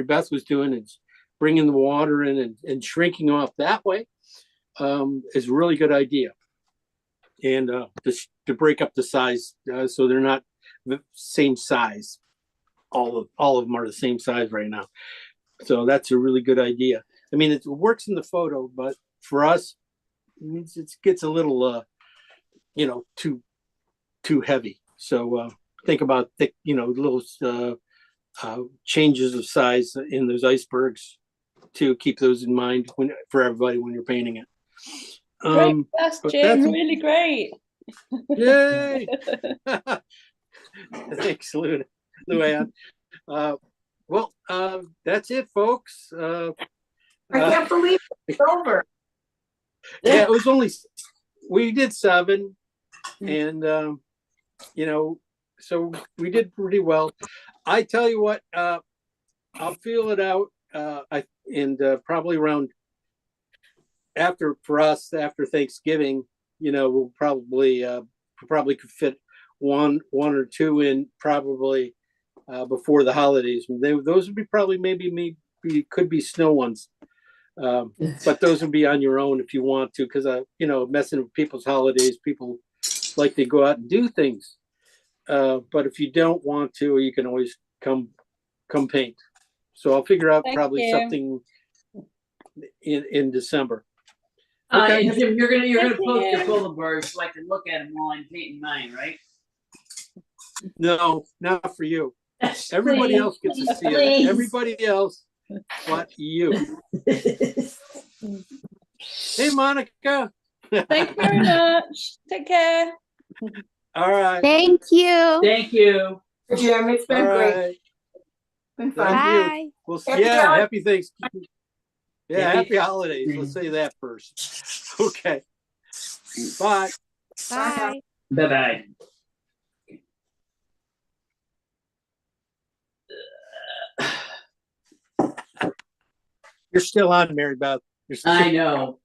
Beth was doing, is bringing the water in and shrinking off that way. Is a really good idea. And just to break up the size so they're not the same size. All of them are the same size right now. So that's a really good idea. I mean, it works in the photo, but for us, it gets a little, too heavy. So think about thick, little changes of size in those icebergs to keep those in mind for everybody when you're painting it. Great, that's Jim. Really great. Yay! Thanks, Luann. Well, that's it, folks. I can't believe it's over. Yeah, it was only, we did 7, and so we did pretty well. I tell you what, I'll feel it out. Probably around after Thanksgiving, we'll probably could fit one or two in probably before the holidays. Those would be probably maybe could be snow ones. But those would be on your own if you want to, because messing with people's holidays, people like to go out and do things. But if you don't want to, you can always come paint. So I'll figure out probably something in December. Okay. You're gonna post your boulevard so I can look at them while I'm painting mine, right? No, not for you. Everybody else gets to see it. Everybody else but you. Hey, Monica. Thank you very much. Take care. All right. Thank you. Thank you. Jim, it's been great. Been fun. Bye. Well, Happy happy Thanksgiving. Yeah, Happy- happy holidays. Let's say that first. Okay. Bye. Bye. Bye-bye. You're still on, Mary Beth. You're still I know.